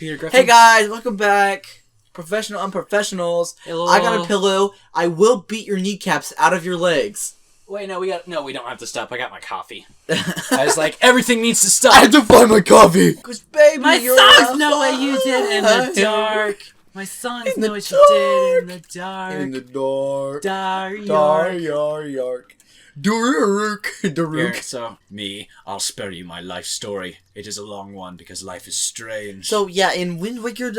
Peter Griffin. Hey guys, welcome back. Professional unprofessionals. Hello. I got a pillow. I will beat your kneecaps out of your legs. Wait, we don't have to stop. I got my coffee. I was like, everything needs to stop. I have to find my coffee. Cause baby, My you're sons know what you did in the dark. My sons know what you did in the dark. In the dark. Dark. Dark. So, I'll spare you my life story. It is a long one because life is strange. So yeah, in Wind Waker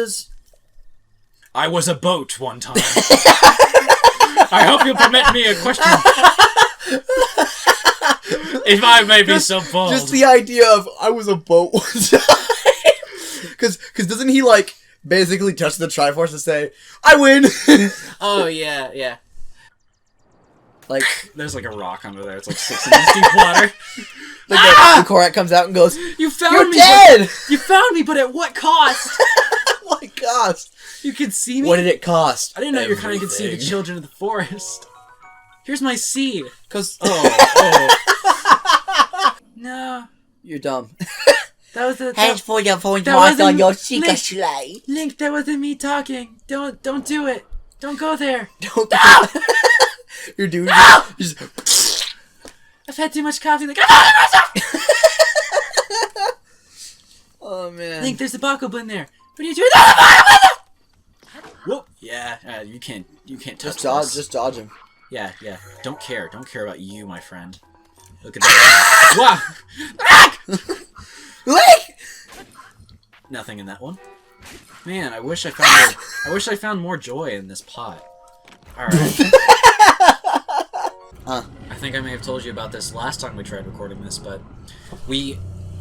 I was a boat one time. I hope you'll permit me a question. If I may be so bold. Just the idea of I was a boat one time. Cause doesn't he like basically touch the Triforce and say, I win? Oh yeah. Like there's like a rock under there. It's like 6 inches deep water. Like the Korak comes out and goes, You found You're me. dead! You found me, but at what cost? Oh my gosh. You could see me? What did it cost? I didn't know your kind could see the children of the forest. Here's my seed. Cause No. You're dumb. That was Hands for your point that mark wasn't- on your Chica Link. sleigh. Link, that wasn't me talking. Don't do it. Don't go there. Don't You're doing just I've had too much coffee. Like, oh man. Link, there's a Bakuba in there. What are you doing? Whoop. Yeah, you can't touch this. Just dodge him. Yeah. Don't care about you, my friend. Look at that. Wow. Link! Nothing in that one. Man, I wish I found more joy in this pot. All right. I think I may have told you about this last time we tried recording this, but we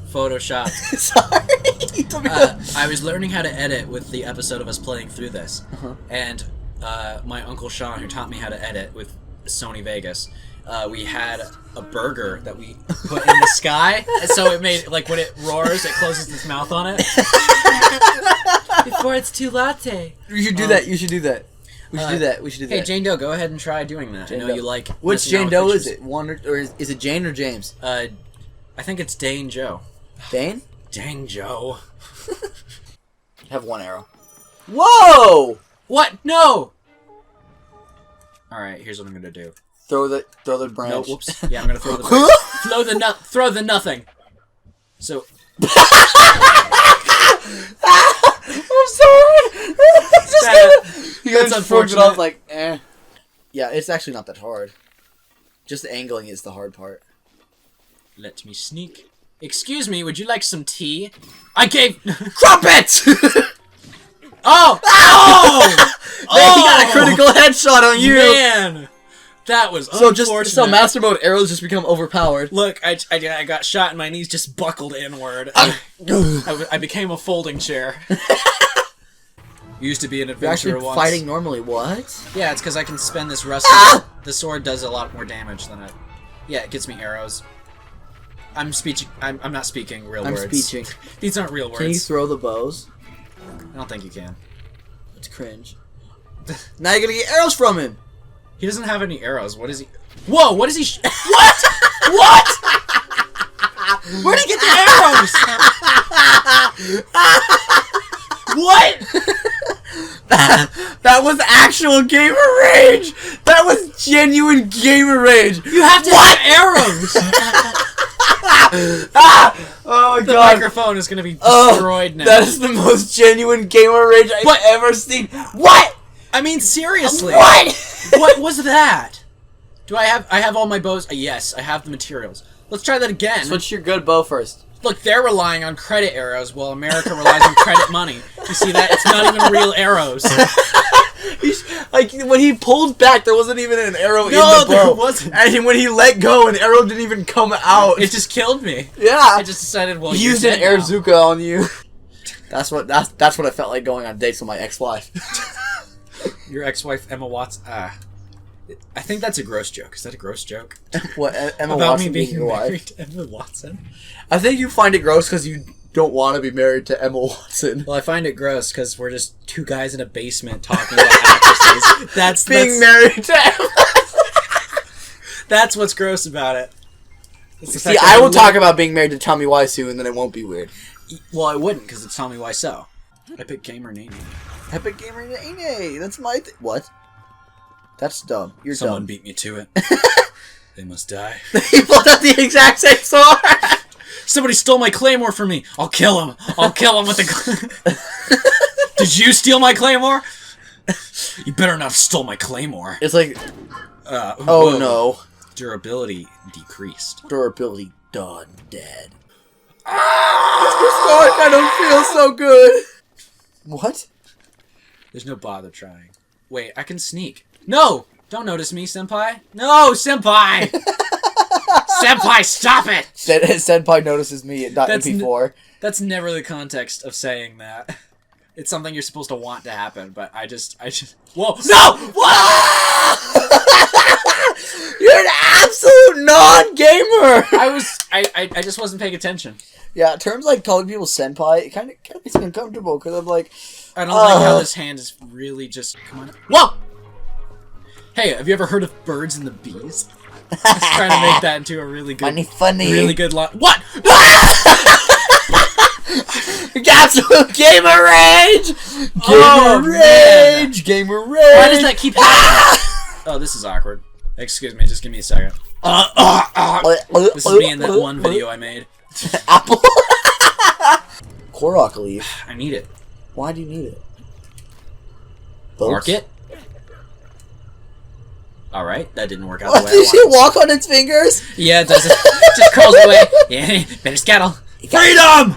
photoshopped. Sorry. You told me I was learning how to edit with the episode of us playing through this, and my uncle Sean, who taught me how to edit with Sony Vegas, we had a burger that we put in the sky, and so it made like when it roars, it closes its mouth on it before it's too latte. You should do that. You should do that. We should do that. We should do that. Hey, Jane Doe, go ahead and try doing that. I know you like. Which messing Jane around with Doe is pictures. it? One or is it Jane or James? I think it's Dane Joe. Dane? Dang Joe. Have one arrow. Whoa! What? No! Alright, here's what I'm gonna do. Throw the branch. No, whoops. Yeah, I'm gonna throw the branch. Throw the nothing. So. I'm sorry! That's unfortunate. I was like, eh. Yeah, it's actually not that hard. Just the angling is the hard part. Let me sneak. Excuse me, would you like some tea? I gave... Crumpets! Oh! Oh! Man, he got a critical headshot on you! Man! That was unfortunate. So Master Mode arrows just become overpowered. Look, I got shot and my knees just buckled inward. I became a folding chair. Used to be an You're adventurer actually once. fighting normally, what? Yeah, it's because I can spend this wrestling. The sword does a lot more damage than it. Yeah, it gets me arrows. I'm not speaking real words. I'm speeching. These aren't real words. Can you throw the bows? I don't think you can. It's cringe. Now you're gonna get arrows from him! He doesn't have any arrows. What is he? Whoa! What is he? What? What? Where'd he get the arrows? What? That was actual gamer rage! That was genuine gamer rage! You have to have arrows! Oh my The god! microphone is gonna be destroyed now. That is the most genuine gamer rage I've ever seen. What? I mean, seriously. What? What was that? Do I have all my bows? Yes, I have the materials. Let's try that again. Switch your good bow first. Look, they're relying on credit arrows while America relies on credit money. You see that? It's not even real arrows. Like, when he pulled back, there wasn't even an arrow in the bow. No, there wasn't. And when he let go, an arrow didn't even come out. It just killed me. Yeah. I just decided, well, he you're used an dead now. Airzuka on you. That's what I felt like going on dates with my ex-wife. Your ex-wife, Emma Watson. I think that's a gross joke. Is that a gross joke? What, Emma About Watson me being your married wife? to Emma Watson? I think you find it gross because you don't want to be married to Emma Watson. Well, I find it gross because we're just two guys in a basement talking about actresses. That's married to Emma. That's what's gross about it. It's the See, fact that I will talk about being married to Tommy Wiseau, and then it won't be weird. Well, I wouldn't because it's Tommy Wiseau. Epic Gamer Nene. Epic Gamer Nene. That's my what? That's dumb. You're Someone dumb. beat me to it. They must die. He pulled out the exact same sword. Somebody stole my claymore from me. I'll kill him. I'll kill him with the. Did you steal my claymore? You better not have stole my claymore. It's like, oh whoa. No. Durability decreased. Durability done. Dead. Ah! I don't feel so good. What? There's no bother trying. Wait, I can sneak. No! Don't notice me, senpai. No, senpai! Senpai, stop it! Senpai notices me, not MP4. That's never the context of saying that. It's something you're supposed to want to happen, but I just... Whoa! No! Whoa! You're an absolute non-gamer! I just wasn't paying attention. Yeah, terms like calling people senpai, it kind of makes me uncomfortable, because I'm like... I don't like how this hand is really just... Come on. Whoa! Hey, have you ever heard of birds and the bees? I was trying to make that into a really good... Funny. Really good line. What? Absolute gamer rage! Gamer rage! Why does that keep happening? Oh, this is awkward. Excuse me, just give me a second. This is me in that one video I made. Apple? Korok leaf. I need it. Why do you need it? Mark it? Alright, that didn't work out the way I Did you wanted. walk on its fingers? Yeah, it does. It just curls away. Yeah, better scuttle. Freedom!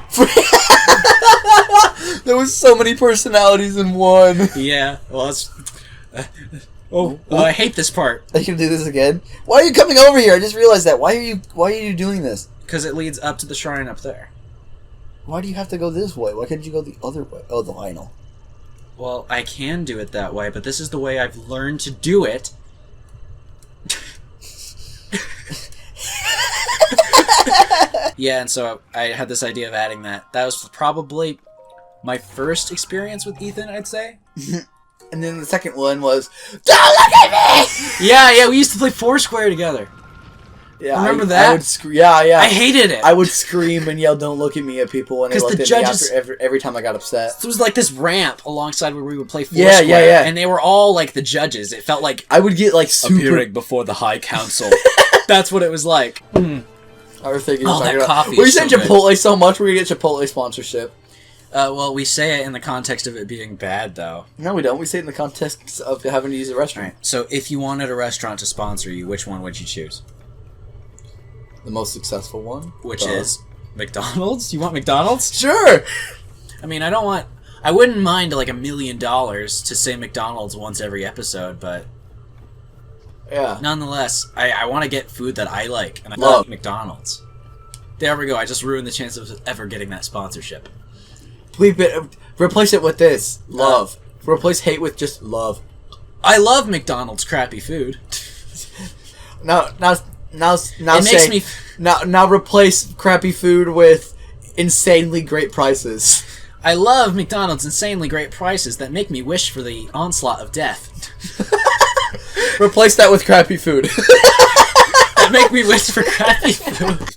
There was so many personalities in one. Yeah, well, it's... I hate this part. I can do this again. Why are you coming over here? I just realized that. Why are you doing this? Because it leads up to the shrine up there. Why do you have to go this way? Why can't you go the other way? Oh, the Lionel. Well, I can do it that way, but this is the way I've learned to do it. Yeah, and so I had this idea of adding that. That was probably my first experience with Ethan, I'd say. And then the second one was, don't look at me! Yeah, we used to play Foursquare together. Yeah, remember that? I would yeah. I hated it. I would scream and yell, "Don't look at me!" at people when they looked at me after every time I got upset. So it was like this ramp alongside where we would play Foursquare. Yeah. And they were all like the judges. It felt like I would get like super appearing before the High Council. That's what it was like. I was thinking, that coffee. We said Chipotle so much. We're gonna get Chipotle sponsorship. Well, we say it in the context of it being bad, though. No, we don't. We say it in the context of having to use a restaurant. Right. So, if you wanted a restaurant to sponsor you, which one would you choose? The most successful one? Which is McDonald's? You want McDonald's? Sure! I mean, I wouldn't mind like $1 million to say McDonald's once every episode, but... Yeah. Nonetheless, I want to get food that I like, and I love McDonald's. There we go, I just ruined the chance of ever getting that sponsorship. Replace it with this. Love. Replace hate with just love. I love McDonald's crappy food. Now it makes me... Now replace crappy food with insanely great prices. I love McDonald's insanely great prices that make me wish for the onslaught of death. Replace that with crappy food. That make me wish for crappy food.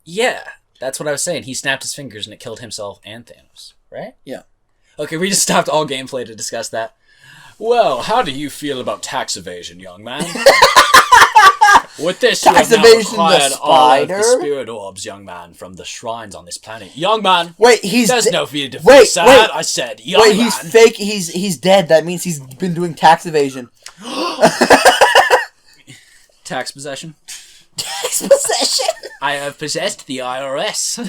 Yeah, that's what I was saying. He snapped his fingers and it killed himself and Thanos, right? Yeah. Okay, we just stopped all gameplay to discuss that. Well, how do you feel about tax evasion, young man? With this, tax you have now evasion, acquired the all of the spider? spirit orbs, young man, from the shrines on this planet. Young man! Wait, there's no need to feel sad, I said. Young man! He's fake, he's dead. That means he's been doing tax evasion. Tax possession? Tax possession? I have possessed the IRS.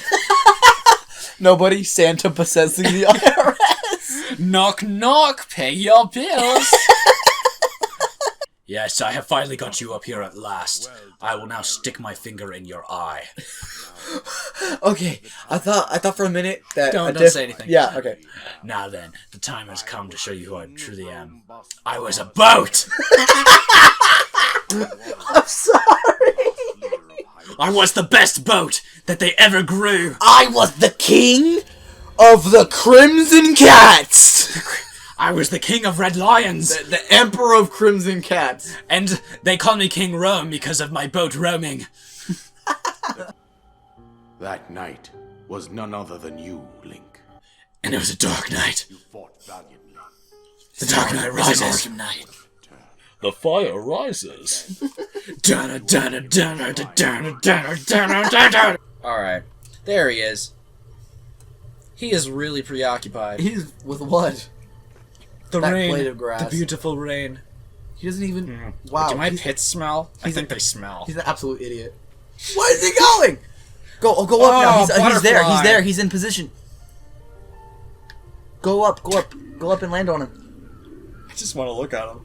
Nobody, Santa possessing the IRS. Knock knock, pay your bills. Yes, I have finally got you up here at last. I will now stick my finger in your eye. Okay, I thought for a minute that... Don't say anything. Yeah, okay. Now then, the time has come to show you who I truly am. I was a boat! I'm sorry! I was the best boat that they ever grew! I was the king of the Crimson Cats! I was the king of Red Lions! The emperor of Crimson Cats! And they call me King Rome because of my boat roaming. That night was none other than you, Link. And it was a dark night. You fought valiantly. The dark night rises. The fire rises. Alright. There he is. He is really preoccupied. He's with what? The That rain. blade of grass. The beautiful rain. He doesn't even... Wow. Do my he's, pits smell? I think they smell. he's an absolute idiot. Where is he going? Go up now. He's there. He's there. He's in position. Go up. Go up and land on him. I just want to look at him.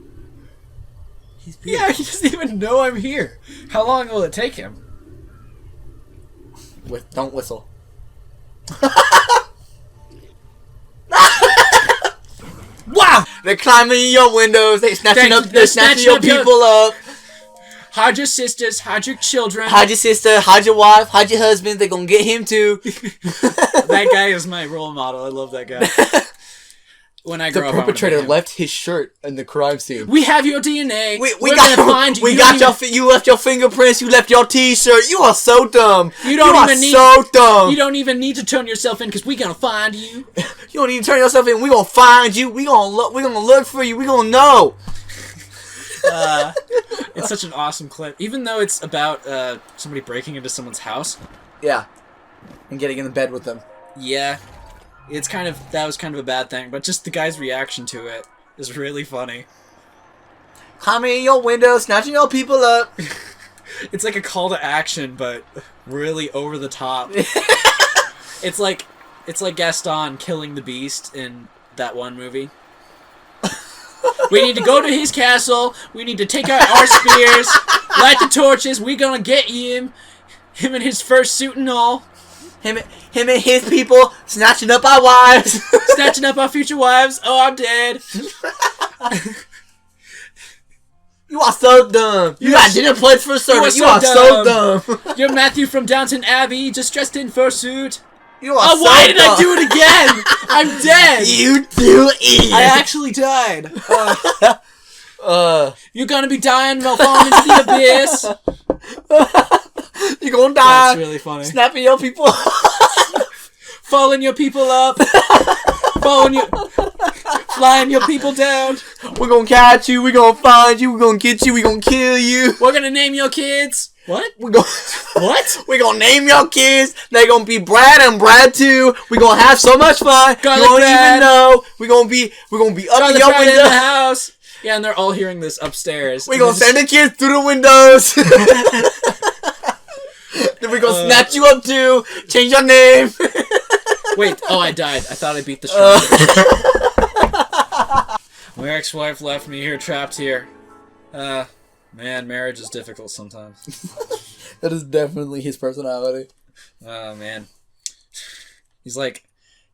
He's beautiful. Yeah, he doesn't even know I'm here. How long will it take him? Don't whistle. Wow! They're climbing your windows. They're snatching your people up. Hide your sisters. Hide your children. Hide your sister. Hide your wife. Hide your husband. They're gonna get him too. That guy is my role model. I love that guy. When I The grow up, I wanna be perpetrator him. left his shirt in the crime scene. We have your DNA. We We're got gonna find you. We You got don't your. You left your fingerprints. You left your T-shirt. You are so dumb. You don't are even need. so dumb. You don't even need to turn yourself in because we gonna find you. You don't even turn yourself in. We gonna find you. We gonna look. We gonna look for you. We gonna know. It's such an awesome clip, even though it's about somebody breaking into someone's house. Yeah. And getting in the bed with them. Yeah, it's kind of that was kind of a bad thing, but just the guy's reaction to it is really funny. Climbing in your window, snatching your people up. It's like a call to action, but really over the top. It's like Gaston killing the Beast in that one movie. We need to go to his castle. We need to take out our spears, light the torches. We gonna get him in his first suit and all. Him and his people snatching up our wives. Snatching up our future wives. Oh, I'm dead. You are so dumb. You got dinner plates for a servant. You are so dumb. You're Matthew from Downton Abbey, just dressed in fursuit. You are Oh, so why did I dumb. do it again? I'm dead. You do idiot. I actually died. You're gonna be dying while falling into the abyss. You're gonna die. That's really funny. Snapping your people. Falling your people up. Flying your people down. We're gonna catch you. We're gonna find you. We're gonna get you. We're gonna kill you. We're gonna name your kids. What? We're gonna What? We're gonna name your kids. They're gonna be Brad and Brad too. We're gonna have so much fun. Garlic you won't bread. even know. We're gonna be up Got in the your bread in window. the house. Yeah, and they're all hearing this upstairs. We're gonna send the kids through the windows. Then we're gonna snatch you up too. Change your name. Wait, oh, I died. I thought I beat the shark. My ex-wife left me here, trapped here. Man, marriage is difficult sometimes. That is definitely his personality. Oh, man. He's like,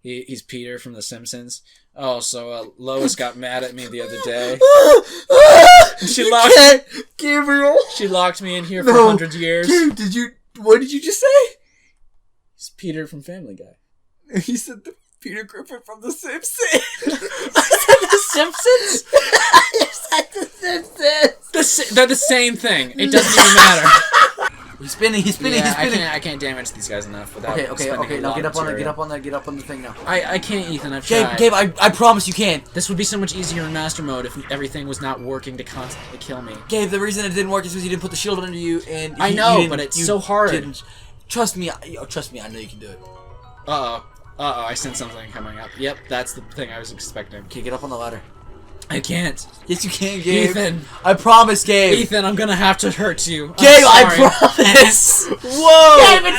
he's Peter from The Simpsons. Oh, so Lois got mad at me the other day. She locked me in here for 100 years. Dude, what did you just say? It's Peter from Family Guy. He said the Peter Griffin from The Simpsons. The Simpsons? You said The Simpsons. They're the same thing. It doesn't even matter. He's spinning. Yeah, I can't damage these guys enough without Okay. a Now lot get of up material. on the thing now. I can't, Ethan. I've tried. Gabe, I promise you can. This would be so much easier in Master Mode if everything was not working to constantly kill me. Gabe, the reason it didn't work is because you didn't put the shield under you, and I know, but it's so hard. Trust me, I know you can do it. Uh-oh, I sense something coming up. Yep, that's the thing I was expecting. Okay, get up on the ladder. I can't. Yes, you can, Gabe. Ethan. I promise, Gabe. Ethan, I'm gonna have to hurt you. Gabe, I'm sorry. I promise. Whoa. Gabe,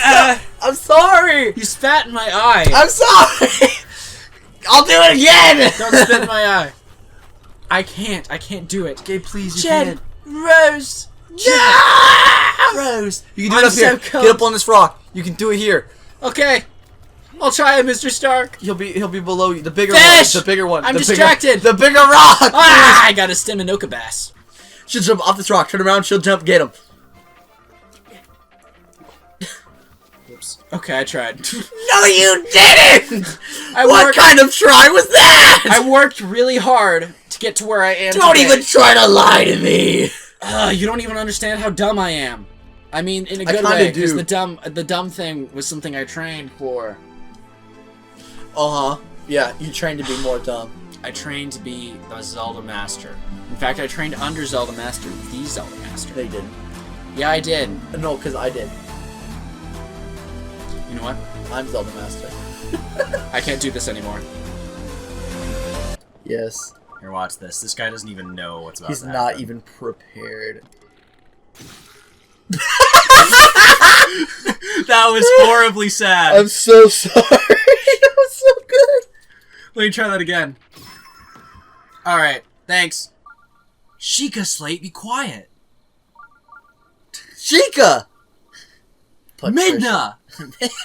I'm sorry. You spat in my eye. I'm sorry. I'll do it again. Don't spit in my eye. I can't do it. Gabe, please, you Jed, can. Rose. No! Rose. You can do it I'm up here. so cold. Get up on this rock. You can do it here. Okay. I'll try it, Mr. Stark. He'll be below you. The bigger Fish! one. The bigger one. I'm the distracted. The bigger rock. Ah! I got a Steminoka bass. She'll jump off this rock. Turn around. She'll jump. Get him. Oops. Okay, I tried. No, you didn't. What worked- kind of try was that? I worked really hard to get to where I am. Don't today. even try to lie to me. You don't even understand how dumb I am. I mean, in a I good kinda way, because do. the dumb thing was something I trained for. Uh-huh. Yeah, you trained to be more dumb. I trained to be a Zelda Master. In fact, I trained under Zelda Master, the Zelda Master. They didn't. Yeah, I did. No, because I did. You know what? I'm Zelda Master. I can't do this anymore. Yes. Here, watch this. This guy doesn't even know what's about He's to not happen. even prepared. That was horribly sad. I'm so sorry. That was so good. Let me try that again. Alright, thanks. Sheikah Slate, be quiet. Sheikah! Midna!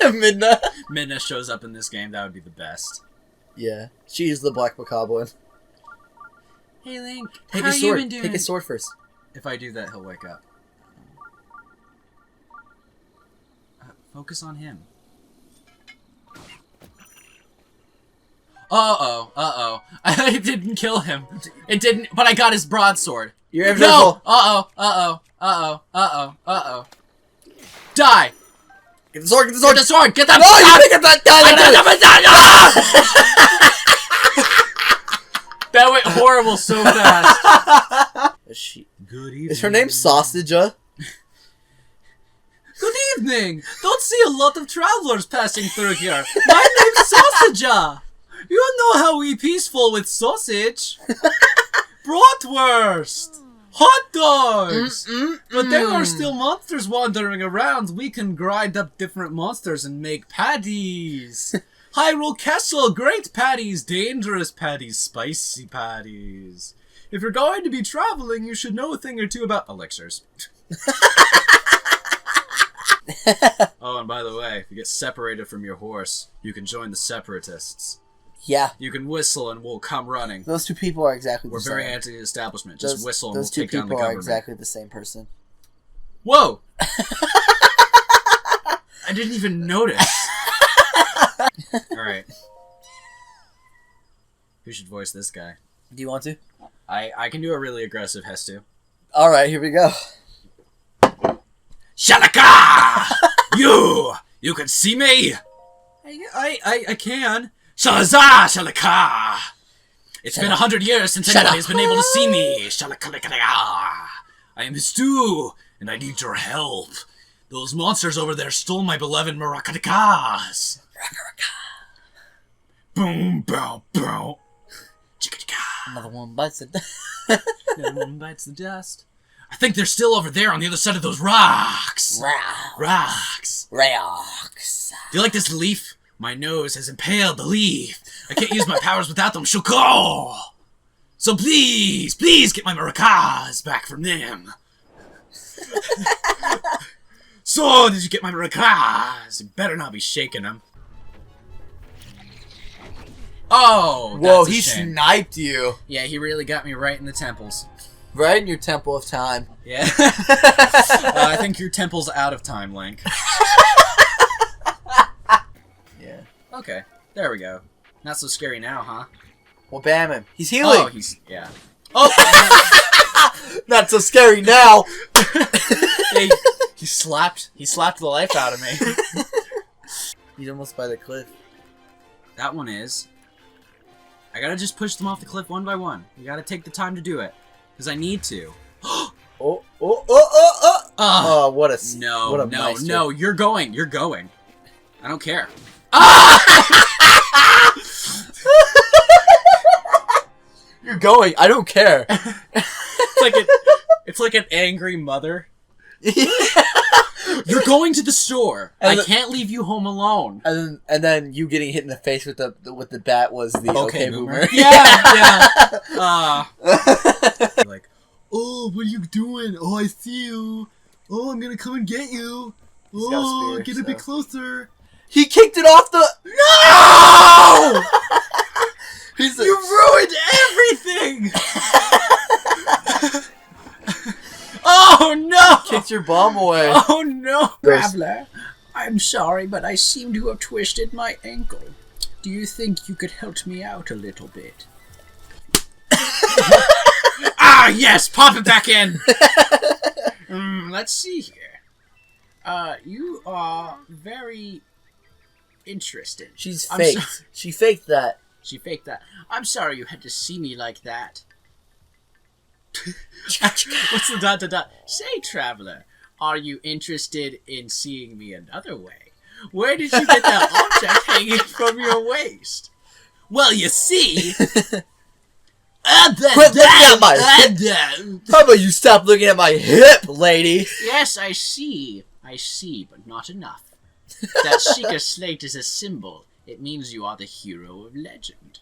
Midna. Midna shows up in this game, that would be the best. Yeah, she's the Black Macabre. Hey Link, Take how his you sword. been doing? Take his sword first. If I do that, he'll wake up. Focus on him. Uh-oh. I didn't kill him. It didn't, but I got his broadsword. You're invisible. No! Die! Get the sword, get the Get sword! the sword! Get that! No, you didn't get that! That went horrible so fast. Good evening. Is her name Sausage? Good evening. Don't see a lot of travelers passing through here. My name's Sausage. You know how we peaceful with sausage. Bratwurst. Hot dogs. But there are still monsters wandering around. We can grind up different monsters and make patties. Hyrule Castle, great patties, dangerous patties, spicy patties. If you're going to be traveling, you should know a thing or two about elixirs. Oh, and by the way, if you get separated from your horse, you can join the separatists. Yeah. You can whistle and we'll come running. Those two people are exactly the same. We're very anti-establishment. Just whistle and we'll those two take down the people are government. exactly the same person. Whoa! I didn't even notice. Alright. Who should voice this guy? Do you want to? I can do a really aggressive Hestu. Alright, here we go. Shalaka! You can see me? I can. Shalaza Shalaka! It's been 100 years since anybody has been able to see me. Shalaka. I am Hestu, and I need your help. Those monsters over there stole my beloved maracas. Boom, boom, boom. Another one bites it. Another one bites the dust. I think they're still over there on the other side of those rocks. Rocks. Do you like this leaf? My nose has impaled the leaf. I can't use my powers without them. She'll go. So please get my maracas back from them. So, did you get my maracas? You better not be shaking them. Oh, Whoa, that's a he shame. sniped you. Yeah, he really got me right in the temples. Right in your temple of time. Yeah. I think your temple's out of time, Link. Yeah. Okay, there we go. Not so scary now, huh? Well, bam him. He's healing. Oh, yeah. Oh! Not so scary now. Yeah, he slapped the life out of me. He's almost by the cliff. That one is. I gotta just push them off the cliff one by one. You gotta take the time to do it. Because I need to. Oh, oh, oh, oh, oh! Oh, what a no, meister. no, you're going. I don't care. Ah! You're going. I don't care. It's like an angry mother. You're going to the store. I can't leave you home alone. And then you getting hit in the face with the bat was the okay boomer. Yeah. Like, oh, what are you doing? Oh, I see you. Oh, I'm gonna come and get you. Oh, get a bit closer. He kicked it off the. No! You ruined everything. Oh no! Kicked your bomb away. Oh no! Traveler, I'm sorry, but I seem to have twisted my ankle. Do you think you could help me out a little bit? Ah, yes! Pop it back in! Let's see here. You are very interesting. She's faked. She faked that. She faked that. I'm sorry you had to see me like that. What's the dot dot dot? Say, traveler, are you interested in seeing me another way? Where did you get that object hanging from your waist? Well, you see... Quit looking at my hip! How about you stop looking at my hip, lady? Yes, I see, but not enough. That Sheikah slate is a symbol. It means you are the hero of legend.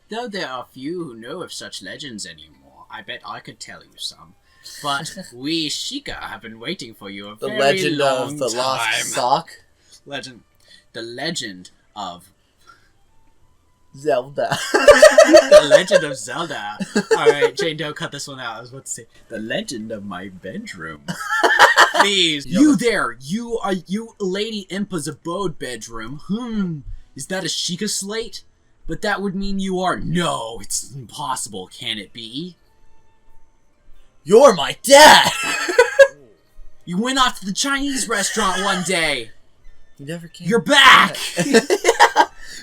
Though there are few who know of such legends anymore, I bet I could tell you some. But we Sheikah have been waiting for you a The very legend long of the time. lost sock? The legend of... Zelda. The Legend of Zelda. Alright, Jane, don't cut this one out. I was about to say, the legend of my bedroom. Please. You there. You Lady Impa's abode bedroom. Is that a Sheikah slate? But that would mean you are... No, it's impossible. Can it be? You're my dad! You went off to the Chinese restaurant one day. You never came. You're back!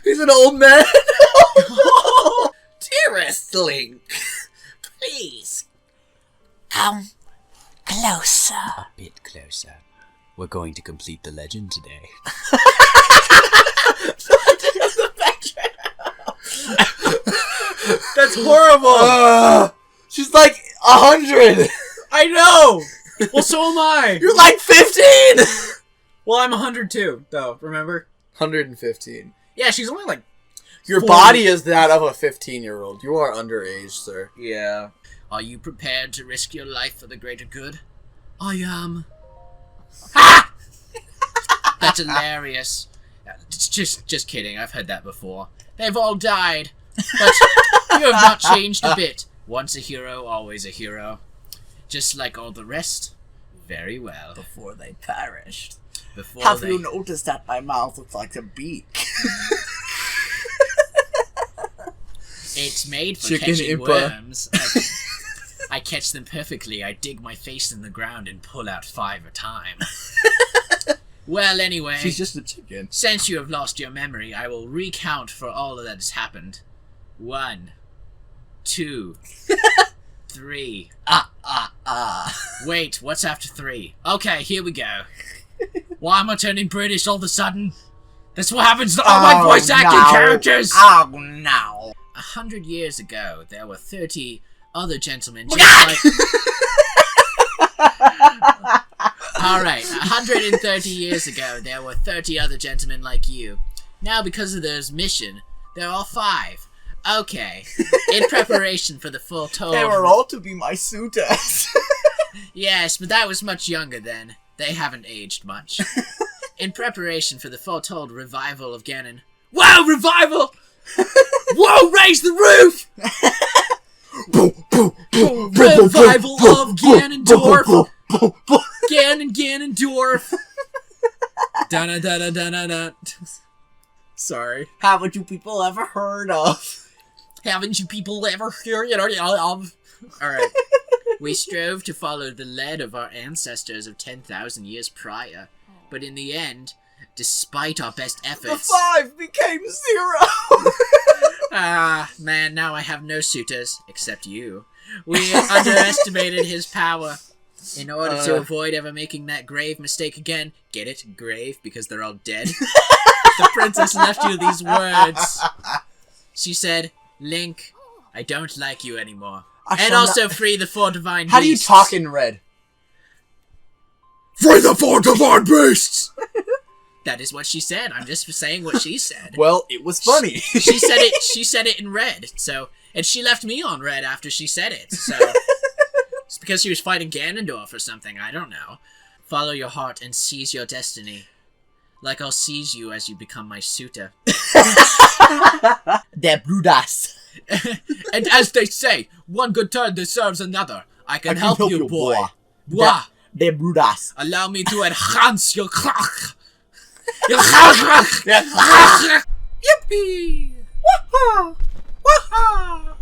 He's an old man. Dearest Link, please come closer. A bit closer. We're going to complete the legend today. That's horrible. She's like 100. I know! Well, so am I! You're like 15! Well, I'm 100 too, though, remember? 115. Yeah, she's only like... Your 40. body is that of a 15-year-old. You are underage, sir. Yeah. Are you prepared to risk your life for the greater good? I am. Ha! That's hilarious. Just kidding. I've heard that before. They've all died. But you have not changed a bit. Once a hero, always a hero. Just like all the rest. Very well. Before they perished. Have you noticed that my mouth looks like a beak? It's made for Chicken catching Impa. worms. I catch them perfectly. I dig my face in the ground and pull out 5 a time. Well, anyway. She's just a chicken. Since you have lost your memory, I will recount for all that has happened. 1, 2, 3. Wait, what's after 3? Okay, here we go. Why am I turning British all of a sudden? That's what happens to all my voice acting characters! Oh, no. 100 years ago, there were 30 other gentlemen just like... Alright, 130 years ago, there were 30 other gentlemen like you. Now, because of their mission, there are 5. Okay. In preparation for the full toll... They were all to be my suitors. Yes, but that was much younger then. They haven't aged much. In preparation for the foretold revival of Ganon... Whoa, revival! Whoa, raise the roof! Revival of Ganondorf! Ganondorf! Da-da-da-da-da-da-da. Sorry. Haven't you people ever heard of? Haven't you people ever heard of? Alright. We strove to follow the lead of our ancestors of 10,000 years prior, but in the end, despite our best efforts... The 5 became 0! Ah, man, now I have no suitors, except you. We underestimated his power. In order to avoid ever making that grave mistake again, get it? Grave, because they're all dead. The princess left you these words. She said, Link, I don't like you anymore. And also free the 4 divine beasts. How do you talk in red? Free the 4 divine beasts! That is what she said. I'm just saying what she said. Well, it was funny. She said it in red. So, and she left me on red after she said it. So, it's because she was fighting Ganondorf or something. I don't know. Follow your heart and seize your destiny. Like I'll seize you as you become my suitor. De brudas. And as they say, one good turn deserves another. I can help you, boy. Bois. De brudas. Allow me to enhance your clock. Your clock. Yippee! Waha! Waha!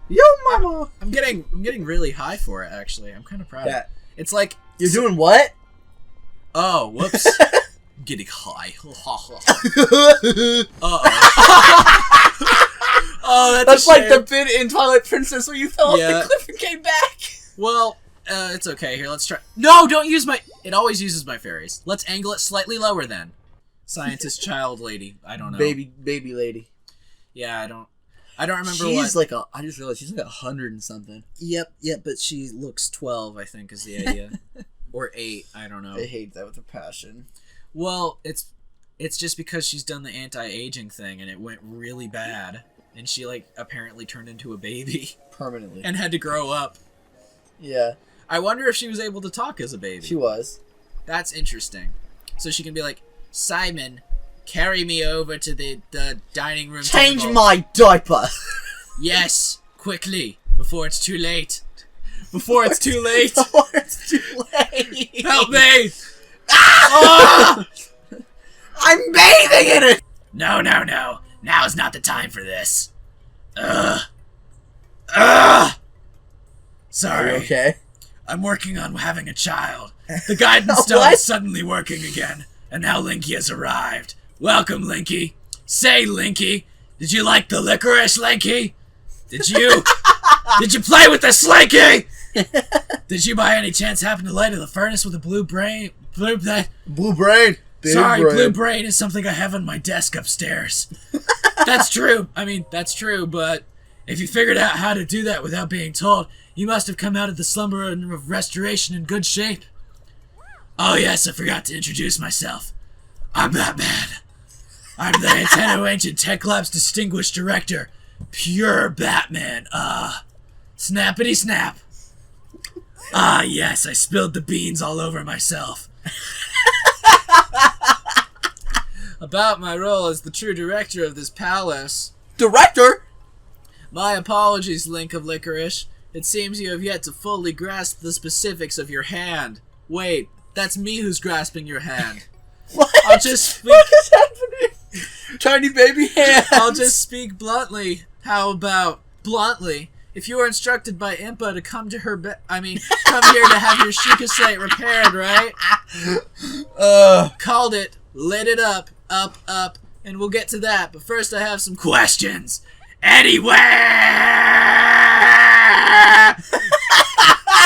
Yo, mama! I'm getting really high for it. Actually, I'm kind of proud. Yeah. It's like You're doing what? oh, whoops. I'm getting high. Uh-oh. Oh, That's like the bit in Twilight Princess where you fell off Yeah. the cliff and came back. Well, it's okay. Here, let's try. No, don't use my. It always uses my fairies. Let's angle it slightly lower then. Scientist child lady. I don't know. Baby lady. Yeah, I don't remember She's what. I just realized she's like 100 and something. Yep, but she looks 12. I think is the idea, or 8. I don't know. They hate that with a passion. Well, it's just because she's done the anti-aging thing and it went really bad, and she like apparently turned into a baby Permanently. and had to grow up. Yeah, I wonder if she was able to talk as a baby. she was. That's interesting. So she can be like, Simon, carry me over to the dining room. Change table." my diaper. Yes, quickly, before it's too late. Before it's too late. Before it's too late. Help me! Ah! I'm bathing in it. No. Now is not the time for this. Ugh. Are Sorry. you okay? I'm working on having a child. The guidance stone What? is suddenly working again, and now Linky has arrived. Welcome, Linky. Say, Linky, did you like the licorice, Linky? Did you play with the slinky? Did you by any chance happen to light the furnace with a blue brain? Blue brain. Big Sorry, brain. blue brain is something I have on my desk upstairs. That's true. I mean, that's true, but if you figured out how to do that without being told, you must have come out of the slumber of restoration in good shape. Oh yes, I forgot to introduce myself. I'm Batman. I'm the Nintendo Ancient Tech Lab's distinguished director. Pure Batman. Snappity snap. Yes, I spilled the beans all over myself. About my role as the true director of this palace. Director. My apologies, Link of Licorice. It seems you have yet to fully grasp the specifics of your hand. Wait, that's me who's grasping your hand. What? I'll just speak. What is happening? Tiny baby hands. I'll just speak bluntly. How about bluntly? If you were instructed by Impa to come to her come here to have your Shikasate repaired, right? Called it, lit it up, and we'll get to that. But first I have some questions. Anyway!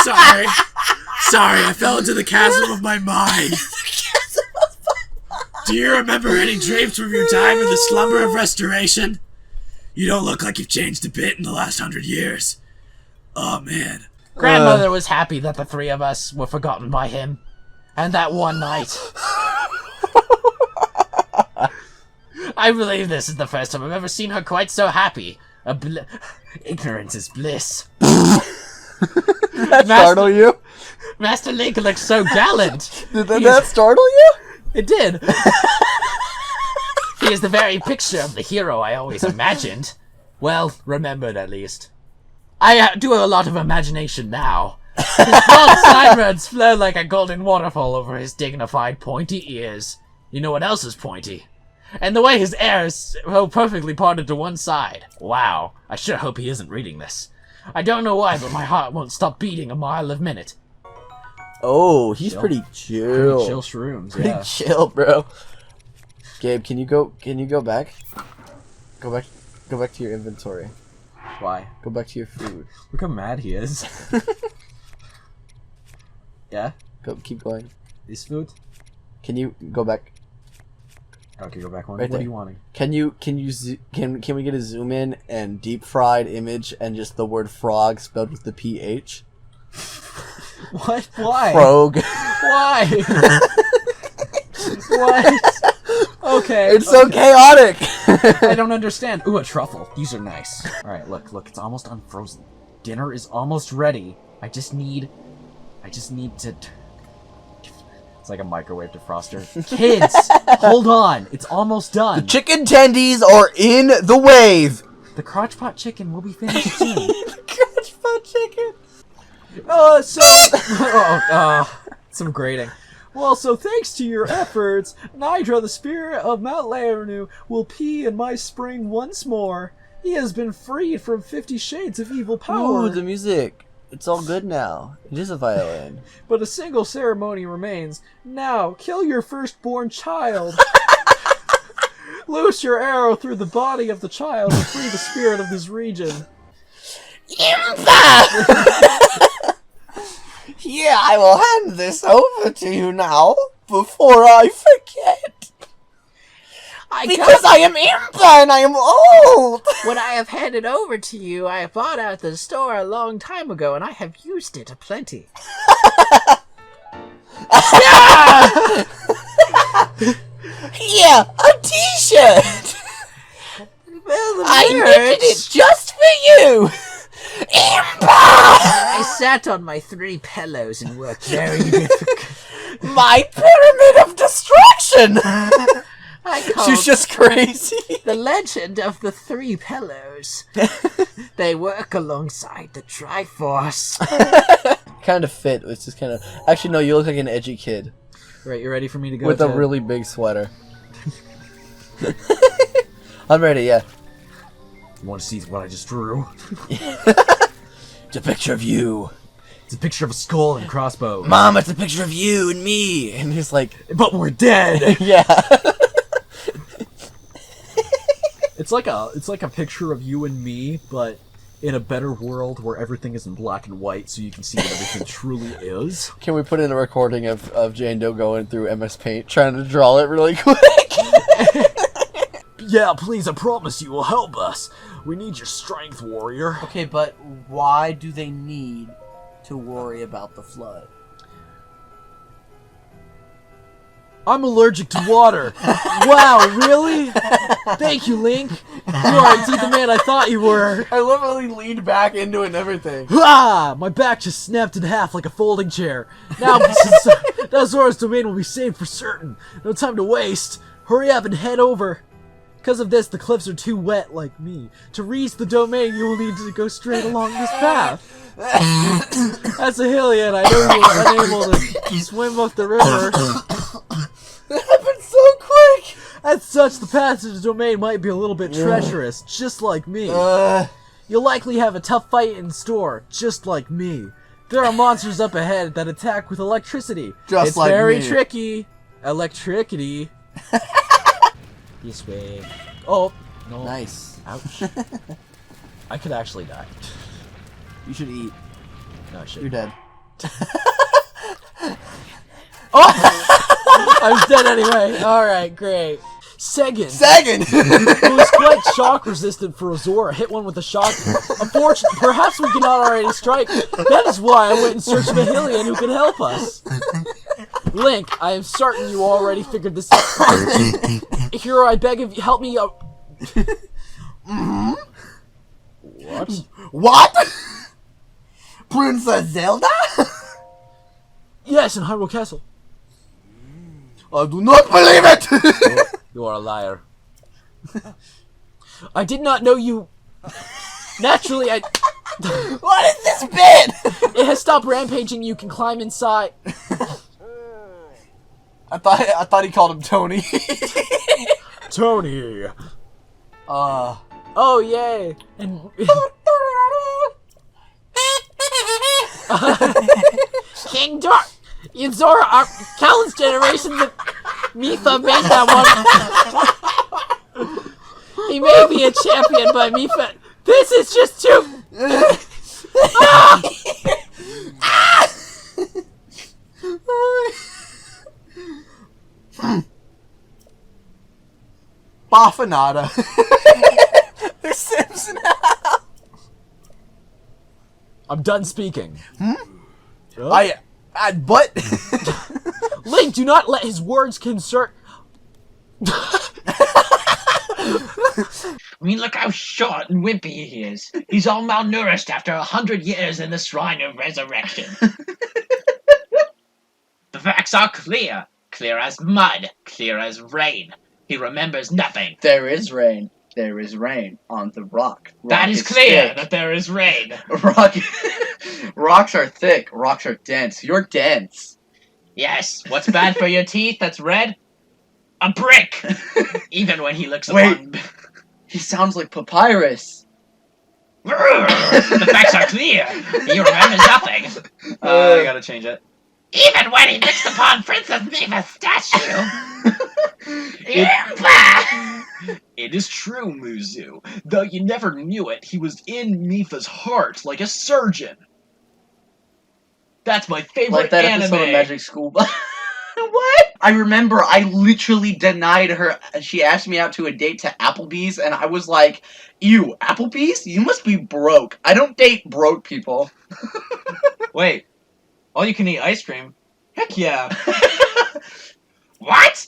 Sorry, I fell into the chasm of my mind. Do you remember any dreams from your time in the slumber of restoration? You don't look like you've changed a bit in the last 100 years. Oh, man. Grandmother was happy that the three of us were forgotten by him. And that one night... I believe this is the first time I've ever seen her quite so happy. Ignorance is bliss. That startle you? Master Link looks so gallant. Did that startle you? It did. He is the very picture of the hero I always imagined. Well, remembered at least. I do a lot of imagination now. His blonde sideburns flow like a golden waterfall over his dignified, pointy ears. You know what else is pointy? And the way his hair is so perfectly parted to one side. Wow, I sure hope he isn't reading this. I don't know why, but my heart won't stop beating a mile a minute. Oh, he's pretty chill. Chill shrooms, Pretty yeah. chill, bro. Gabe, can you go back? Go back to your inventory. Why? Go back to your food. Look how mad he is. Yeah? Keep going. This food? Can you go back? Okay, go back one. Right What are there. you wanting? Can we get a zoom in and deep fried image and just the word frog spelled with the PH? What? Why? Frog. Why? What? Okay. It's so chaotic. I don't understand. Ooh, a truffle. These are nice. Alright, look, it's almost unfrozen. Dinner is almost ready. I just need to... It's like a microwave defroster. Kids! Hold on! It's almost done! Chicken tendies are in the wave. The crotchpot chicken will be finished soon. Crotchpot chicken. Some grating. Well, so thanks to your efforts, Nidra, the spirit of Mount Laernu, will pee in my spring once more. He has been freed from 50 shades of evil power. Ooh, the music. It's all good now. It is a violin. But a single ceremony remains. Now, kill your firstborn child. Loose your arrow through the body of the child and free the spirit of this region. Yeah, I will hand this over to you now, before I forget. Because I am Impa and I am old! What I have handed over to you, I bought at the store a long time ago, and I have used it aplenty. Yeah, a t-shirt! I knitted it just for you! Impa! I sat on my 3 pillows and worked very difficult. My pyramid of destruction! I called She's just crazy. the legend of the 3 pillows. They work alongside the Triforce. Kind of fit. It's just kind of. Actually, no. You look like an edgy kid Right, you ready for me to go? with a Ted? really big sweater. I'm ready. Yeah. You want to see what I just drew? It's a picture of you, It's a picture of a skull and crossbow. Mom. It's a picture of you and me. And he's like, But we're dead. yeah. It's like a picture of you and me, but in a better world where everything is in black and white, so you can see what everything truly is. Can we put in a recording of Jane Doe going through MS Paint trying to draw it really quick? Yeah, please, I promise you will help us. We need your strength, warrior. Okay, but why do they need to worry about the flood? I'm allergic to water. Wow, really? Thank you, Link. You are indeed the man I thought you were. I literally leaned back into it and everything. Ah! My back just snapped in half like a folding chair. Now, Zora's domain will be saved for certain. No time to waste. Hurry up and head over. Because of this, the cliffs are too wet, like me. To reach the domain, you will need to go straight along this path. As a Hylian, I know you were unable to swim up the river. That happened so quick! As such, the path to the domain might be a little bit treacherous, just like me. You'll likely have a tough fight in store, just like me. There are monsters up ahead that attack with electricity. Just it's like very me. tricky. Electricity. This way. Oh, no. Nice. Ouch. I could actually die. You should eat. No, I You're shouldn't. dead. I'm dead anyway. Alright, great. Sagan, Sagan! who is quite shock resistant for a Zora, hit one with a shock. Unfortunately, perhaps we cannot already strike. That is why I went in search of a Hylian who can help us. Link, I am certain you already figured this out. Hero, I beg of you, help me out. What? What? Princess Zelda? Yes, in Hyrule Castle. I do not believe it! You are a liar. I did not know you... Naturally, What is this bit? It has stopped rampaging. You can climb inside. I thought he called him Tony. Tony. Oh, yay. And... King Dark. In Zora, our countless generations of Mipha made that one. He may be a champion, but Mipha... This is just too... Baffanada. They're Sims now. I'm done speaking. But Link, do not let his words concern... I mean, look how short and wimpy he is. He's all malnourished after 100 years in the Shrine of Resurrection. The facts are clear. Clear as mud. Clear as rain. He remembers nothing. There is rain. There is rain on the rock. That is clear that there is rain. Rocks are thick. Rocks are dense. You're dense. Yes, what's bad for your teeth that's red? A brick! Even when he looks Wait. upon... He sounds like papyrus. The facts are clear. He remembers nothing. I gotta change it. Even when he mixed upon Princess Miva's statue. Impa! It is true, Muzu. Though you never knew it, he was in Mifa's heart like a surgeon. That's my favorite Like that anime. episode of Magic School Bus. What? I remember I literally denied her. She asked me out to a date to Applebee's, and I was like, ew, Applebee's? You must be broke. I don't date broke people. Wait, all you can eat ice cream? Heck yeah. What?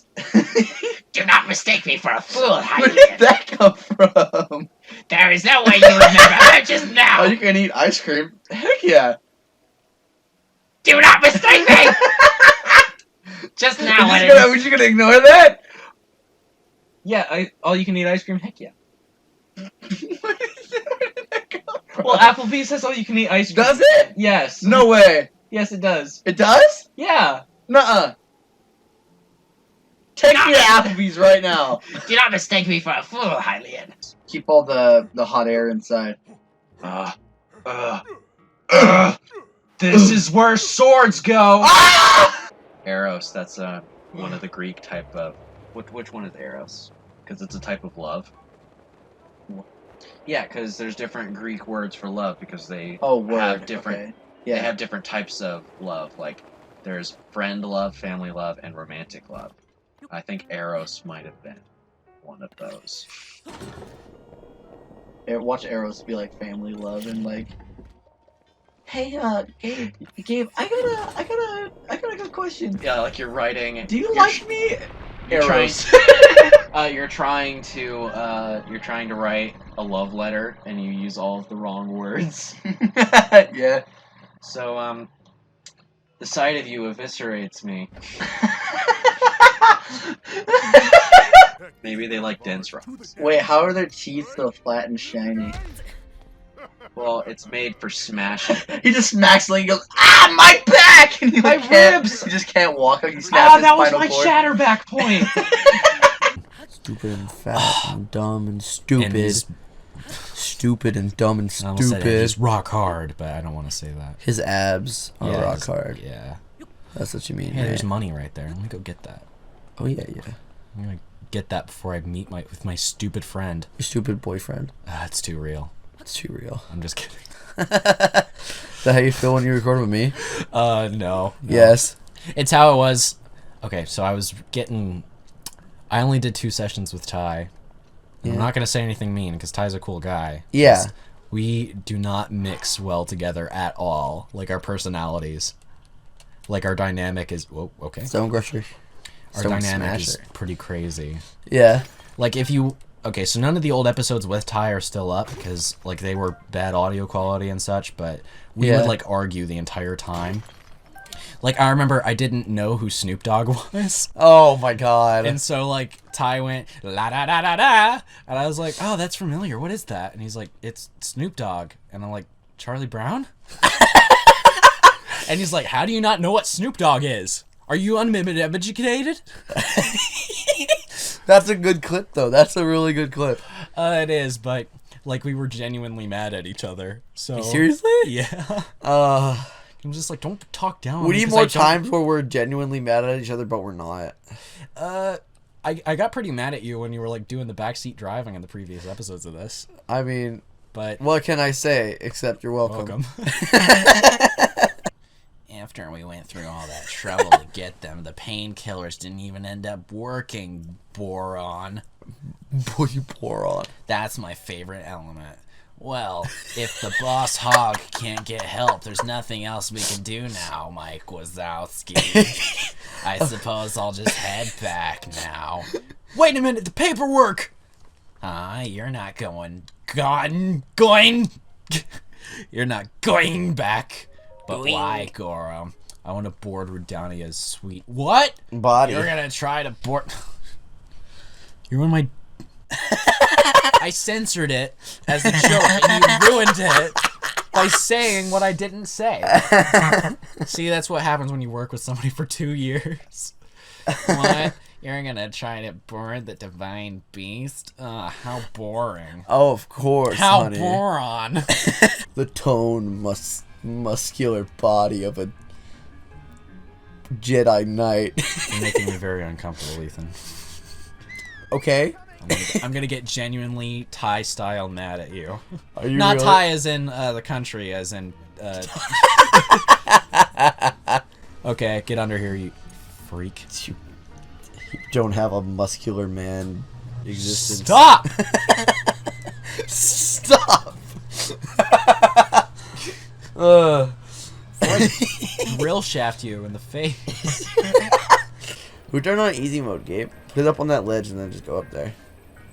Do not mistake me for a fool, Where did Hylian. that come from? There is no way you remember her just Oh, now. you can eat ice cream? Heck yeah. Do not mistake me. Just now, when it Are you gonna ignore that? Yeah, all you can eat ice cream? Heck yeah. Where did that come from? Well, Applebee's has all you can eat ice cream. Does it? Yes. No way. Yes, it does. It does? Yeah. Nuh-uh. Take me to Applebee's right now. do not mistake me for a fool, Hylian. Keep all the hot air inside. This is where swords go. Ah! Eros, that's one of the Greek type of... Which one is Eros? Because it's a type of love. Yeah, because there's different Greek words for love because they Oh, word. have different... Okay. They Yeah. have different types of love. Like, there's friend love, family love, and romantic love. I think Eros might have been one of those. Watch Arrows be like family love and like, hey, Gabe, I got a good question. Yeah, like you're writing... Do you you're like me? You're Arrows. you're trying to write a love letter, and you use all of the wrong words. Yeah. So, the sight of you eviscerates me. Maybe they like dense rocks. Wait, how are their teeth so flat and shiny? Well, it's made for smashing. He just smacks Link and goes, ah, my back! And he My like, can't, ribs! He just can't walk. Like, he snaps his that was spinal my cord. shatterback point! Stupid and fat and dumb and stupid. And he's, Stupid and dumb and I almost said stupid. he's rock hard, but I don't want to say that. His abs are rock he's- hard. Yeah. That's what you mean. Hey, there's right? money right there. Let me go get that. Oh yeah, yeah. I'm gonna get that before I meet with my stupid friend. Your stupid boyfriend. It's too real. That's too real. I'm just kidding. Is that how you feel when you record with me? No. Yes. It's how it was. Okay, so I only did 2 sessions with Ty. Yeah. I'm not gonna say anything mean because Ty's a cool guy. Yeah. We do not mix well together at all. Like our personalities. Like our dynamic is. Whoa, okay. Stone Crusher. Our Stone dynamic is Smasher. pretty crazy. Yeah. Like if you. Okay, so none of the old episodes with Ty are still up because like they were bad audio quality and such, but we Yeah. would like argue the entire time. Like I remember I didn't know who Snoop Dogg was. Oh my god. And so like Ty went la da da da da, and I was like, oh, that's familiar. What is that? And he's like, it's Snoop Dogg, and I'm like, Charlie Brown. And he's like, how do you not know what Snoop Dogg is? Are you uneducated? That's a good clip though. That's a really good clip. It is, but like we were genuinely mad at each other. So Seriously? yeah. Uh, I'm just like, don't talk down. we need 'cause more I don't- times where we're genuinely mad at each other, but we're not. I got pretty mad at you when you were like doing the backseat driving in the previous episodes of this, I mean, but what can I say except you're welcome? After we went through all that trouble to get them, the painkillers didn't even end up working, Boron. Boy, you boron. That's my favorite element. Well, if the boss hog can't get help, there's nothing else we can do now, Mike Wazowski. I suppose I'll just head back now. wait a minute, the paperwork. You're not going. You're not going back. But why, Gorum? I want to board Rudania's sweet. What? Body. You're gonna try to board. You're on my. I censored it as a joke, and you ruined it by saying what I didn't say. See, that's what happens when you work with somebody for 2 years. What? You're gonna try to board the divine beast? How boring. Oh, of course, How honey. boron. The muscular body of a Jedi Knight. You're making me very uncomfortable, Ethan. Okay. I'm gonna get genuinely Thai style mad at you. Are you Not really? Thai as in the country, as in. Okay, get under here, you freak. You don't have a muscular man existence. Stop! Stop! Grill shaft you in the face. We turn on easy mode, Gabe. Put it up on that ledge and then just go up there.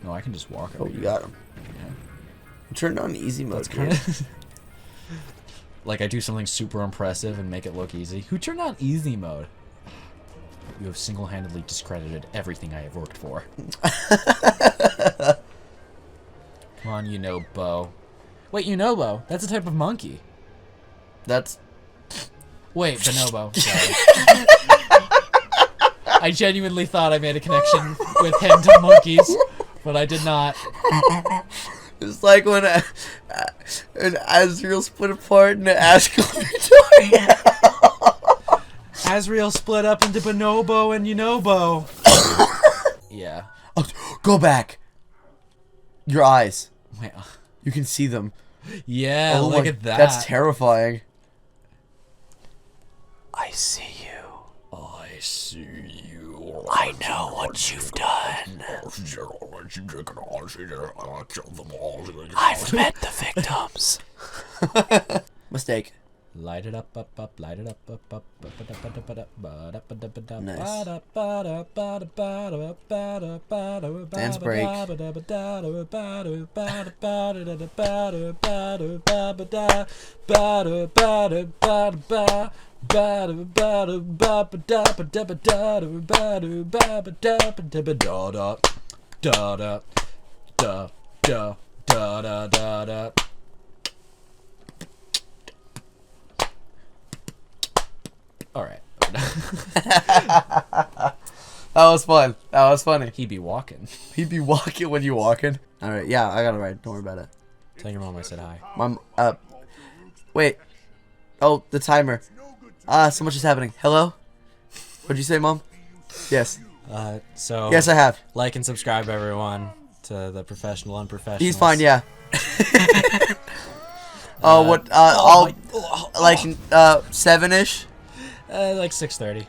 No, I can just walk Oh, over you got him. Yeah. We turned on easy mode, That's Gabe. kind of like I do something super impressive and make it look easy. Who turned on easy mode? You have single-handedly discredited everything I have worked for. Come on, you know, Bo. Wait, you know, Bo? That's a type of monkey. That's... Wait, bonobo. Sorry. I genuinely thought I made a connection with him to monkeys, but I did not. It's like when an Azrael split apart and Ashkel. Azrael split up into bonobo and Yunobo. Yeah. Oh, go back. Your eyes. Wait, You can see them. yeah, Oh look my- at that. That's terrifying. I see you. I see you. I know what you've done. I've met the victims. Mistake. Light it up, light it up, Dance break. All right. That was fun. That was funny. He'd be walking. He'd be walking when you walking. All right, yeah, I got it right. Don't worry about it. Tell your mom I said hi. Mom, wait. Oh, the timer. So much is happening. Hello? What'd you say, Mom? Yes. So Yes, I have. like and subscribe, everyone, to the professional unprofessional. He's fine, yeah. I'll, like, 7-ish? Like 6:30.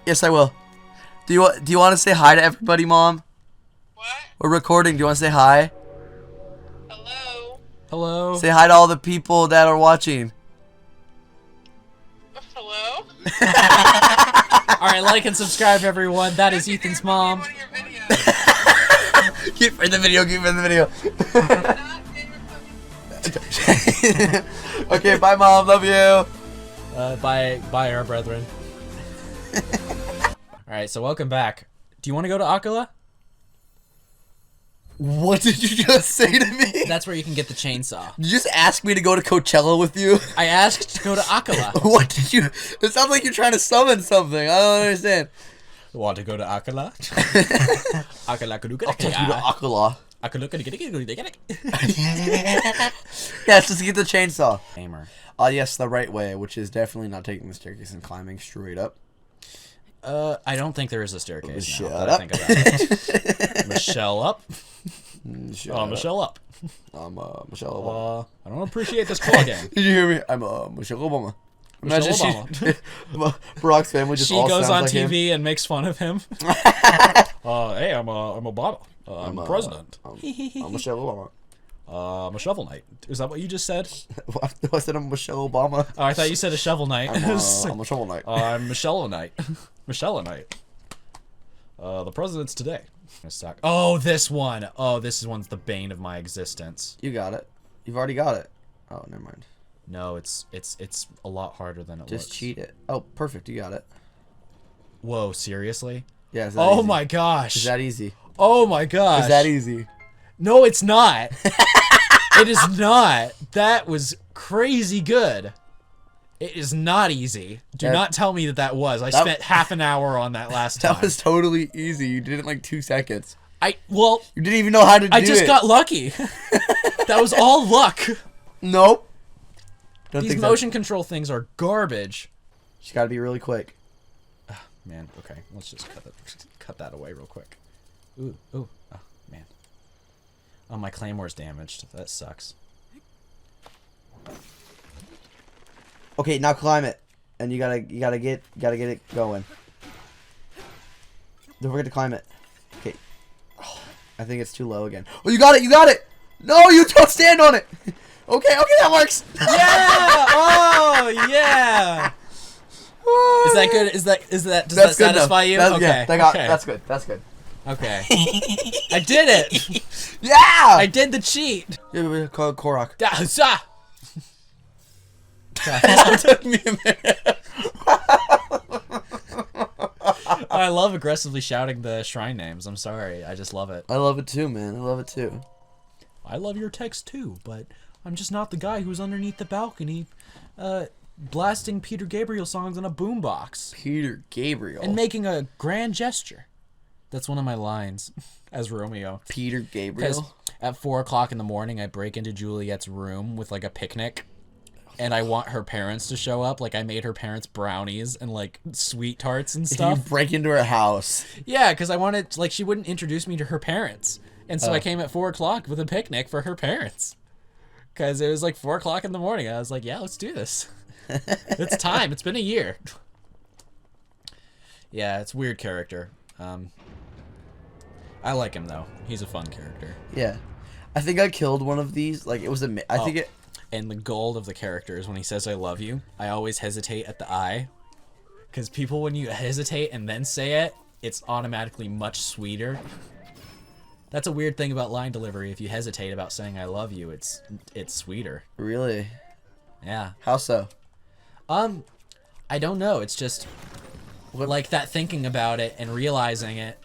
Yes, I will. Do you want to say hi to everybody, Mom? What? We're recording. Do you want to say hi? Hello? Hello. Say hi to all the people that are watching. Hello? All right, like and subscribe, everyone. That is Ethan's mom. One of your videos. Keep in the video. Keep in the video. Okay, bye, Mom. Love you. Bye, our brethren. All right, so welcome back. Do you want to go to Akala? What did you just say to me? That's where you can get the chainsaw. Did you just ask me to go to Coachella with you? I asked to go to Akala. What did you... It sounds like you're trying to summon something. I don't understand. Want to go to Akala? Akala kaduka. I'll take you to Akala. Yes, let's get the chainsaw. Gamer. Yes, the right way, which is definitely not taking the staircase and climbing straight up. I don't think there is a staircase. Shut now, that up. I think about it. Michelle up. Michelle up. I'm Michelle Obama. I don't appreciate this plug-in. Did you hear me? I'm Michelle Obama. Imagine Michelle Brock's family just She all goes sounds on like TV him. and makes fun of him. Hey, I'm Obama. I'm president. I'm Michelle Obama. I'm a shovel knight. Is that what you just said? I said I'm Michelle Obama. Oh, I thought you said a shovel knight. I'm a shovel knight. I'm Michelle Knight. Michelle Knight. The president's today. Oh, this one. Oh, this one's the bane of my existence. You got it. You've already got it. Oh, never mind. No, it's a lot harder than it looks. Just cheat it. Oh, perfect. You got it. Whoa, seriously? Yeah. Is that Oh easy? my gosh. Is that easy? Oh my gosh. Is that easy? No, it's not. It is not. That was crazy good. It is not easy. Do not tell me that was. I spent half an hour on that last time. That was totally easy. You did it in like 2 seconds. Well, You didn't even know how to do it. I just got lucky. That was all luck. Nope. Don't These think so. motion control things are garbage. She's got to be really quick. Man, okay. Let's just cut that away real quick. Ooh. Oh, man. Oh, my Claymore's damaged. That sucks. Okay, now climb it. And you gotta get it going. Don't forget to climb it. Okay. Oh, I think it's too low again. Oh, you got it! You got it! No, you don't stand on it! Okay, that works! Yeah! Oh, yeah! Is that good? Does that satisfy you? That's, okay. Yeah, okay. That's good. That's good. Okay. I did it! Yeah! I did the cheat! Yeah, call Korok. It took me a minute. I love aggressively shouting the shrine names. I'm sorry. I just love it. I love it too, man. I love it too. I love your text too, but I'm just not the guy who's underneath the balcony blasting Peter Gabriel songs on a boombox. Peter Gabriel. And making a grand gesture. That's one of my lines as Romeo. Peter Gabriel? At 4 o'clock in the morning, I break into Juliet's room with, like, a picnic. And I want her parents to show up. Like, I made her parents brownies and, like, sweet tarts and stuff. You break into her house. Yeah, because I wanted, like, she wouldn't introduce me to her parents. And so I came at 4 o'clock with a picnic for her parents. Because it was, like, 4 o'clock in the morning. I was like, yeah, let's do this. It's time. It's been a year. Yeah, it's a weird character. I like him, though. He's a fun character. Yeah. I think I killed one of these. Like, it was a... I think it... And the gold of the character is when he says, I love you, I always hesitate at the I. Because people, when you hesitate and then say it, it's automatically much sweeter. That's a weird thing about line delivery. If you hesitate about saying I love you, it's sweeter. Really? Yeah. How so? I don't know. It's just like that thinking about it and realizing it.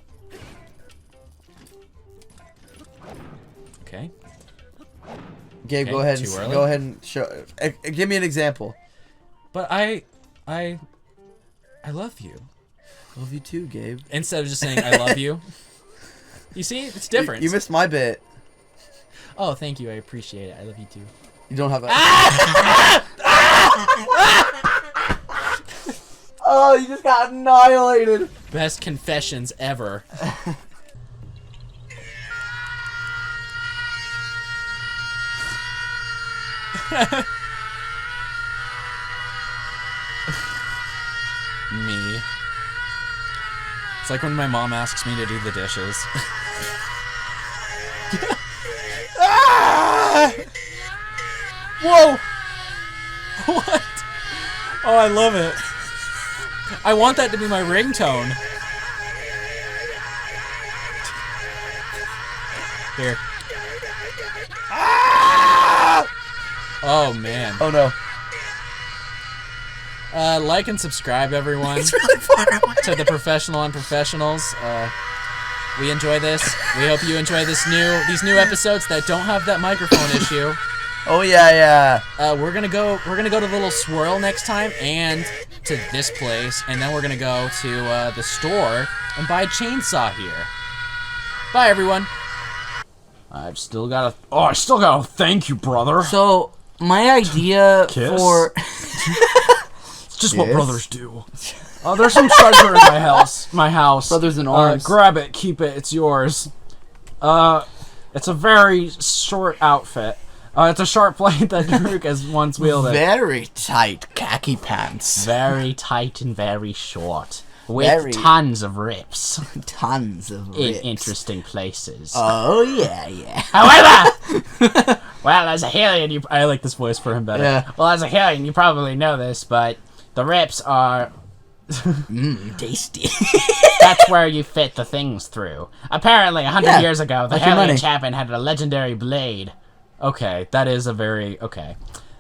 Okay. Gabe, Okay, go ahead. too early? Go ahead and show. Give me an example. But I love you. Love you too, Gabe. Instead of just saying I love you. You see, it's different. You missed my bit. Oh, thank you. I appreciate it. I love you too. You don't have a. Oh, you just got annihilated. Best confessions ever. Me. It's like when my mom asks me to do the dishes. Whoa! What? Oh, I love it. I want that to be my ringtone. Here. Oh, man. Oh, no. Like and subscribe, everyone. It's really far away. To the professional unprofessionals. We enjoy this. We hope you enjoy these new episodes that don't have that microphone issue. Oh yeah. We're gonna go to the little swirl next time and to this place, and then we're gonna go to the store and buy a chainsaw here. Bye, everyone. I still gotta thank you, brother. So my idea Kiss? for It's just what Yes? brothers do. There's some treasure in my house. Brothers in arms. Grab it, keep it, it's yours. It's a very short outfit. It's a sharp blade that Daruk has once wielded. very tight khaki pants. Very tight and very short. With Very- tons of rips Tons of in rips. interesting places. Oh yeah. However, well, as a Hellion, I like this voice for him better. Yeah. well, as a Hellion, you probably know this, but the rips are Tasty. that's where you fit the things through. Apparently, 100 Yeah, years ago, the like your Hellion money. Chapin had a legendary blade. Okay, that is a very... Okay.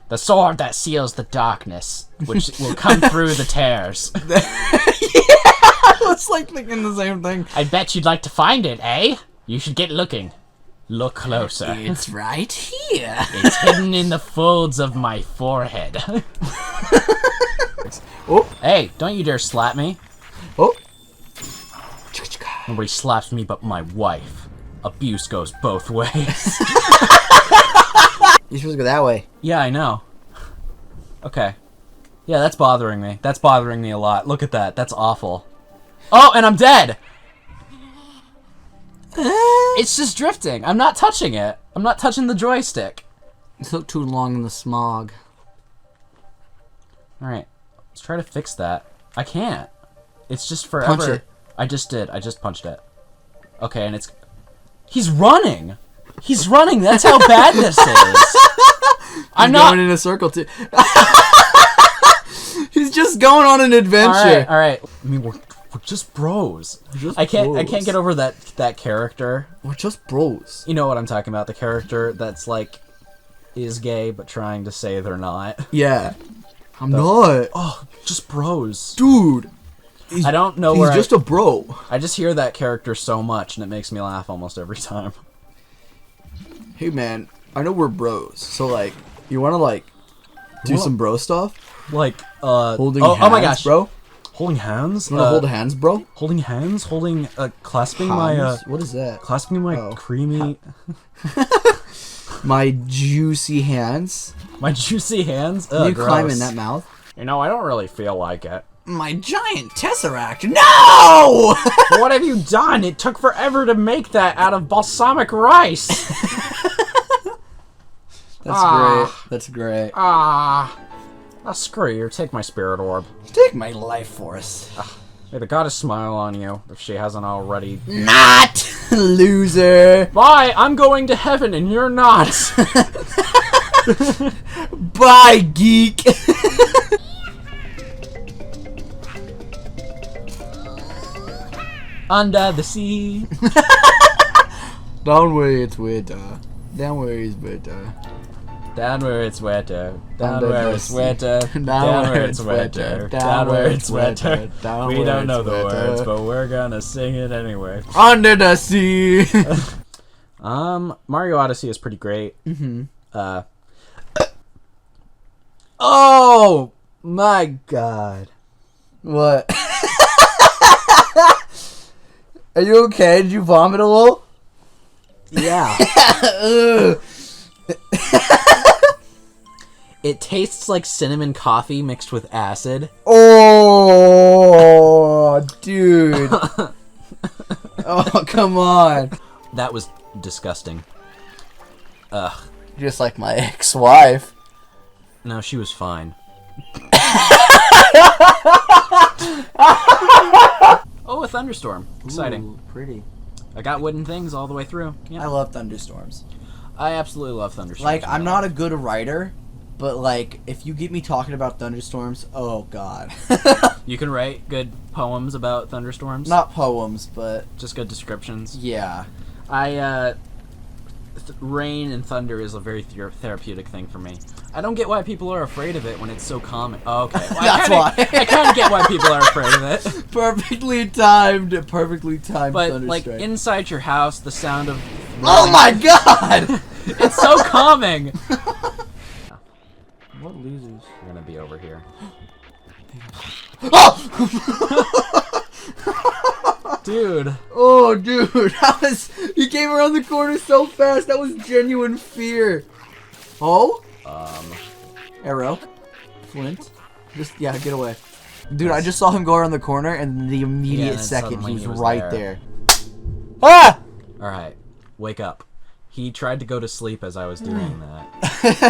The sword that seals the darkness, which will come through the tears. I was like thinking the same thing. I bet you'd like to find it, eh? You should get looking. Look closer. It's right here. It's hidden in the folds of my forehead. Oh. Hey, don't you dare slap me. Oh. Nobody slaps me but my wife. Abuse goes both ways. You're supposed to go that way. Yeah, I know. Okay. Yeah, that's bothering me. That's bothering me a lot. Look at that. That's awful. Oh, and I'm dead! It's just drifting. I'm not touching it. I'm not touching the joystick. It took too long in the smog. Alright. Let's try to fix that. I can't. It's just forever. Punch it. I just did. I just punched it. Okay, and it's... He's running! He's running! That's how bad this is! I'm not... going in a circle, too. He's just going on an adventure. Alright. I mean, we're just bros. I can't get over that character. We're just bros. You know what I'm talking about? The character that's like is gay but trying to say they're not. Yeah. I'm not. Oh, just bros. Dude. I don't know He's where just a bro. I just hear that character so much and it makes me laugh almost every time. Hey man, I know we're bros. So like, you wanna like do some bro stuff? Like Holding oh, hands, oh my gosh, bro. Holding hands? You wanna hold hands, bro? Holding hands? Holding clasping Hands? my What is that? clasping my Oh. creamy My juicy hands. my juicy hands. Can you Gross. climb in that mouth? You know, I don't really feel like it. My giant tesseract. No! What have you done? It took forever to make that out of balsamic rice. That's great. That's great. Screw you. Take my spirit orb. Take my life force. May the goddess smile on you if she hasn't already. Not loser. Bye. I'm going to heaven and you're not. Bye, geek. Under the sea. Down where it's wetter. Down where it's wetter. Down where it's wetter. Down Under where the it's sea. wetter. Down where it's wetter. Down where it's wetter. We don't know the words, but we're gonna sing it anyway. Under the sea. Mario Odyssey is pretty great. Mm-hmm. Oh my god. What? Are you okay? Did you vomit a little? Yeah. It tastes like cinnamon coffee mixed with acid. Oh, dude. Oh, come on. That was disgusting. Ugh. Just like my ex-wife. No, she was fine. Oh, a thunderstorm. Exciting. Ooh, pretty. I got wooden things all the way through. Yeah. I love thunderstorms. I absolutely love thunderstorms. Like, I'm not a good writer, but like, if you get me talking about thunderstorms, oh god. You can write good poems about thunderstorms. Not poems, but Just good descriptions. yeah. Rain and thunder is a very therapeutic thing for me. I don't get why people are afraid of it when it's so common. Oh, okay. Well, That's why. I kind of get why people are afraid of it. Perfectly timed But, thunder like, strike. inside your house, the sound of... Oh my god! It's so calming! What losers? We're gonna be over here. Dude. Oh, dude, he came around the corner so fast. That was genuine fear. Oh? Arrow. Flint. Just, yeah, get away. Dude, I just saw him go around the corner, and the immediate and second suddenly he he was was right there. there. Ah! Alright. Wake up. He tried to go to sleep as I was doing that.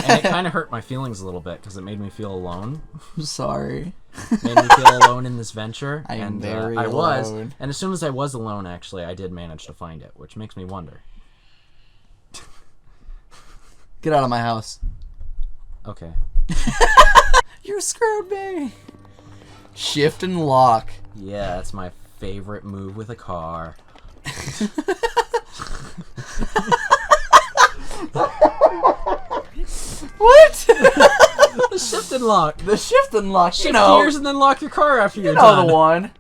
And it kind of hurt my feelings a little bit, because it made me feel alone. I'm sorry. Made me feel alone in this venture. I am and, very I was. alone. And as soon as I was alone, actually, I did manage to find it, which makes me wonder. Get out of my house. Okay. You screwed me. Shift and lock. Yeah, that's my favorite move with a car. What? The shift and lock. The shift and lock. Shift gears and then lock your car after you're You know done. the one.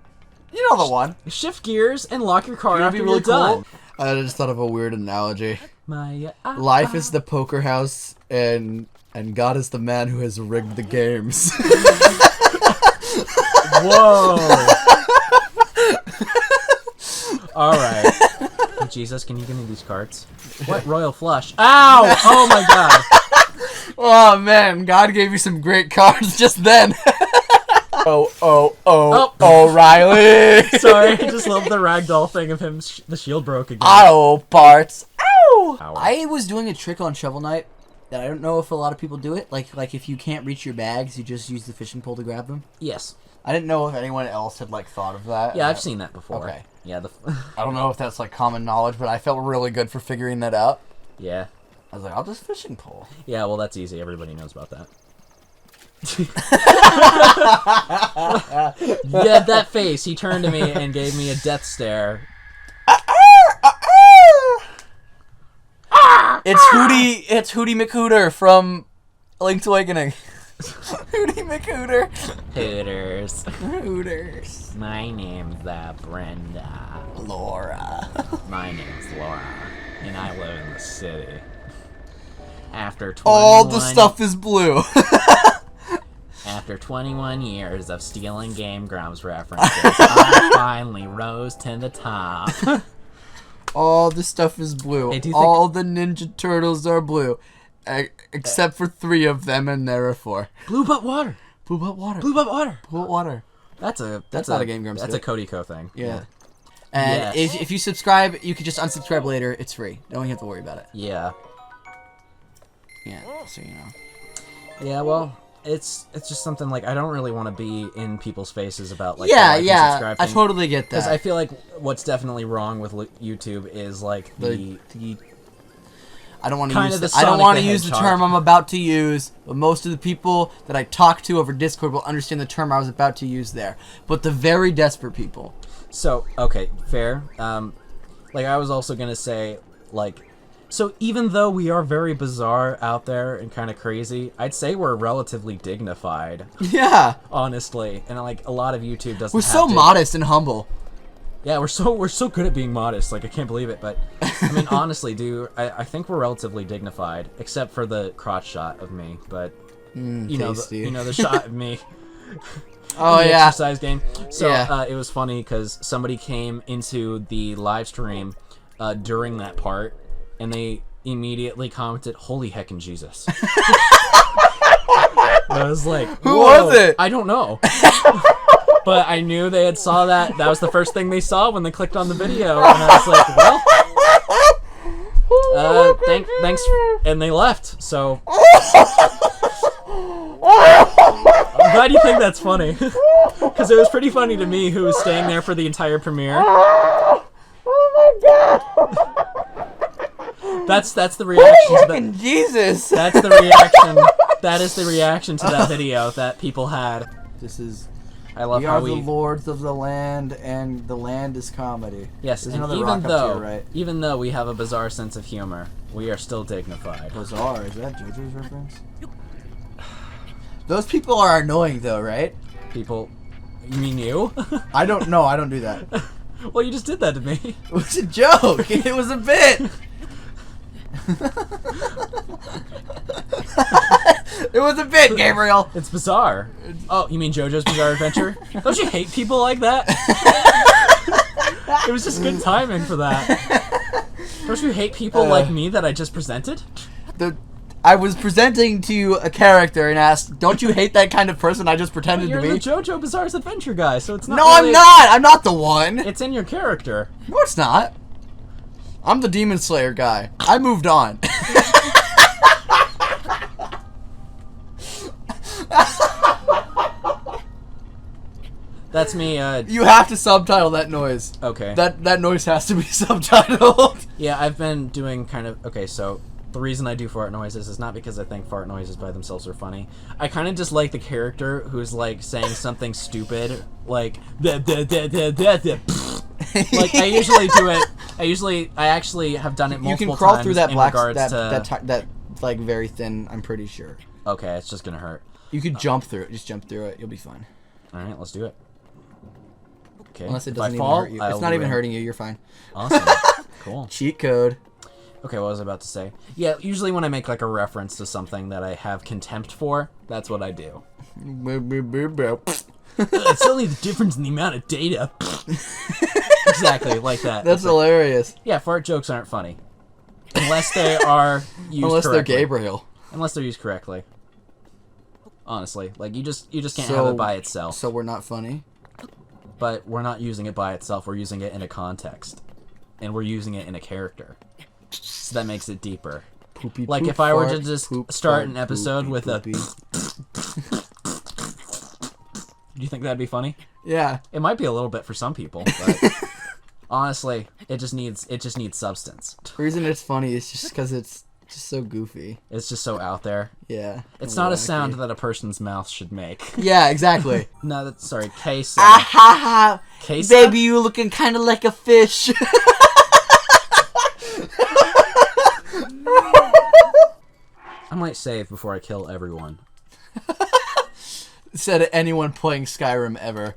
You know the one. Shift gears and lock your car It'd after be really you're done. cool. I just thought of a weird analogy. My Life is the poker house, and God is the man who has rigged the games. Whoa. Alright. Jesus, can you give me these cards? What? Royal Flush. Ow! Oh my god. Oh man, God gave you some great cards just then. O'Reilly. Sorry, I just love the ragdoll thing of him. The shield broke again. Auto parts. Ow! Ow. I was doing a trick on Shovel Knight that I don't know if a lot of people do it. Like if you can't reach your bags, you just use the fishing pole to grab them. Yes. I didn't know if anyone else had thought of that. Yeah, I've seen that before. Okay. Yeah. I don't know if that's common knowledge, but I felt really good for figuring that out. Yeah. I was like, I'll just fishing pole. Yeah. Well, that's easy. Everybody knows about that. Yeah, that face. He turned to me and gave me a death stare. It's Hootie McHooter from Link's Awakening. Hootie McHooter. Hooters. Hooters. My name's Brenda. Laura. My name's Laura, and I live in the city. After 21, All the stuff is blue. After 21 years of stealing Game Grumps references, I finally rose to the top. All the stuff is blue. Hey, do you all the Ninja Turtles are blue. Except for 3 of them, and there are 4. Blue butt water. Blue butt water. Blue butt water. Blue butt water. That's not a Game Grumps That's hit. a Cody Co thing. Yeah. And Yes. if you subscribe, you can just unsubscribe later. It's free. Don't even have to worry about it. Yeah. Yeah, so you know. Yeah, well, it's just something like I don't really want to be in people's faces about like yeah, the like and yeah. subscribe I thing. totally get that. Because I feel like what's definitely wrong with YouTube is like the I don't want to kind use of the I don't Sonic want to the use the Hedgehog. term I'm about to use, but most of the people that I talk to over Discord will understand the term I was about to use there. But the very desperate people. So, okay, fair. Like, I was also gonna say, like, so even though we are very bizarre out there and kind of crazy, I'd say we're relatively dignified, Yeah. honestly. And, like, a lot of YouTube doesn't We're have so to- modest and humble. Yeah, we're so good at being modest. Like, I can't believe it. But, I mean, honestly, dude, I think we're relatively dignified, except for the crotch shot of me. But, you know, tasty. the shot of me. Oh, the yeah. exercise game. So Yeah. it was funny because somebody came into the live stream during that part, and they immediately commented, "Holy heckin' Jesus!" I was like, Who "Whoa." was it? I don't know. But I knew they had saw that. That was the first thing they saw when they clicked on the video, and I was like, "Well, thanks," and they left. So. I'm glad you think that's funny. Because it was pretty funny to me, who was staying there for the entire premiere. Oh my god! That's the reaction to that. Jesus! That's the reaction. That is the reaction to that video that people had. This is... I love We how are we... the lords of the land, and the land is comedy. Yes, There's and another even rock up though, to your right. even though we have a bizarre sense of humor, we are still dignified. Bizarre, is that JoJo's reference? Those people are annoying though, right? People... You mean you? I don't know, I don't do that. Well, you just did that to me. It was a joke! It was a bit! It was a bit, Gabriel! It's bizarre. Oh, you mean JoJo's Bizarre Adventure? Don't you hate people like that? It was just good timing for that. Don't you hate people like me that I just presented? I was presenting to you a character and asked, don't you hate that kind of person I just pretended You're to the be? JoJo Bizarre's Adventure guy, so it's not No, really... I'm not! I'm not the one! It's in your character. No, it's not. I'm the Demon Slayer guy. I moved on. That's me, You have to subtitle that noise. okay. That noise has to be subtitled. Yeah, I've been doing kind of... Okay, so the reason I do fart noises is not because I think fart noises by themselves are funny. I kind of just like the character who's, like, saying something stupid, like... Like, I usually do it... I actually have done it You multiple can crawl times through that in black, regards that like very thin. I'm pretty sure. Okay, it's just gonna hurt. You could jump through it. Just jump through it. You'll be fine. Alright, let's do it. Okay. Unless it if I doesn't even fall, hurt you. I'll It's not do even it. hurting you. You're fine. Awesome. Cool. Cheat code. Okay, what was I about to say? Yeah, usually when I make, like, a reference to something that I have contempt for, that's what I do. It's only the difference in the amount of data. Exactly, like that. That's hilarious. Yeah, fart jokes aren't funny. Unless they are used Unless correctly. they're Gabriel. Unless they're used correctly. Honestly, like you just can't have it by itself. So we're not funny. But we're not using it by itself. We're using it in a context, and we're using it in a character. So that makes it deeper. Poopy, Like poop, if I were to fart, just poop, start fart, an episode poopy, with poopy. Do you think that'd be funny? Yeah. It might be a little bit for some people, but honestly, it just needs substance. The reason it's funny is just because it's just so goofy. It's just so out there. Yeah. It's and not a wacky. sound that a person's mouth should make. Yeah, exactly. No, that's sorry, case. Ah ha ha! Case. Baby, you looking kind of like a fish. I might save before I kill everyone. Said anyone playing Skyrim ever.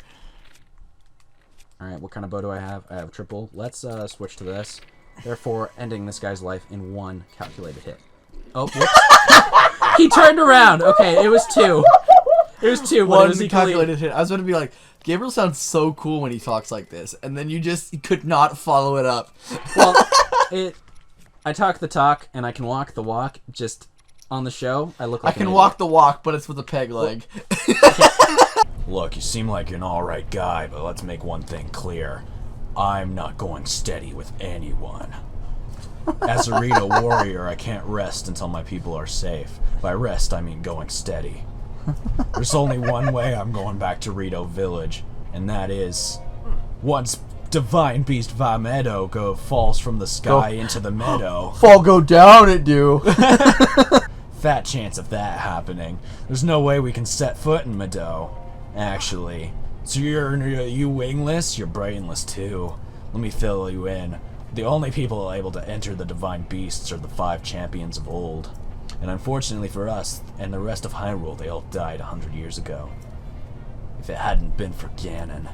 Alright, what kind of bow do I have? I have a triple. Let's switch to this. Therefore, ending this guy's life in 1 calculated hit. Oh, whoops. He turned around! Okay, it was 2. It was 2, but it was One equally... calculated hit. I was going to be like, Gabriel sounds so cool when he talks like this, and then you just could not follow it up. Well, I talk the talk, and I can walk the walk, just on the show, I look like I can an walk the walk, but it's with a peg leg. Look, you seem like an alright guy, but let's make one thing clear. I'm not going steady with anyone. As a Rito warrior, I can't rest until my people are safe. By rest, I mean going steady. There's only one way I'm going back to Rito Village, and that is... once Divine Beast Vamedo falls from the sky into the meadow. Fall go down it do. Fat chance of that happening. There's no way we can set foot in Meadow. Actually. So you wingless? You're brainless too. Let me fill you in. The only people able to enter the Divine Beasts are the 5 champions of old. And unfortunately for us, and the rest of Hyrule, they all died 100 years ago. If it hadn't been for Ganon...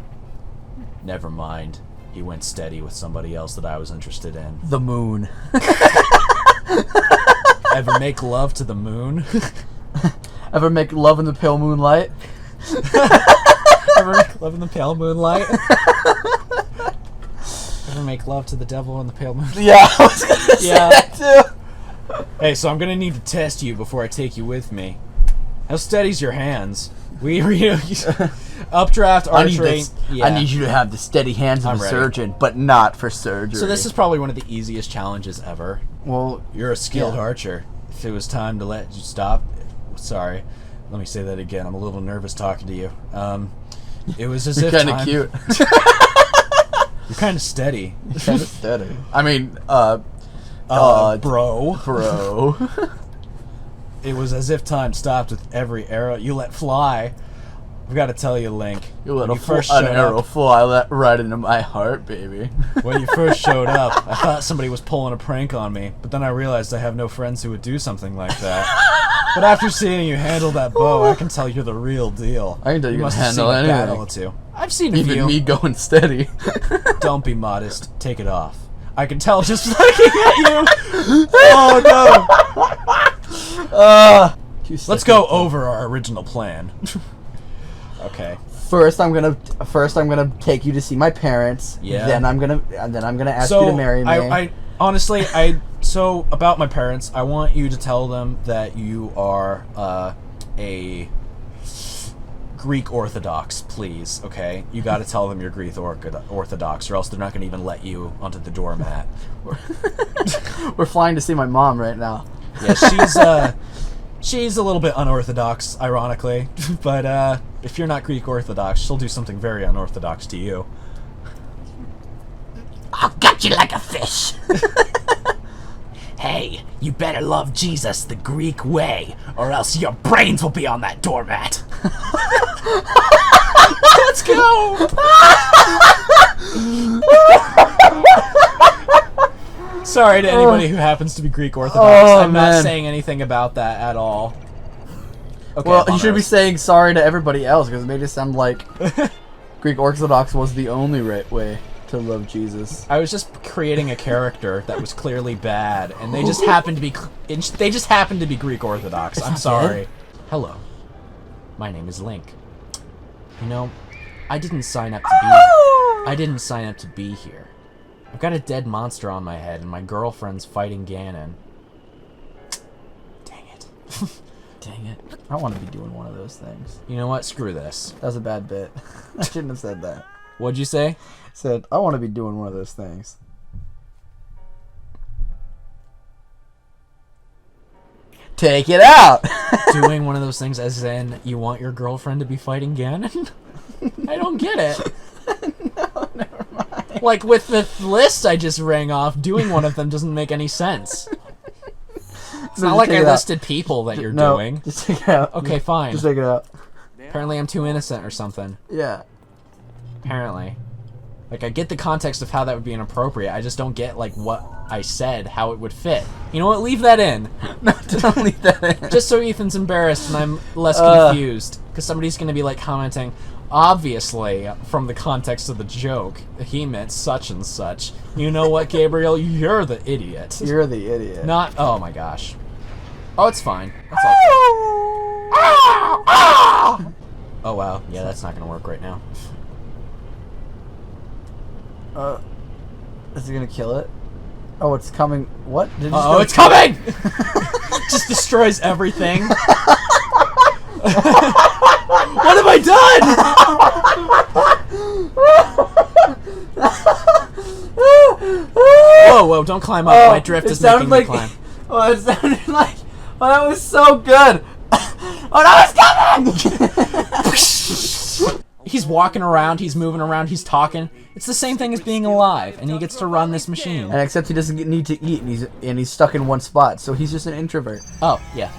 Never mind. He went steady with somebody else that I was interested in. The moon. Ever make love to the moon? Ever make love in the pale moonlight? Ever make love in the pale moonlight? Ever make love to the devil in the pale moonlight? Yeah, I was gonna say that too. Hey, so I'm gonna need to test you before I take you with me. How steady's your hands? Updraft, archery. I need you to have the steady hands of I'm a ready. surgeon, but not for surgery. So this is probably one of the easiest challenges ever. well, You're a skilled Yeah. archer. If it was time to let you stop... Sorry. Let me say that again. I'm a little nervous talking to you. It was as you're if kind of time... cute. You're kind of steady. Kind of steady. I mean, Bro. bro. It was as if time stopped with every arrow you let fly. I've got to tell you, Link. You let when an first arrow up, fly right into my heart, baby. when you first showed up, I thought somebody was pulling a prank on me, but then I realized I have no friends who would do something like that. But after seeing you handle that bow, I can tell you're the real deal. I can tell you can must have handle seen a anything. battle or two. I've seen a Even few. me going steady. Don't be modest. Take it off. I can tell just looking at you. Oh no. Let's go over our original plan. Okay. First, I'm gonna take you to see my parents. Yeah. Then I'm gonna ask you to marry me. I honestly, so about my parents, I want you to tell them that you are a Greek Orthodox, please. Okay, you got to tell them you're Greek Orthodox, or else they're not going to even let you onto the doormat. We're flying to see my mom right now. Yeah, she's a little bit unorthodox, ironically, but if you're not Greek Orthodox, she'll do something very unorthodox to you. I'll gut you like a fish. Hey, you better love Jesus the Greek way, or else your brains will be on that doormat. Let's go! Sorry to anybody who happens to be Greek Orthodox. I'm not man. saying anything about that at all. Okay, Well, I'm you on should be Earth. saying sorry to everybody else because it made it sound like Greek Orthodox was the only right way to love Jesus. I was just creating a character that was clearly bad, and they just happened to be Greek Orthodox. I'm sorry. Hello, my name is Link. You know, I didn't sign up to be here. I've got a dead monster on my head, and my girlfriend's fighting Ganon. Dang it. Dang it. I want to be doing one of those things. You know what? Screw this. That was a bad bit. I shouldn't have said that. What'd you say? Said, I want to be doing one of those things. Take it out! Doing one of those things as in you want your girlfriend to be fighting Ganon? I don't get it. No, never mind. Like, with the list I just rang off, doing one of them doesn't make any sense. It's not like I listed people that you're doing. Just take it out. Okay, fine. Just take it out. Apparently I'm too innocent or something. Yeah. Apparently. Like, I get the context of how that would be inappropriate. I just don't get, like, what I said, how it would fit. You know what? Leave that in. No, don't leave that in. Just so Ethan's embarrassed and I'm less confused. Because somebody's going to be, like, commenting, obviously, from the context of the joke, he meant such and such. You know what, Gabriel? You're the idiot. You're the idiot. Not... Oh, my gosh. Oh, it's fine. That's all good. Oh, wow. Yeah, that's not going to work right now. Is he gonna kill it? Oh, it's coming. What? Did Oh, it's coming! Just destroys everything. What have I done? Whoa, whoa, don't climb up. My drift is making me climb. Oh, it sounded like... Oh, that was so good! Oh, no, it's coming! He's walking around, he's moving around, he's talking. It's the same thing as being alive, and he gets to run this machine. And except he doesn't need to eat, and he's stuck in one spot, so he's just an introvert. Oh, yeah.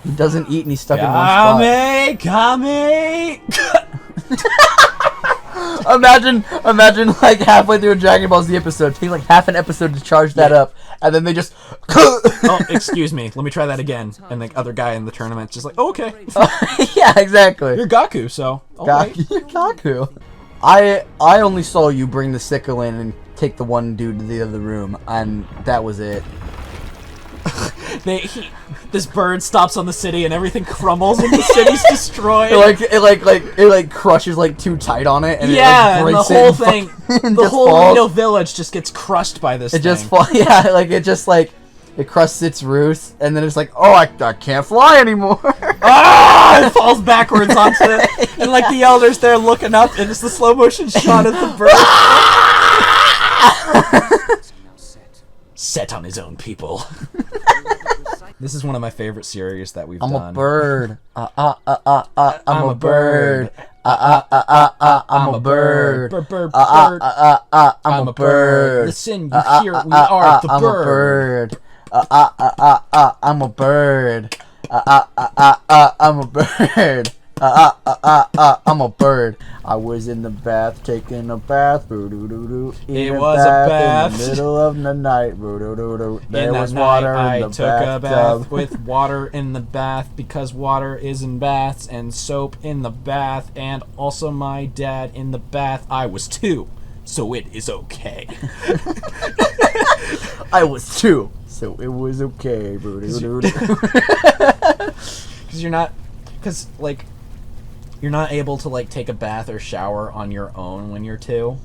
He doesn't eat, and he's stuck in one spot. Kame! Imagine like halfway through a Dragon Ball Z episode, take like half an episode to charge that up, and then they just. Oh, excuse me. Let me try that again. And the other guy in the tournament's just like, oh, okay. Yeah, exactly. You're Gaku, so. Gaku. I only saw you bring the sickle in and take the one dude to the other room, and that was it. This bird stops on the city and everything crumbles and the city's destroyed. It crushes like too tight on it, and yeah, it, like, and the breaks whole it thing, and the just whole falls. Reno village just gets crushed by this. It thing. just falls. Yeah, it crusts its roots, and then it's like, oh, I can't fly anymore. Ah! It falls backwards onto it, and like the elders there looking up, and it's the slow motion shot of the bird. Set on his own people. This is one of my favorite series that we've done. I'm a bird. I'm a bird. I'm a bird. Bird. I'm a bird. Listen, you hear? We are the bird. I'm a bird. I'm a bird. I'm a bird. I was in the bath taking a bath. It was a bath. In the middle of the night. There was water in the I took a bath bathtub. with water in the bath because water is in baths and soap in the bath and also my dad in the bath. I was 2, so it is okay. I was 2, so it was okay. Because you're not able to like take a bath or shower on your own when you're 2.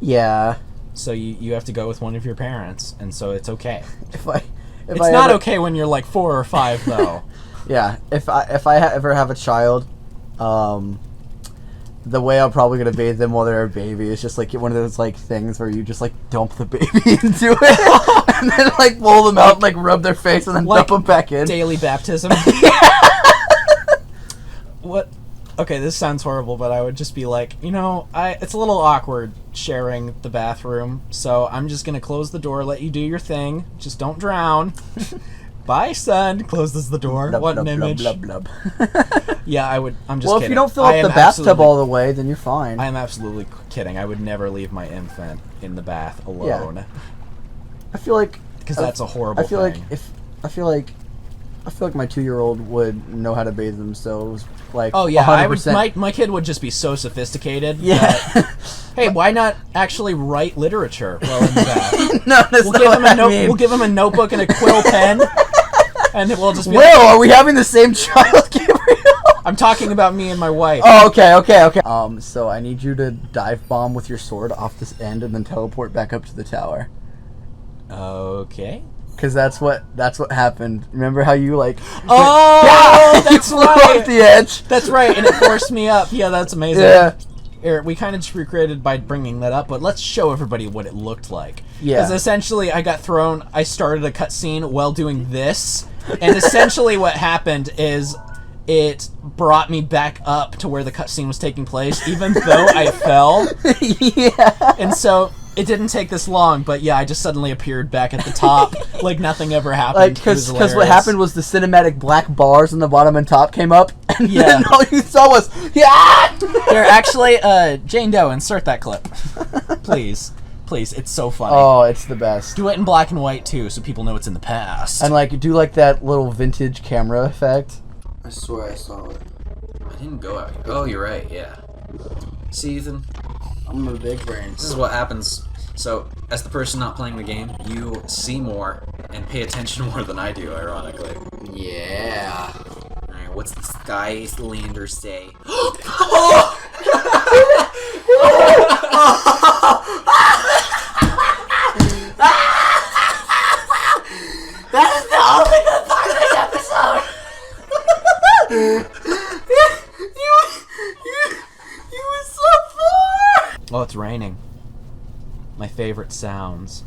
Yeah. So you have to go with one of your parents, and so it's okay. It's not okay when you're like 4 or 5 though. Yeah. If I ever have a child, the way I'm probably gonna bathe them while they're a baby is just like one of those like things where you just like dump the baby into it and then like pull them out, like rub their face, and then Like dump them back in. Daily baptism. What? Okay, this sounds horrible, but I would just be like, it's a little awkward sharing the bathroom, so I'm just gonna close the door, let you do your thing, just don't drown. Bye, son. Closes the door. Blub, What blub, an blub, image. blub, blub. Yeah, I would. I'm just Well, kidding. if you don't fill I up the am bathtub absolutely- all the way, then you're fine. I am absolutely kidding. I would never leave my infant in the bath alone. I feel like Because that's a horrible I feel thing. like I feel like my 2-year-old would know how to bathe themselves. Like, Oh yeah, 100%. my kid would just be so sophisticated. Yeah. that- hey, why not actually write literature while in the bath? No, that's not what I mean. We'll give him a notebook and a quill pen, and we'll just be Will, are we having the same child, Gabriel? I'm talking about me and my wife. Oh, okay. So I need you to dive bomb with your sword off this end and then teleport back up to the tower. Okay. Because that's what happened. Remember how you like? Oh, that's flew right. off the edge. That's right, and it forced me up. Yeah, that's amazing. Yeah. Here, we kind of just recreated by bringing that up, but let's show everybody what it looked like. Yeah. Because essentially, I started a cutscene while doing this, and essentially what happened is it brought me back up to where the cutscene was taking place, even though I fell. Yeah. And so it didn't take this long, but yeah, I just suddenly appeared back at the top, like nothing ever happened. Like, because what happened was the cinematic black bars on the bottom and top came up, and then all you saw was, yeah! Here, actually, Jane Doe, insert that clip. Please. Please, it's so funny. Oh, it's the best. Do it in black and white, too, so people know it's in the past. And, like, do, like, that little vintage camera effect. I swear I saw it. I didn't go out here. Oh, you're right, yeah. See, Ethan? I'm a big brain. This is what happens. So, as the person not playing the game, you see more and pay attention more than I do, ironically. Yeah. Alright, what's the Skylander say? That is the only good part of this episode! you were so far! Oh, it's raining. My favorite sounds.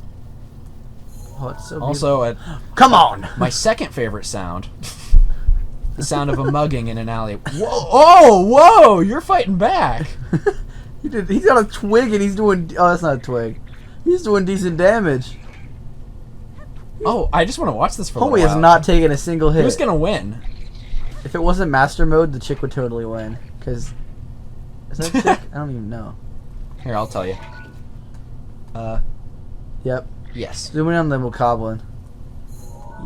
Oh, it's so Also, come on! my second favorite sound. The sound of a mugging in an alley. Whoa! Oh, whoa! You're fighting back. He's got a twig and he's doing... Oh, that's not a twig. He's doing decent damage. Oh, I just want to watch this for a Homie while. has not taken a single hit. Who's gonna win? If it wasn't master mode, the chick would totally win. Because... Is that a chick? I don't even know. Here, I'll tell you. Yep. Yes. Zoom in on the Bokoblin.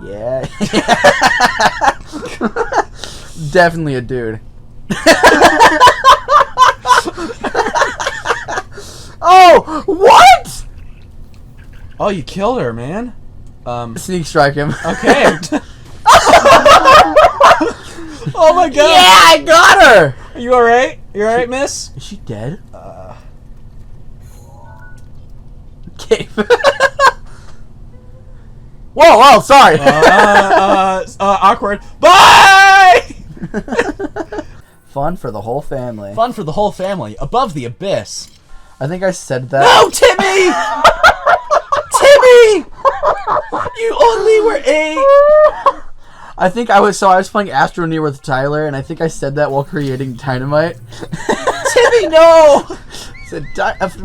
Yeah. Definitely a dude. Oh! What?! Oh, you killed her, man. Sneak strike him. Okay. Oh my god. Yeah, I got her! Are you alright? You alright, miss? Is she dead? Okay. Whoa, sorry. Awkward. Bye! Fun for the whole family. Fun for the whole family. Above the abyss. I think I said that. No, Timmy! Timmy! You only were 8. I think I was playing Astroneer with Tyler, and I think I said that while creating Dynamite. Timmy, no! Said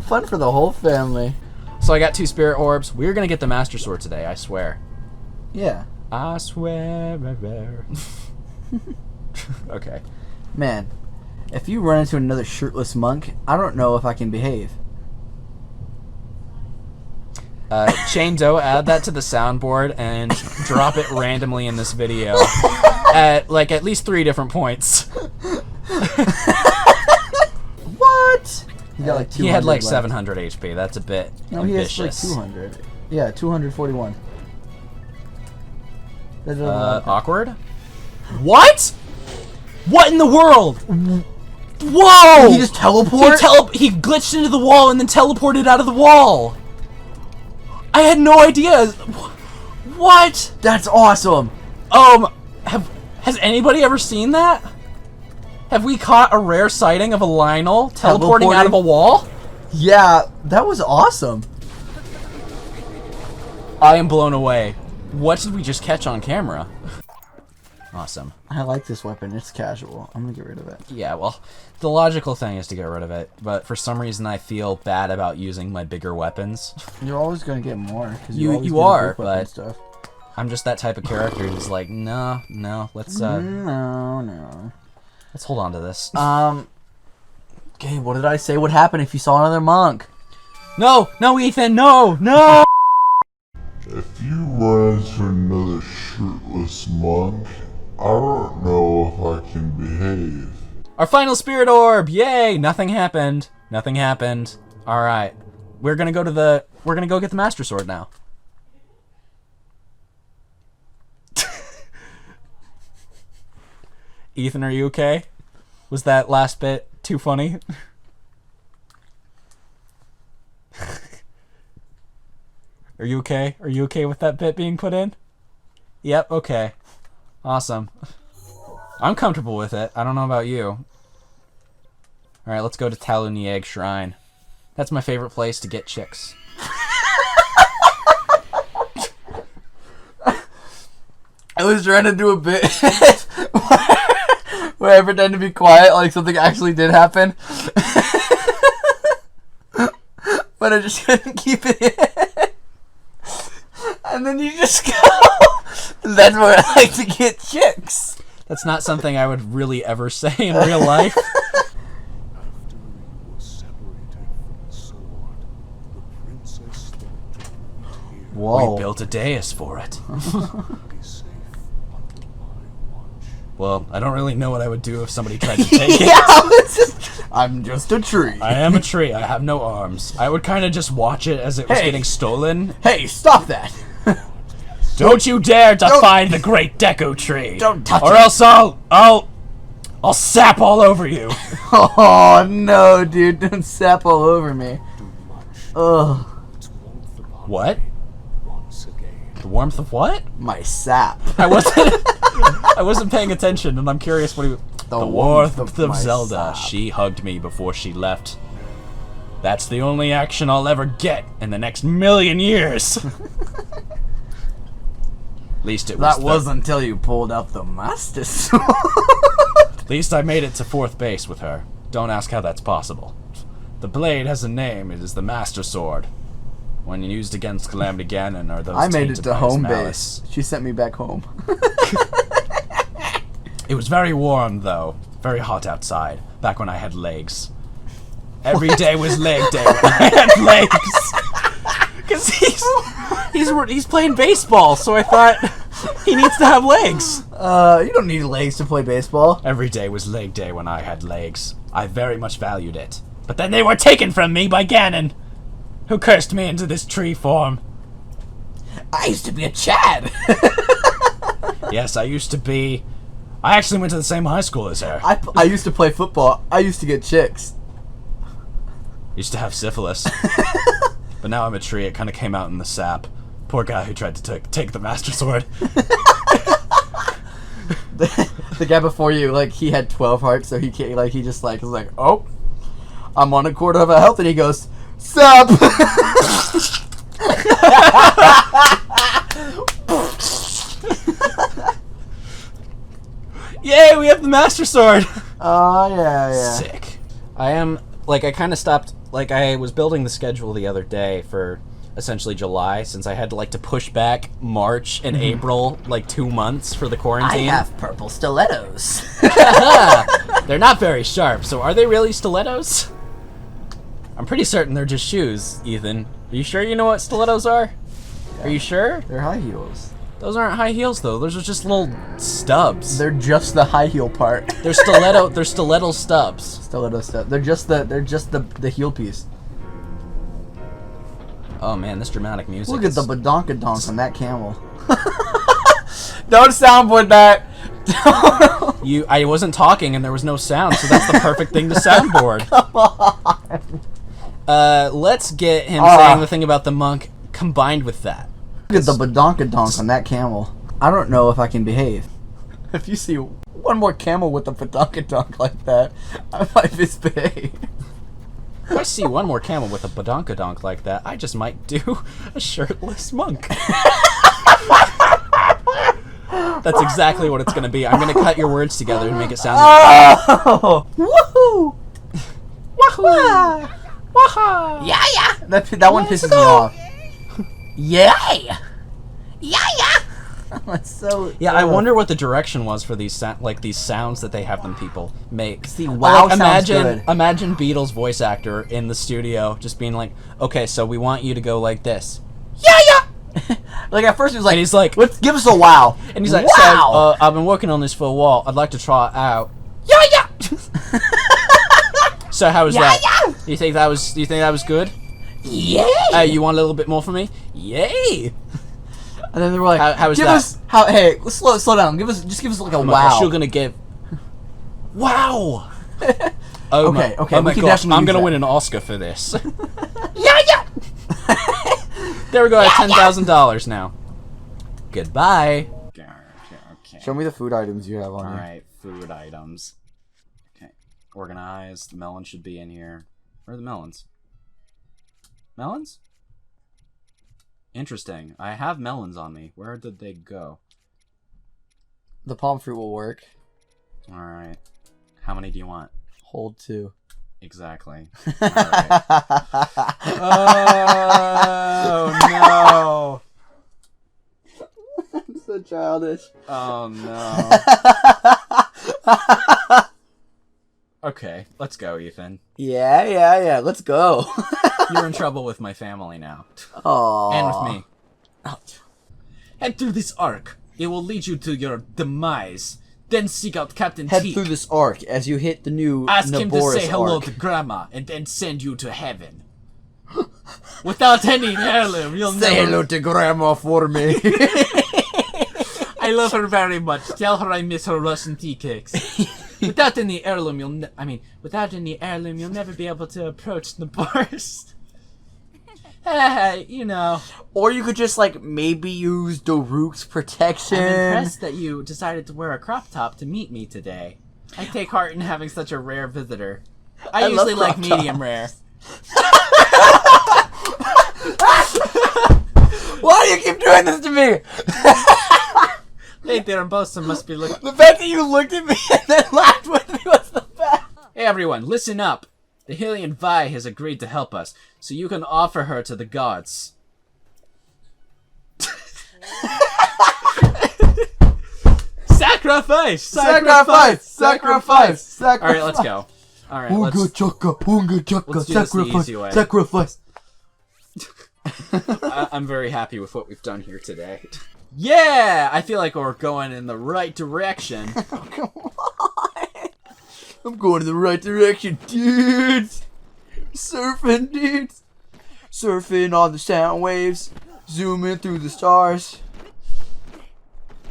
fun for the whole family. So I got 2 spirit orbs. We're gonna get the Master Sword today, I swear. Yeah. I swear. Okay. Man, if you run into another shirtless monk, I don't know if I can behave. Shane Doe, add that to the soundboard and drop it randomly in this video at least 3 different points. What? He got like 200 He had like left. 700 HP. That's a bit No, he has like ambitious. 200. Yeah, 241. Awkward? What? What in the world? Whoa! He just teleported? He glitched into the wall and then teleported out of the wall. I had no idea. What? That's awesome. Has anybody ever seen that? Have we caught a rare sighting of a Lionel teleporting out of a wall? Yeah, that was awesome. I am blown away. What did we just catch on camera? Awesome. I like this weapon. It's casual. I'm gonna get rid of it. Yeah, well, the logical thing is to get rid of it, but for some reason I feel bad about using my bigger weapons. You're always gonna get more. Cause You are, but stuff. I'm just that type of character who's like, no, let's No. let's hold on to this. Okay, what did I say would happen if you saw another monk? No, Ethan, no! If you run into another shirtless monk, I don't know if I can behave. Our final spirit orb! Yay! Nothing happened. Alright. We're gonna go get the Master Sword now. Ethan, are you okay? Was that last bit too funny? Are you okay? Are you okay with that bit being put in? Yep, okay. Awesome. I'm comfortable with it. I don't know about you. Alright, let's go to Talunieg Shrine. That's my favorite place to get chicks. I was trying to do a bit where I pretend to be quiet, like something actually did happen. But I just couldn't keep it in. And then you just go, that's where I like to get chicks. That's not something I would really ever say in real life. Whoa. We built a dais for it. Well, I don't really know what I would do if somebody tried to take it. I'm just a tree. I am a tree. I have no arms. I would kind of just watch it as it was Hey. getting stolen. Hey, stop that. Don't you dare define the great Deku tree. Don't touch or it. else I'll sap all over you. Oh, no, dude. Don't sap all over me. Ugh. What? The warmth of what? My sap. I wasn't paying attention, and I'm curious what he. The warmth of my Zelda. sap. She hugged me before she left. That's the only action I'll ever get in the next 1,000,000 years. At least it was. That was until you pulled out the Master Sword. At least I made it to 4th base with her. Don't ask how that's possible. The blade has a name. It is the Master Sword. When used against Calamity Ganon or those I made it tainted to by his home malice. base. She sent me back home. It was very warm, though. Very hot outside. Back when I had legs. Every day was leg day when I had legs. Because he's playing baseball, so I thought he needs to have legs. You don't need legs to play baseball. Every day was leg day when I had legs. I very much valued it. But then they were taken from me by Ganon, who cursed me into this tree form. I used to be a Chad. Yes, I used to be. I actually went to the same high school as her. I used to play football. I used to get chicks. Used to have syphilis. But now I'm a tree. It kind of came out in the sap. Poor guy who tried to take the Master Sword. The guy before you, like, he had 12 hearts, so he can't, like, he just, like, was like, oh, I'm on a quarter of a health, and he goes, sup? Yay, we have the Master Sword! Oh, yeah. Sick. I kind of stopped, I was building the schedule the other day for essentially July, since I had to push back March and April, 2 months for the quarantine. purple stilettos. They're not very sharp, so are they really stilettos? I'm pretty certain they're just shoes, Ethan. Are you sure you know what stilettos are? Yeah. Are you sure? They're high heels. Those aren't high heels, though. Those are just little stubs. They're just the high heel part. They're stiletto stubs. Stiletto stuff. They're just the heel piece. Oh man, this dramatic music. Look at the badonkadonk on that camel. Don't soundboard that. I wasn't talking and there was no sound, so that's the perfect thing to soundboard. Come on. Let's get him saying the thing about the monk combined with that. Look at the badonkadonk on that camel. I don't know if I can behave. If you see one more camel with a badonkadonk like that, I might misbehave. If I see one more camel with a badonkadonk like that, I just might do a shirtless monk. That's exactly what it's going to be. I'm going to cut your words together and make it sound like Oh! Woohoo! Wahoo! Waha! Yeah! That one pisses me off. Yeah! That's so. Yeah, I wonder what the direction was for these these sounds that they have them people make. See, wow, sounds good. Imagine Beatles' voice actor in the studio just being like, "Okay, so we want you to go like this." Yeah. Like at first he was like, And he's like, "Let's give us a wow," and he's like, "Wow." "So, I've been working on this for a while. I'd like to try it out." Yeah. So how was that? Yeah. You think that was good? Yay! You want a little bit more from me? Yay! And then they were like, How is "Give that?" us hey, slow down. Give us like a Oh my wow." gosh, you're gonna give. Wow. Oh Okay, my we can gosh, definitely I'm use gonna that. win an Oscar for this. Yeah. There we go. I have $10,000 now. Goodbye. Okay. Show me the food items you have on All you. right, food items. Okay, organized. The melon should be in here. Where are the melons? Melons? Interesting. I have melons on me. Where did they go? The palm fruit will work. All right. How many do you want? Hold 2. Exactly. All right. Oh no! I'm so childish. Oh no! Okay, let's go, Ethan. Yeah. Let's go. You're in trouble with my family now. Aww. And with me. Head through this arc. It will lead you to your demise. Then seek out Captain Head Teak. through this arc as you hit the new Ask him to Naboris say hello arc. to Grandma, and then send you to heaven. Without any heirloom, you'll Say never... hello to Grandma for me. I love her very much. Tell her I miss her Russian tea cakes. Without any heirloom, you'll never be able to approach Naboris. Hey, you know. Or you could just, like, maybe use Daruk's protection. I'm impressed that you decided to wear a crop top to meet me today. I take heart in having such a rare visitor. I usually love like crop medium rare. Why do you keep doing this to me? Hey there, Bosa must be looking... The fact that you looked at me and then laughed with me was the best. Hey everyone, listen up. The Hylian Vi has agreed to help us, so you can offer her to the gods. Sacrifice! Sacrifice! Alright, let's go. Alright, Unga chaka, unga chaka, let's do this the sacrifice, easy way. sacrifice. I'm very happy with what we've done here today. Yeah! I feel like we're going in the right direction. Come on. I'm going in the right direction, dudes. Surfing, dudes. Surfing on the sound waves. Zooming through the stars.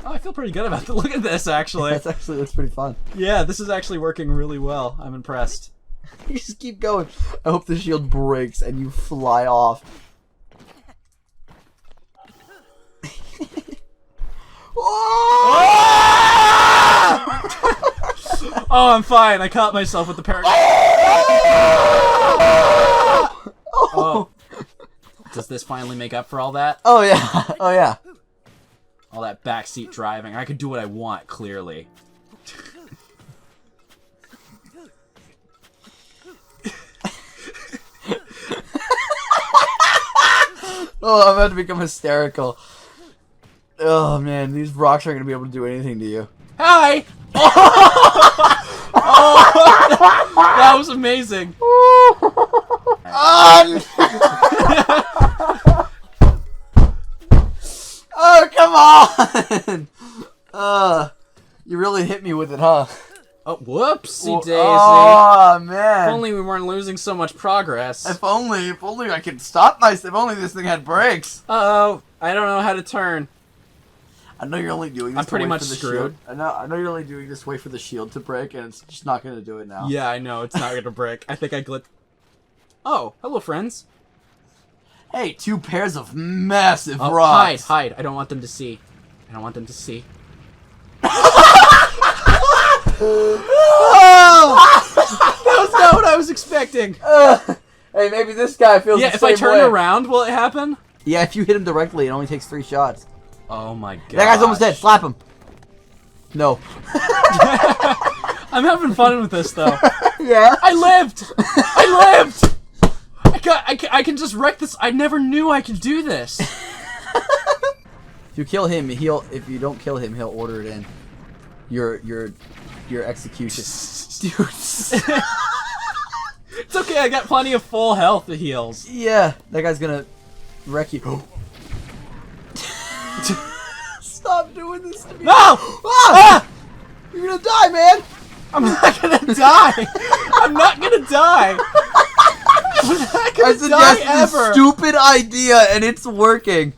Oh, I feel pretty good about it. Look at this, actually. That's pretty fun. Yeah, this is actually working really well. I'm impressed. You just keep going. I hope the shield breaks and you fly off. Oh, I'm fine. I caught myself with the paragon. Oh. Does this finally make up for all that? Oh yeah. Oh yeah. All that backseat driving. I can do what I want, clearly. Oh, I'm about to become hysterical. Oh man, these rocks aren't gonna be able to do anything to you. Hi! Oh, that was amazing. Oh, come on! You really hit me with it, huh? Oh, whoopsie daisy. Oh man! If only we weren't losing so much progress. If only I could stop myself. If only this thing had brakes. Uh-oh, I don't know how to turn. I know you're only doing this. I'm pretty to wait much for the screwed. Shield. I know you're only doing this way for the shield to break, and it's just not gonna do it now. Yeah, I know, it's not gonna break. I think I glitched. Oh, hello, friends. Hey, 2 pairs of massive Oh, rocks. hide. I don't want them to see. I don't want them to see. That was not what I was expecting. Hey, maybe this guy feels Yeah, the if same I turn way. around, will it happen? Yeah, if you hit him directly, it only takes 3 shots. Oh my god. That guy's almost dead. Slap him. No. I'm having fun with this though. Yeah. I lived. I can just wreck this. I never knew I could do this. If you kill him, if you don't kill him, he'll order it in. Your execution. Dude. It's okay. I got plenty of full health heals. Yeah, that guy's gonna wreck you. Stop doing this to me. No! Ah! You're gonna die, man. I'm not gonna die. I'm not gonna die. I'm not I gonna die suggested this ever. stupid idea, and it's working.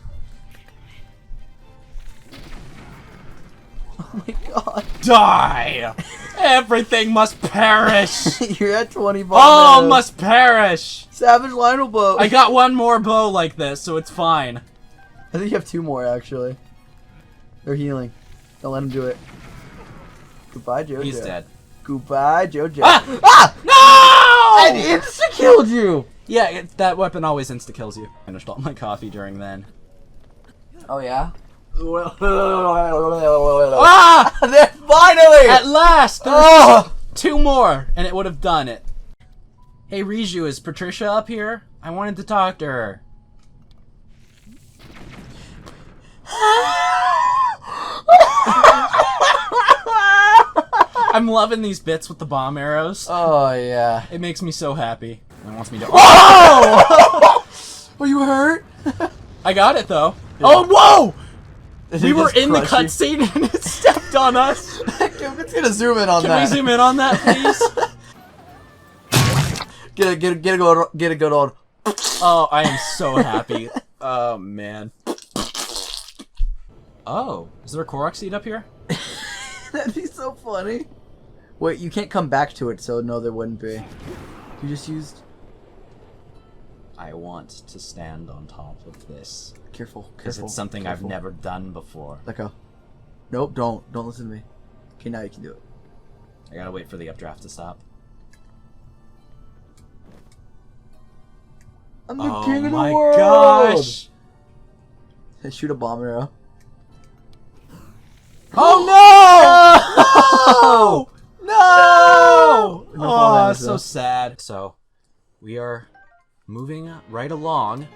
Oh my god. Die. Everything must perish. You're at 20 bomb All arrows. must perish. Savage Lionel bow. I got one more bow like this, so it's fine. I think you have 2 more, actually. They're healing. Don't let him do it. Goodbye, Jojo. He's dead. Goodbye, Jojo. Ah! I No! insta-killed you! Yeah, that weapon always insta-kills you. Finished all my coffee during then. Oh, yeah? Ah! Then finally! At last! There's Oh! 2 more, and it would have done it. Hey, Riju, is Patricia up here? I wanted to talk to her. I'm loving these bits with the bomb arrows. Oh, yeah. It makes me so happy. It wants me to. Oh! Are you hurt? I got it though. Oh, whoa! Did We it were just in the crush you? cutscene and it stepped on us. Let's get a zoom in on Can that. we zoom in on that, please? Get a good old. Oh, I am so happy. Oh, man. Oh, is there a Korok seed up here? That'd be so funny. Wait, you can't come back to it, so no, there wouldn't be. You just used. I want to stand on top of this. Careful, Because careful. it's something careful. I've never done before. Let go. Nope, don't listen to me. Okay, now you can do it. I gotta wait for the updraft to stop. I'm the Oh king of the my world! gosh! Shoot a bomb arrow. Oh no! No! No Oh, bomb that's so arrows, sad. So, we are moving right along.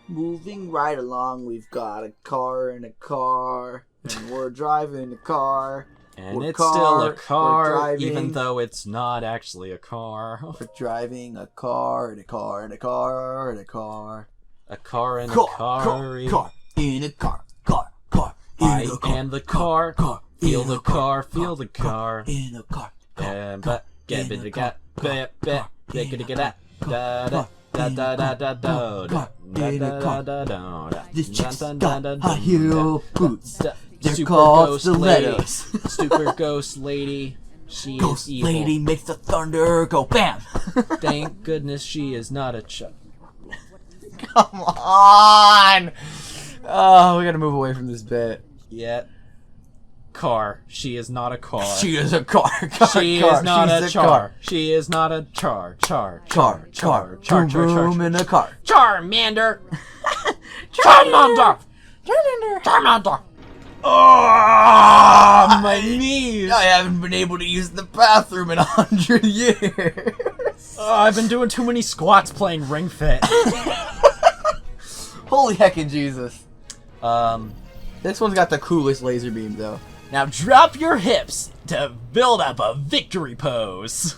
Moving right along, we've got a car and a car, and we're driving a car. And We're it's still a we're car, driving. even though it's not actually a car. We're driving a car and a car and a car and a car. A car and a Car, car. car in a car, car in I a car, and the car. Feel in the a car, feel the car. in a car. And but get bit get bet bet get da da da da da da da da da da. This chick's got high heel boots. They're Super called ghost lady. stilettos. Super ghost lady. She Ghost is evil. lady makes the thunder go bam. Thank goodness she is not a chuck. Come on. Oh, we gotta move away from this bit. Yet. Car. She is not a car. She is a car. She is not a char. She is not a char. Car. Room in a car. Charmander. Charmander. Charmander. Oh, my knees. I haven't been able to use the bathroom in 100 years. Oh, I've been doing too many squats playing Ring Fit. Holy heckin' Jesus. Um, This one's got the coolest laser beam, though. now drop your hips to build up a victory pose.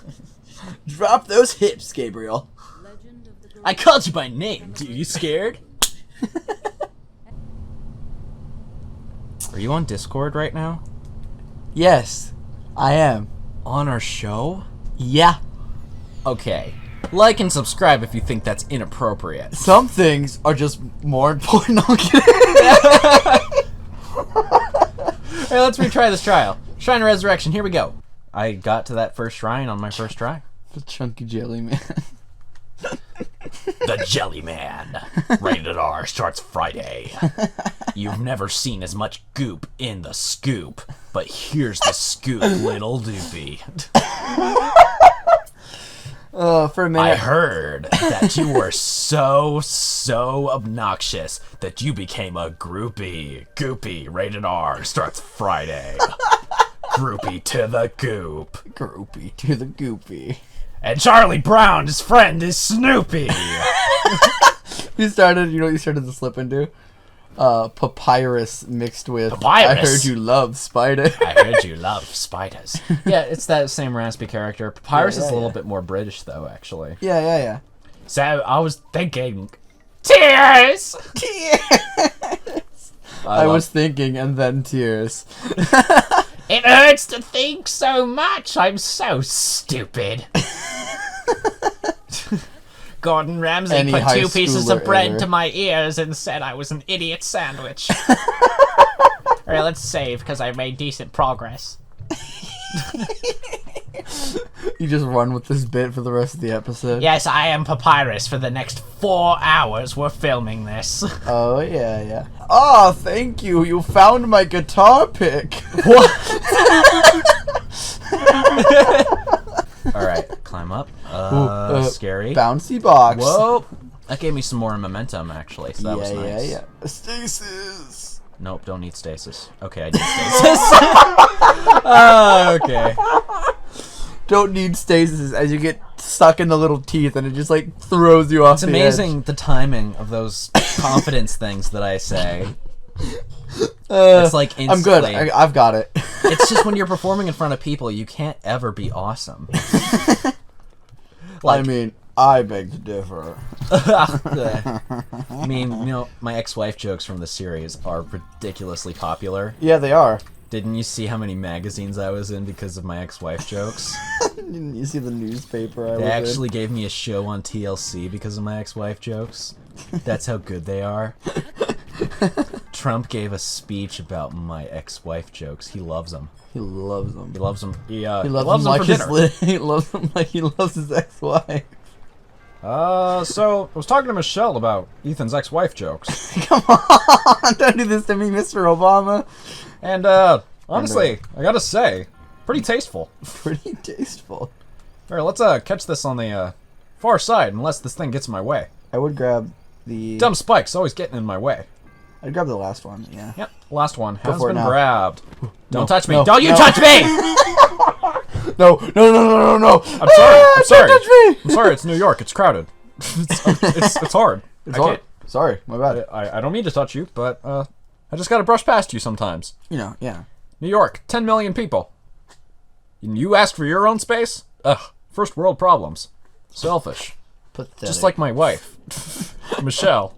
Drop those hips, Gabriel. I called you by name. Do you scared? Are you on Discord right now? Yes, I am. On our show? Yeah. Okay. Like and subscribe if you think that's inappropriate. Some things are just more important. No, I'm kidding. Hey, let's retry this trial. Shrine of Resurrection, here we go. I got to that first shrine on my first try. The chunky jelly man. The Jelly Man. Rated R starts Friday. You've never seen as much goop in the scoop, but here's the scoop, little doopy. For a I minute. heard that you were so obnoxious that you became a groupie. Goopy, rated R, starts Friday. Groupie to the goop. Groupie to the goopy. And Charlie Brown, his friend, is Snoopy. You started, you know what you started to slip into? Papyrus mixed with Papyrus? I heard you love spider. I heard you love spiders. Yeah, it's that same raspy character. Papyrus Yeah, is a little yeah. bit more British, though, actually. Yeah. So I was thinking, tears! I was thinking, and then tears. It hurts to think so much. I'm so stupid. Gordon Ramsay Any put high 2 pieces of schooler bread ever. to my ears and said I was an idiot sandwich. Alright, let's save, because I made decent progress. You just run with this bit for the rest of the episode. Yes, I am Papyrus. For the next 4 hours, we're filming this. Oh yeah. Oh, thank you. You found my guitar pick. What? Alright, climb up. Scary. Bouncy box. Whoa. That gave me some more momentum, actually, so that was nice. Yeah. Stasis. Nope, don't need stasis. Okay, I need stasis. Okay. Don't need stasis as you get stuck in the little teeth and it just like throws you off. It's amazing the timing of those confidence things that I say. It's like instantly. I'm good. I've got it. It's just when you're performing in front of people, you can't ever be awesome. I mean, I beg to differ. I mean, you know, my ex-wife jokes from the series are ridiculously popular. Yeah, they are. Didn't you see how many magazines I was in because of my ex-wife jokes? Didn't you see the newspaper They actually gave me a show on TLC because of my ex-wife jokes. That's how good they are. Trump gave a speech about my ex-wife jokes. He loves them. He loves them. He loves them. He loves them like he loves them like he loves his ex-wife. So I was talking to Michelle about Ethan's ex-wife jokes. Come on, don't do this to me, Mr. Obama. And honestly, I gotta say, pretty tasteful. Pretty tasteful. Alright, let's catch this on the far side, unless this thing gets in my way. I would grab the Dumb spikes always getting in my way. I'd grab the last one. Yeah. Yep, last one Go has for it been now. grabbed. Don't touch me! no, Don't you no. touch me! No. I'm sorry. I'm sorry. Don't touch me. I'm sorry. It's New York. It's crowded. It's hard. It's I hard. can't- Sorry, my bad. I don't mean to touch you, but I just gotta brush past you sometimes. You know, yeah. New York, 10 million people. And you ask for your own space? Ugh, first world problems. Selfish. Pathetic. Just like my wife, Michelle.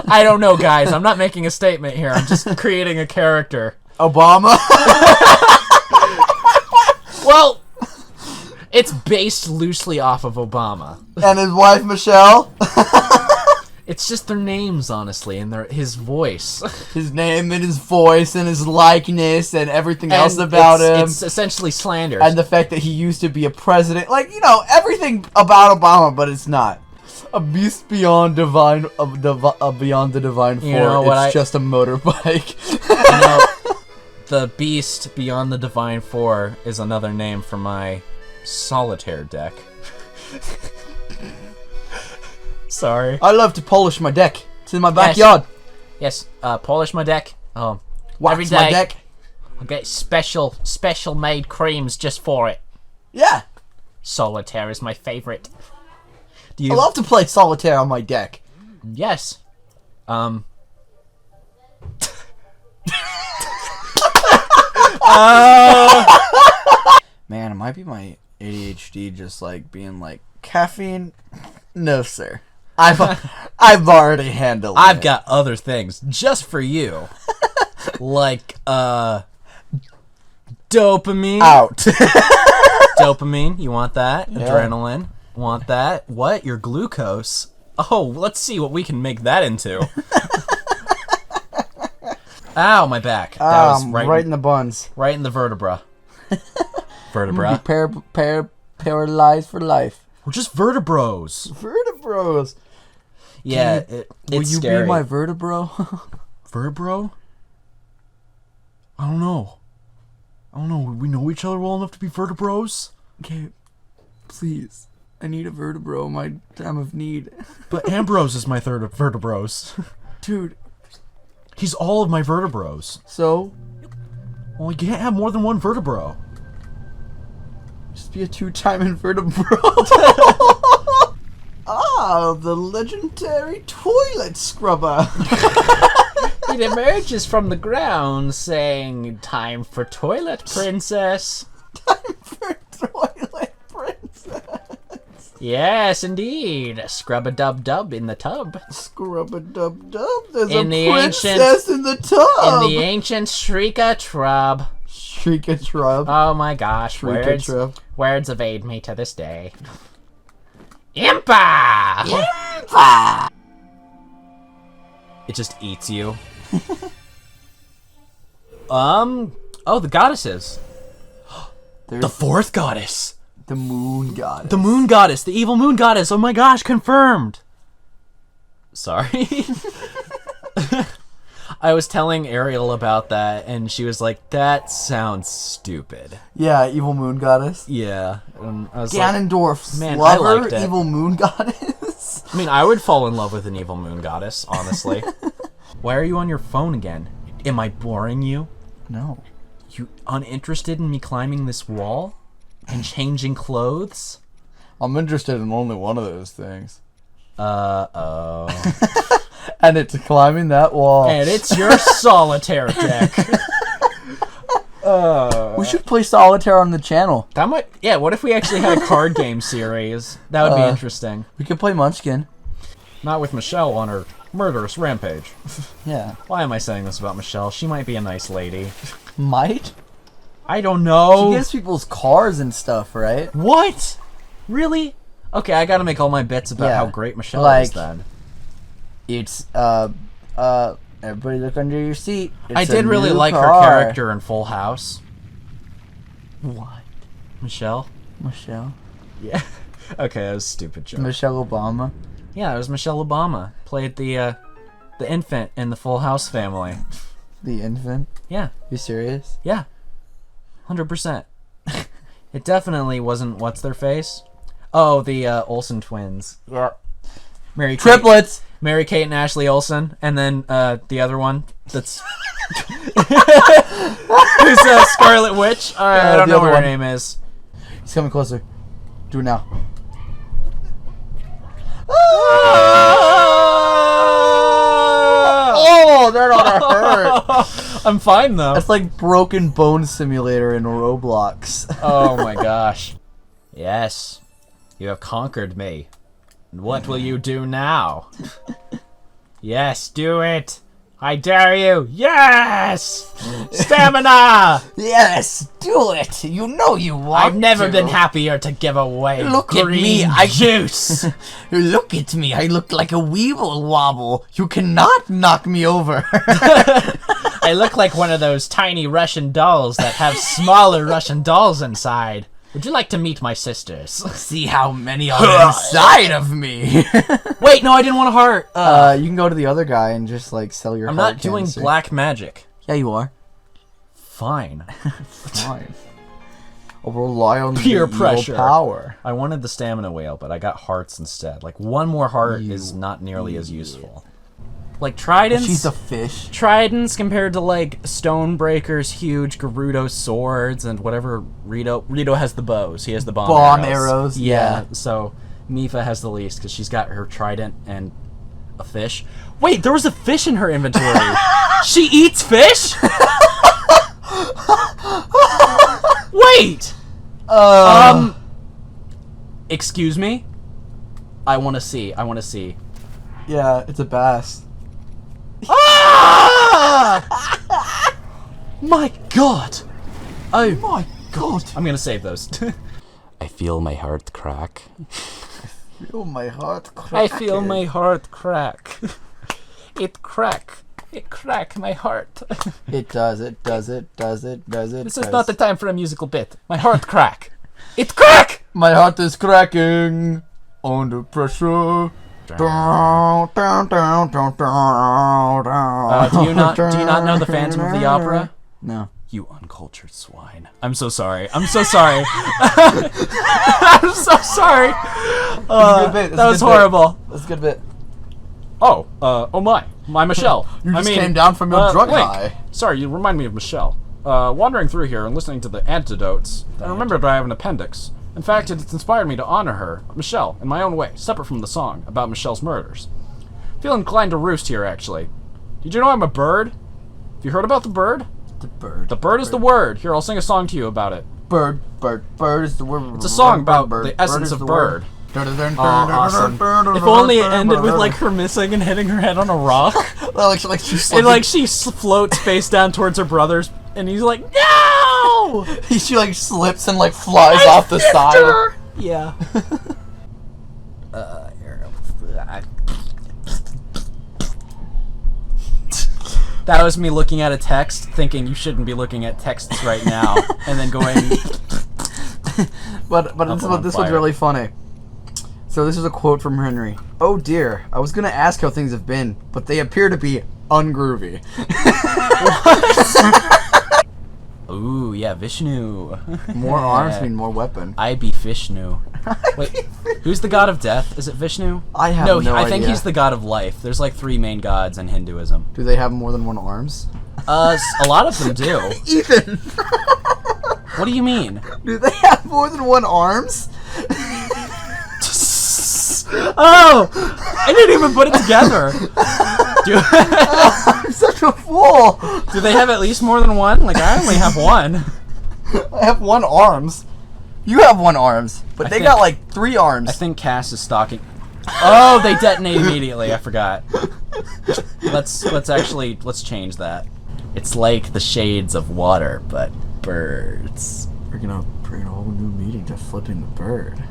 I don't know, guys. I'm not making a statement here. I'm just creating a character. Obama. Well, it's based loosely off of Obama. And his wife Michelle. It's just their names, honestly, and his voice. His name and his voice and his likeness and everything else about him. It's essentially slander. And the fact that he used to be a president. Like, you know, everything about Obama, but it's not. A beast beyond divine, beyond the divine form. You know what, it's just a motorbike. You know, the beast beyond the divine four is another name for my solitaire deck. Sorry. I love to polish my deck. It's in my backyard. Yes, polish my deck. Every Wax day my deck. I get special made creams just for it. Yeah. Solitaire is my favorite. Do you? I love to play solitaire on my deck. Yes. Man, it might be my ADHD just like being like caffeine. No, sir. I've already handled I've it. got other things just for you. Like, dopamine. Out. Dopamine, you want that? Yeah. Adrenaline, want that? What? Your glucose? Oh, let's see what we can make that into. Ow, my back. That was right in the buns. right in the vertebra. Vertebra. Paralyzed for life. We're just vertebros. Vertebros. Yeah, Will it's you scary. be my vertebro? Vertebro? I don't know. We know each other well enough to be vertebros? Okay, please. I need a vertebro in my time of need. But Ambrose is my third of vertebros. Dude, He's all of my vertebros. so Well, you can't have more than one vertebro. just be a two-time invertebro. Ah, the legendary toilet scrubber. It emerges from the ground saying, "Time for toilet, princess." For toilet princess. Yes, indeed. Scrub-a-dub-dub in the tub. Scrub-a-dub-dub. There's In a the princess in the tub. In the ancient Shrika-trub. Shrika-trub. Oh my gosh, words Shrika-trub. evade me to this day. Impa! It just eats you. Oh, the goddesses. The fourth goddess. The moon goddess. The moon goddess. The evil moon goddess. Oh my gosh, confirmed. Sorry. I was telling Ariel about that, and she was like, that sounds stupid. Yeah, evil moon goddess. Yeah. And I was Ganondorf's man, I lover, liked it. evil moon goddess. I mean, I would fall in love with an evil moon goddess, honestly. Why are you on your phone again? Am I boring you? No. You uninterested in me climbing this wall? And changing clothes? I'm interested in only one of those things. Uh-oh. And it's climbing that wall. And it's your solitaire deck. We should play solitaire on the channel. That might... Yeah, what if we actually had a card game series? That would be interesting. We could play Munchkin. Not with Michelle on her murderous rampage. Yeah. Why am I saying this about Michelle? She might be a nice lady. Might? I don't know. She gives people's cars and stuff, right? What? Really? Okay, I gotta make all my bets about how great Michelle is then. It's, everybody look under your seat. It's I did really like her character in Full House. What? Michelle? Michelle? Yeah. Okay, that was a stupid joke. Michelle Obama? Yeah, it was Michelle Obama. Played the infant in the Full House family. The infant? Yeah. You serious? Yeah. 100%. It definitely wasn't what's their face? Oh, the Olsen twins. Yeah. Triplets! Mary Kate and Ashley Olsen, and then the other one that's who's Scarlet Witch. I don't know what her name is. He's coming closer. Do it now. Oh, that ought to hurt. I'm fine though. That's like Broken Bone Simulator in Roblox. Oh my gosh. Yes, you have conquered me. And what will you do now? Yes, do it. I dare you. Yes! Stamina! Yes, do it. You know you want I've never to. been happier to give away Look at green me, I- juice. Look at me. I look like a weeble wobble. You cannot knock me over. I look like one of those tiny Russian dolls that have smaller Russian dolls inside. Would you like to meet my sisters? See how many are inside of me. Wait, no, I didn't want a heart. You can go to the other guy and just like sell your I'm heart not doing cancer. black magic. Yeah, you are. Fine. Fine. I'll rely on Peer the pressure. evil power. I wanted the stamina whale, but I got hearts instead. Like, one more heart is not nearly as useful. Like, tridents... She's a fish. Tridents compared to, like, Stonebreaker's huge Gerudo swords and whatever Rito... Rito has the bows. He has the bomb arrows. Yeah, so Mifa has the least because she's got her trident and a fish. Wait, there was a fish in her inventory. She eats fish? Wait! Excuse me? I want to see. I want to see. Yeah, it's a bass. Ah! My god! Oh my god! I'm gonna save those. I feel my heart crack. Feel my heart I crack. feel my heart crack. It crack. It crack my heart. It does, it does, it does, it does, it This does. is not the time for a musical bit. My heart crack. It crack! My heart is cracking under pressure. Do you not know the Phantom of the Opera? No. You uncultured swine. I'm so sorry. I'm so sorry. I'm so sorry. That was horrible. That's a good bit. Oh, oh my Michelle. You just came down from your drug Link. high. Sorry, you remind me of Michelle. Wandering through here and listening to the antidotes, I remembered I have an appendix. In fact, it's inspired me to honor her, Michelle, in my own way, separate from the song about Michelle's murders. Feel inclined to roost here, actually. Did you know I'm a bird? Have you heard about the bird? The bird. The bird is the word. Here, I'll sing a song to you about it. Bird, bird, bird is the word. It's a song about the essence of bird. Awesome. If only it ended with like her missing and hitting her head on a rock. like she And like she floats face down towards her brothers, and he's like, no! She like slips and like flies off the side. Yeah. That was me looking at a text, thinking you shouldn't be looking at texts right now, and then going, but I'll this go on one's fire. really funny. So this is a quote from Henry. Oh dear, I was gonna ask how things have been, but they appear to be ungroovy. Ooh, yeah, Vishnu. More arms mean more weapon. I be Vishnu. Wait, who's the god of death? Is it Vishnu? I have no, no I think idea. he's the god of life. There's like 3 main gods in Hinduism. Do they have more than one arms? A lot of them do. Ethan! What do you mean? Do they have more than one arms? Oh! I didn't even put it together. I'm such a fool! Do they have at least more than one? Like, I only have one. I have one arms. You have one arms, but I they think- got like 3 arms. I think Cass is stalking. Oh, they detonate immediately. I forgot. Let's change that. It's like the shades of water, but birds. We're gonna bring a whole new meaning to flipping the bird.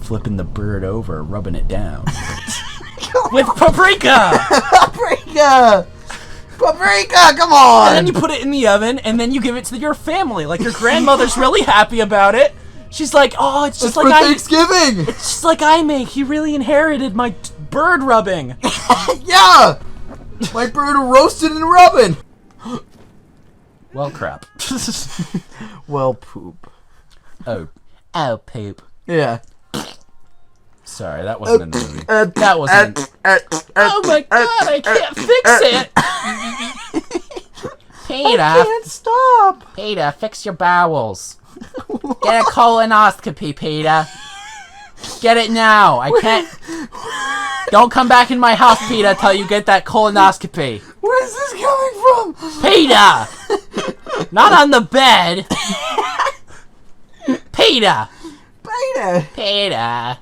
Flipping the bird over, rubbing it down. With paprika! Paprika! Paprika, come on! And then you put it in the oven, and then you give it to your family. Like, your grandmother's really happy about it. She's like, oh, it's just for like Thanksgiving! It's just like I make. He really inherited my bird rubbing. Yeah! My bird roasted and rubbing! Well, crap. Well, poop. Oh, poop. Yeah. Sorry, that wasn't in the movie. That wasn't. Oh my god, I can't fix it. Peter, I can't stop! Peter, fix your bowels. Get a colonoscopy, Peter. Get it now. I can't. Don't come back in my house, Peter, till you get that colonoscopy. Where's this coming from? Peter! Not on the bed. Peter! Beta! Peter!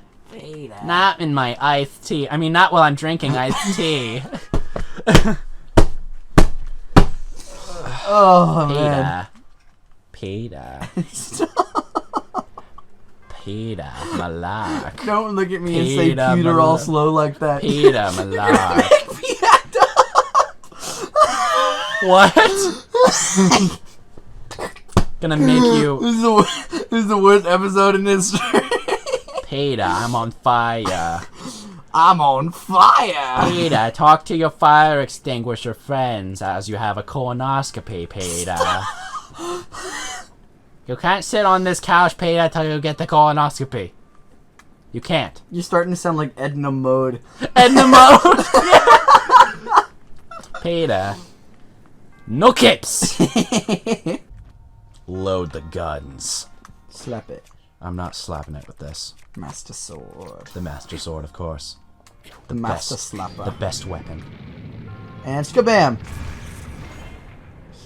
Not in my iced tea. I mean, not while I'm drinking iced tea. Oh, man. Peter. Peter Malak. Don't look at me and say Peter Peter all Malak. slow like that. Peter Malak. What? Gonna make you. This is the worst episode in history. Peter, I'm on fire. I'm on fire. Peter, talk to your fire extinguisher friends as you have a colonoscopy, Peter. You can't sit on this couch, Peter, till you get the colonoscopy. You can't. You're starting to sound like Edna Mode. Edna Mode! Peter. No kips! Load the guns. Slap it. I'm not slapping it with this. Master Sword. The Master Sword, of course. The Master Best. Slapper. The best weapon. And skabam!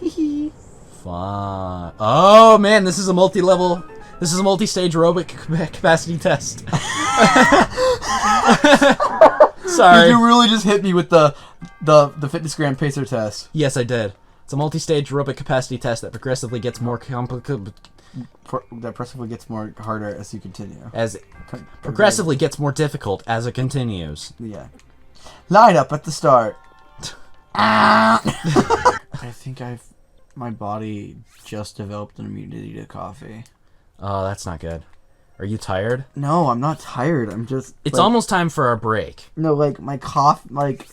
Hee Fun. Oh man, this is a multi-level. This is a multi-stage aerobic capacity test. Sorry. You really just hit me with the fitness gram pacer test. Yes, I did. It's a multi-stage aerobic capacity test that progressively gets more complicated That progressively gets more harder as you continue. as progressively gets more difficult as it continues. Yeah. Line up at the start. I think my body just developed an immunity to coffee. Oh, that's not good. Are you tired? No, I'm not tired. I'm just. It's like, almost time for our break. No, like my cough. Like,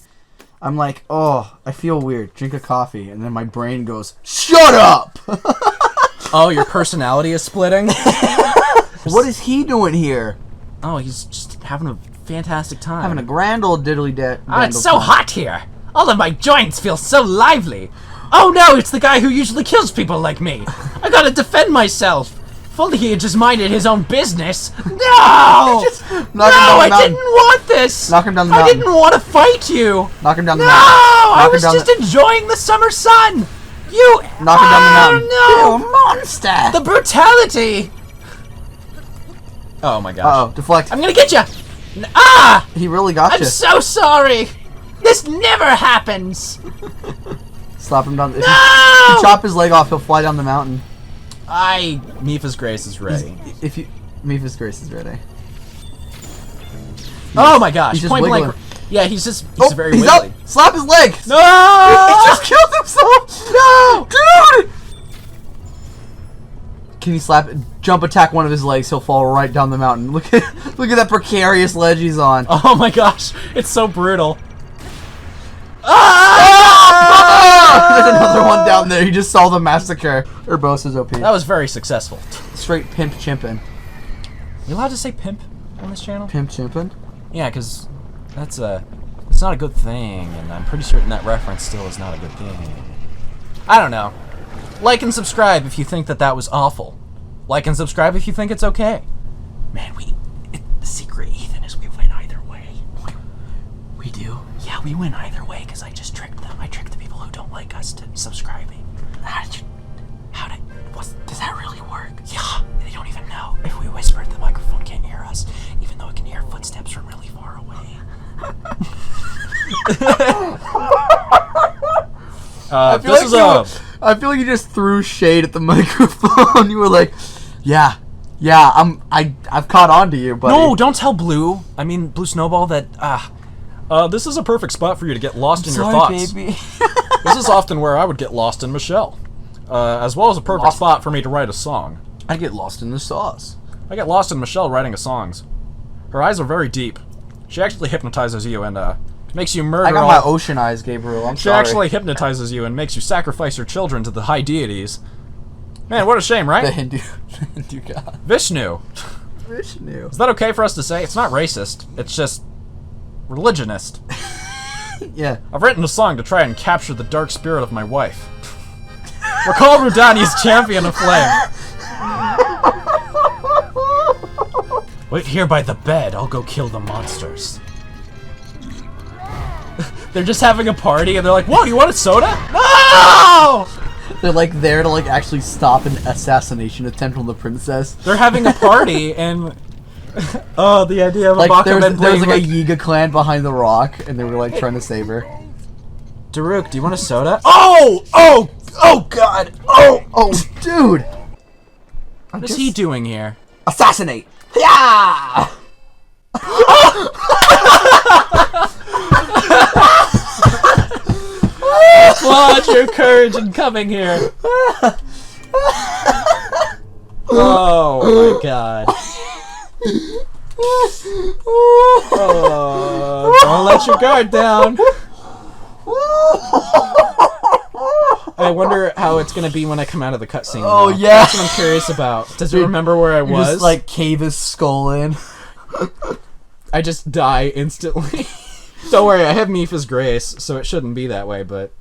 I'm like, oh, I feel weird. Drink a coffee, and then my brain goes, "Shut up!" Oh, your personality is splitting? What is he doing here? Oh, he's just having a fantastic time. Having a grand old diddly da. Oh, it's so hot here. All of my joints feel so lively. Oh no, it's the guy who usually kills people like me. I gotta defend myself. If only he had just minded his own business. No! No, I didn't want this. Knock him down the I mountain. didn't want to fight you. Knock him down the No, mountain. I Knock was him down just enjoying the summer sun. You Knock him down the mountain. No, You monster! the brutality. Oh my gosh. Uh oh, deflect. I'm gonna get you. Ah! He really got I'm you. so sorry. This never happens. Slap him down. If No! you chop his leg off, he'll fly down the mountain. Mipha's Grace is ready. If you, Mipha's Grace is ready. Oh my gosh. He's just Point blank. wiggling. Yeah, he's very He's wiggly. up. Slap his leg. No! He just killed himself. No, dude. Can you slap it? jump attack one of his legs, he'll fall right down the mountain. Look at that precarious ledge he's on. Oh my gosh, it's so brutal. There's another one down there. You just saw the massacre. Urbosa's OP. That was very successful. Straight pimp chimpin'. You allowed to say pimp on this channel? Pimp chimpin'? Yeah, because it's not a good thing, and I'm pretty certain that reference still is not a good thing. I don't know. Like and subscribe if you think that was awful. Like and subscribe if you think it's okay. Man, the secret, Ethan, is we win either way. We do? Yeah, we win either way, because I just tricked them. I tricked the people who don't like us to subscribing. Does that really work? Yeah, they don't even know. If we whisper, the microphone can't hear us, even though it can hear footsteps from really far away. I feel like you just threw shade at the microphone. You were like, yeah, I've caught on to you, buddy. No, don't tell Blue Snowball that, this is a perfect spot for you to get lost in your thoughts. Baby. This is often where I would get lost in Michelle. As well as a perfect spot for me to write a song. I get lost in the sauce. I get lost in Michelle writing songs. Her eyes are very deep. She actually hypnotizes you and, makes you murder I got my ocean eyes, Gabriel. She actually hypnotizes you and makes you sacrifice your children to the high deities. Man, what a shame, right? The Hindu god. Vishnu. Vishnu. Is that okay for us to say? It's not racist. It's just religionist. Yeah. I've written a song to try and capture the dark spirit of my wife. Recall Rudani's champion of flame. Wait here by the bed. I'll go kill the monsters. They're just having a party and they're like, whoa, you want a soda? No! They're like there to like actually stop an assassination attempt on the princess. They're having a party and the idea of like a there was like a Yiga clan behind the rock and they were like trying to save her. Daruk, do you want a soda? Oh god! Oh dude! What is he doing here? Assassinate! Yeah! Applaud your courage in coming here. Oh my god. Oh, don't let your guard down. I wonder how it's gonna be when I come out of the cutscene. Oh, now. yeah. That's what I'm curious about. Does it remember where I was? Just like cave his skull in. I just die instantly. Don't worry, I have Mifa's grace, so it shouldn't be that way, but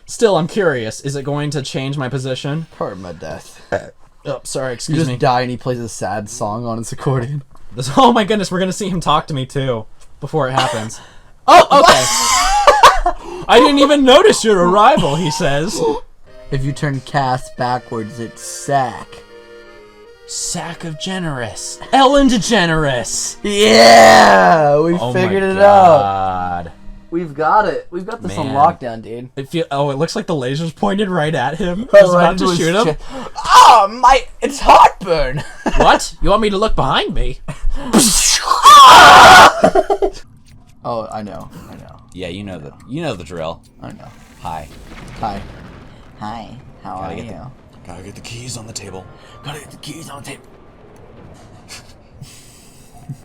still, I'm curious. Is it going to change my position? Pardon my death. Oh, sorry, You excuse just me. die and he plays a sad song on his accordion. Oh my goodness, we're gonna see him talk to me too before it happens. Oh, okay. I didn't even notice your arrival, he says. If you turn cast backwards, it's sack. Sack of Generous. Ellen DeGeneres. Yeah! We Oh figured my it out. God. We've got it. We've got this on Man. lockdown, dude. It looks like the laser's pointed right at him. I was Right about into to his shoot him. chest. It's heartburn. What? You want me to look behind me? Oh, I know. Yeah, you know the drill. I know. Hi. Hi. Hi. How Gotta are get you? Gotta get the keys on the table. Gotta get the keys on tape.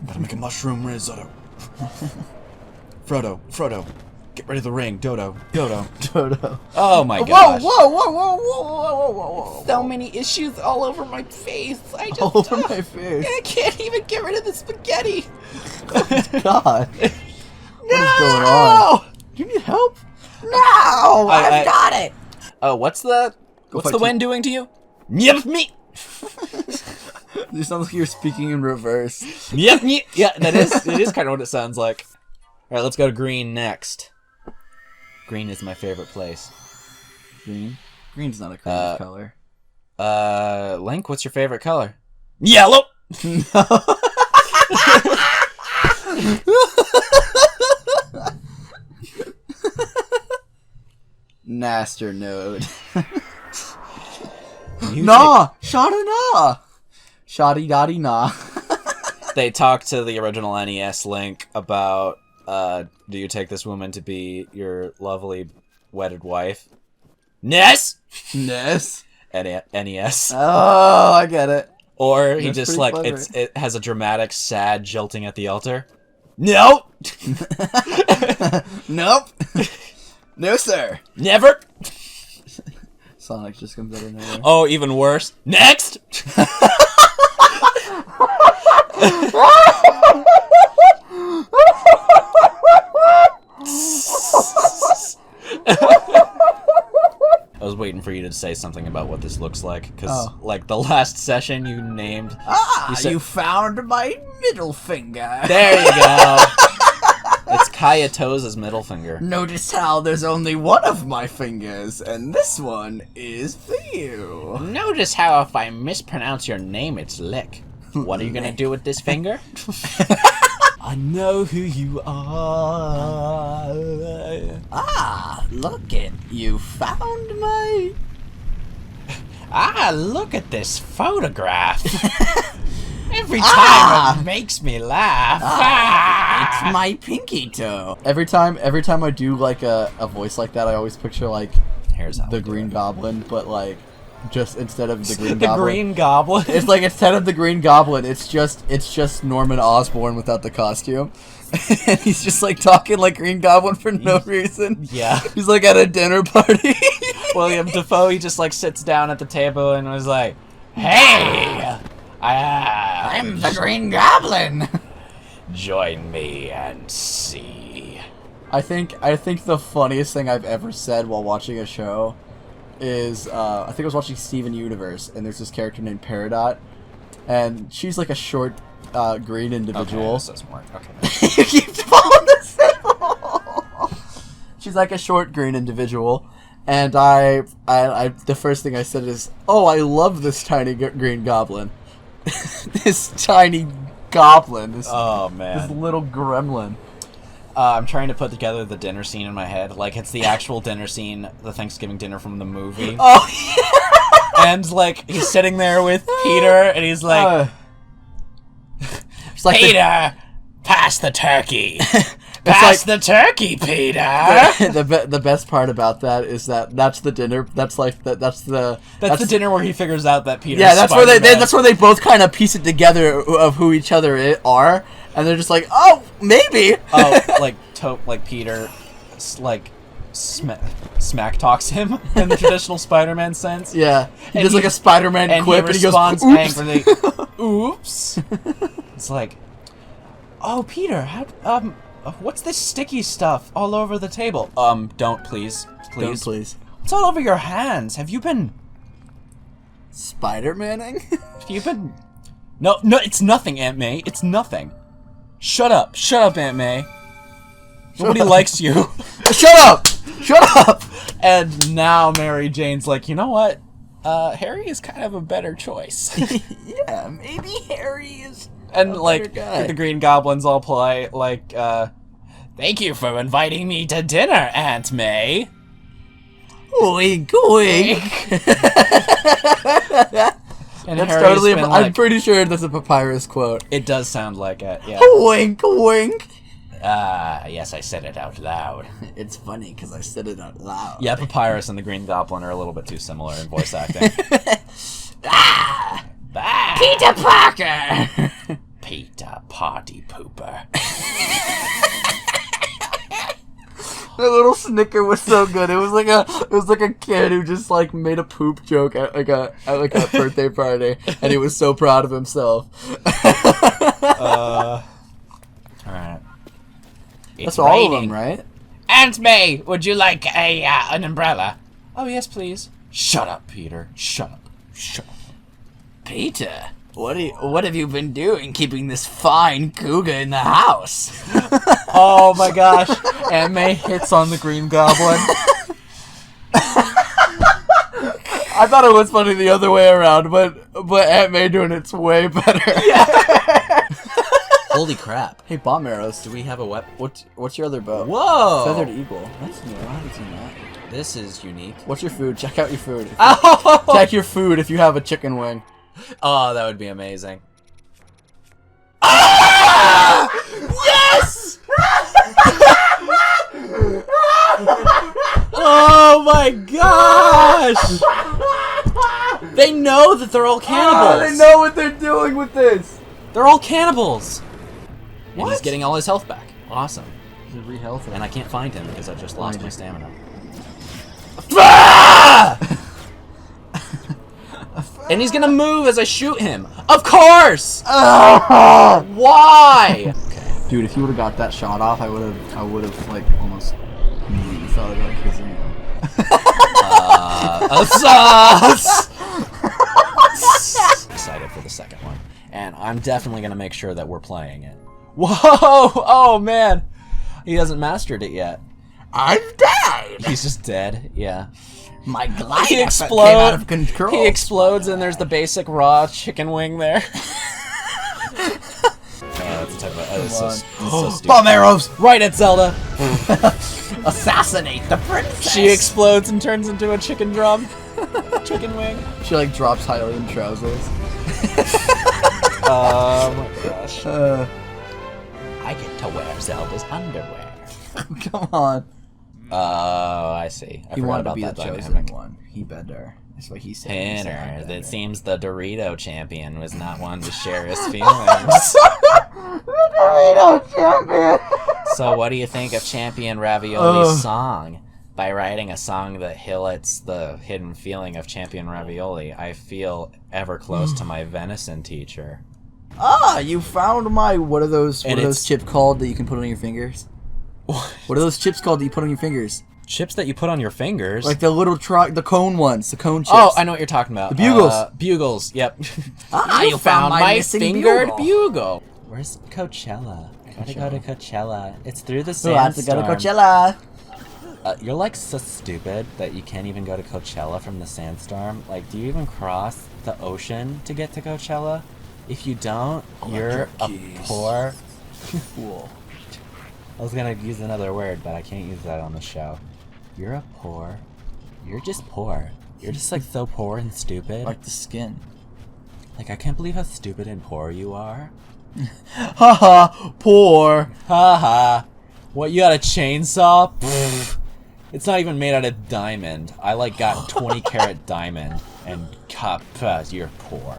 Gotta make a mushroom risotto. Frodo, get ready to the ring. Dodo. Dodo. Oh my Whoa, gosh. whoa. So many issues all over my face. I just All over my face. I can't even get rid of the spaghetti. God. What is going on? Do you need help? No, I've got it. Oh, what's the fight wind doing to you? Yep, me. You sound like you're speaking in reverse. Yep, me. Yeah, it is kind of what it sounds like. All right, let's go to green next. Green is my favorite place. Green? Green's not a color. Link, what's your favorite color? Yellow. Naster node. You Nah! Shada nah! Shoddy dotty nah. They talked to the original NES Link about, do you take this woman to be your lovely wedded wife? Ness? Ness? NES. Oh, I get it. Or he That's just pretty like clever. it has a dramatic, sad jilting at the altar. Nope, Nope. No, sir. never. Sonic just comes out of nowhere. Oh, even worse. Next. I was waiting for you to say something about what this looks like, because like the last session you named. Ah, said- you found my middle finger. There you go. It's Kayato's middle finger. Notice how there's only one of my fingers, and this one is for you. Notice how if I mispronounce your name, it's Lick. What are you gonna do with this finger? I know who you are. Ah, look it. You found my... Ah, look at this photograph. Every time it makes me laugh. Ah. It's my pinky toe. Every time I do like a voice like that, I always picture like Here's how the we do Green it. Goblin, but like just instead of the Green The Goblin. Green Goblin. It's like instead of the Green Goblin, it's just Norman Osborn without the costume. And he's just like talking like Green Goblin for no reason. Yeah. He's like at a dinner party. William Dafoe, he just like sits down at the table and was like, "Hey, I'm the Green Goblin. Join me and see." I think the funniest thing I've ever said while watching a show is I think I was watching Steven Universe, and there's this character named Peridot, and she's like a short green individual. Okay, this doesn't work. Okay. You keep following the symbol. She's like a short green individual, and I the first thing I said is, "Oh, I love this tiny green goblin." This tiny goblin. This, Oh this man. little gremlin. I'm trying to put together the dinner scene in my head. Like it's the actual dinner scene, the Thanksgiving dinner from the movie. Oh And like he's sitting there with Peter, and he's like, it's like Peter, pass the turkey. like- Pass the turkey, Peter. the best part about that is that's the dinner. That's like that's the dinner where he figures out that Peter. Yeah, that's where they both kind of piece it together of who each other are, and they're just like, oh, maybe. Like Peter, smack talks him in the traditional Spider-Man sense. Yeah, he And does like a Spider-Man And quip, he and he goes, responds "Oops." angrily, "Oops." It's like, oh, Peter, what's this sticky stuff all over the table? Don't please. Don't, please. It's all over your hands. Have you been? Spider-Maning? Have you been? No, it's nothing, Aunt May. It's nothing. Shut up, Aunt May. Nobody likes you. Shut up! Shut up! And now Mary Jane's like, you know what? Harry is kind of a better choice. Yeah, maybe Harry is. And a like better guy. the Green Goblins all play like, Thank you for inviting me to dinner, Aunt May. Wink, wink. and That's Harry's totally. been I'm like, pretty sure that's a papyrus quote. it does sound like it. Yeah. Wink, wink. Yes, I said it out loud. It's funny because I said it out loud. Yeah, Papyrus and the Green Goblin are a little bit too similar in voice acting. Bye. Peter Parker. Peter Party Pooper. That little snicker was so good. It was like a kid who just like made a poop joke at a birthday party, and he was so proud of himself. All right. That's all of them, right? Aunt May, would you like an umbrella? Oh yes, please. Shut up, Peter. Shut up. Shut up. Peter, what have you been doing keeping this fine cougar in the house? Oh my gosh. Aunt May hits on the Green Goblin. I thought it was funny the other way around, but Aunt May doing it's way better. Holy crap. Hey, bomb arrows. Do we have a weapon? What's your other bow? Whoa! Feathered eagle. That's new. I haven't seen that. This is unique. What's your food? Check out your food. Oh! Check your food if you have a chicken wing. Oh, that would be amazing. Yes! Oh my gosh! They know that they're all cannibals. They know what they're doing with this. They're all cannibals. And he's What? getting all his health back. Awesome. He's a re-health. And I can't find him because I just lost my stamina. And he's gonna move as I shoot him. Of course! Why? Dude, if you would have got that shot off, I would have like almost immediately thought of like his Excited for the second one. And I'm definitely gonna make sure that we're playing it. Whoa! Oh man! He hasn't mastered it yet. I've died! He's just dead, yeah. My glide He effort came out of explodes. control. He explodes, and there's the basic raw chicken wing there. That's the type of. This is so stupid. Bomb arrows! Right at Zelda. Assassinate the princess! She explodes and turns into a chicken drum. Chicken wing. She like drops Hylian trousers. Oh my gosh. I get to wear Zelda's underwear. Come on. Oh, I see. I He forgot wanted to about be the that chosen dynamic. one. He better. That's what he said. Tanner, it seems the Dorito champion was not one to share his feelings. Dorito champion! So what do you think of Champion Ravioli's song? By writing a song that hillets the hidden feeling of Champion Ravioli, I feel ever close to my venison teacher. Ah, you found my. What are those? What And are those it's- chips called that you can put on your fingers? What are those chips called that you put on your fingers? Chips that you put on your fingers? Like the little the cone ones, the cone chips. Oh, I know what you're talking about. The bugles. Bugles, yep. Ah, you found my missing fingered bugle. bugle. Where's Coachella? Gotta go to Coachella. It's through the Who has to go sandstorm. to Coachella? You're like so stupid that you can't even go to Coachella from the sandstorm. Like, do you even cross the ocean to get to Coachella? If you don't, you're a poor Fool. I was gonna use another word, but I can't use that on the show. You're a poor. You're just poor. You're just like so poor and stupid. Like the skin. Like, I can't believe how stupid and poor you are. Haha, poor. Haha. What, you got a chainsaw? Pfft. It's not even made out of diamond. I like got 20 karat diamond and you're poor.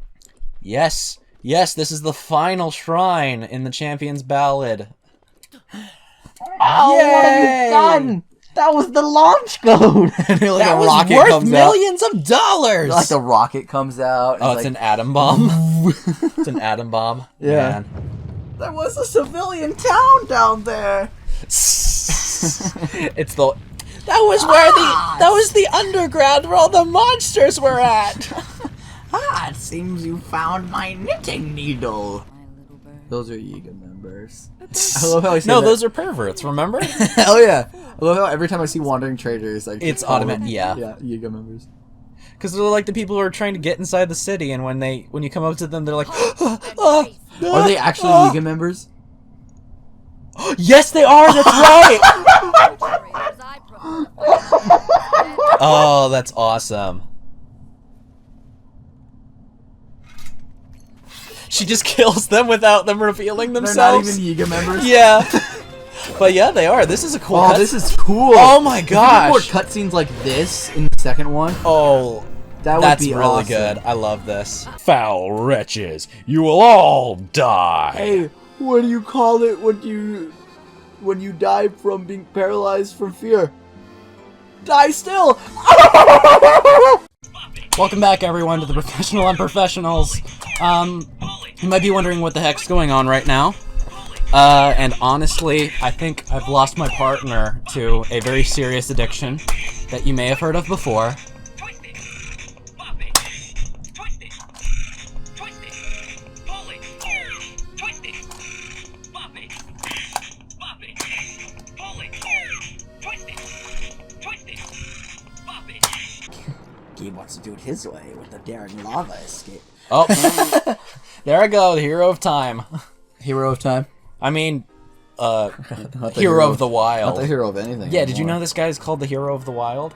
Yes, yes, this is the final shrine in the Champion's Ballad. Oh, what have you done? That was the launch code. And like That a was rocket worth comes millions of dollars! out. Like the rocket comes out. Oh, it's like, an atom bomb. It's an atom bomb. Yeah. Man. There was a civilian town down there. It's the. That was where that was the underground where all the monsters were at. Ah, it seems you found my knitting needle. Those are Yiga members. I love how I say No, that. those are perverts. Remember? Hell yeah. I love how every time I see wandering traders, like It's call automatic. them- Yeah. Yeah, Yiga members. Because they're like the people who are trying to get inside the city, and when you come up to them, they're like, "Ah, Are they actually ah." Yiga members? Yes, they are. That's right. Oh, that's awesome. She just kills them without them revealing They're themselves. not even Yiga members. Yeah. But yeah, they are. This is a cool. Oh, cut- this is cool. Oh my If we did more gosh. cutscenes like this in the second one. Oh, That would that's be really awesome. good. I love this. Foul wretches, you will all die. Hey, what do you call it when you die from being paralyzed from fear? Die still. Welcome back, everyone, to the Professional Unprofessionals. You might be wondering what the heck's going on right now. And honestly, I think I've lost my partner to a very serious addiction that you may have heard of before. Gabe wants to do it his way with the daring lava escape. Oh, there I go, the hero of time. Hero of time. I mean, Not the hero of the Not wild. the hero of anything. Yeah, did you anymore. know this guy's called the hero of the wild?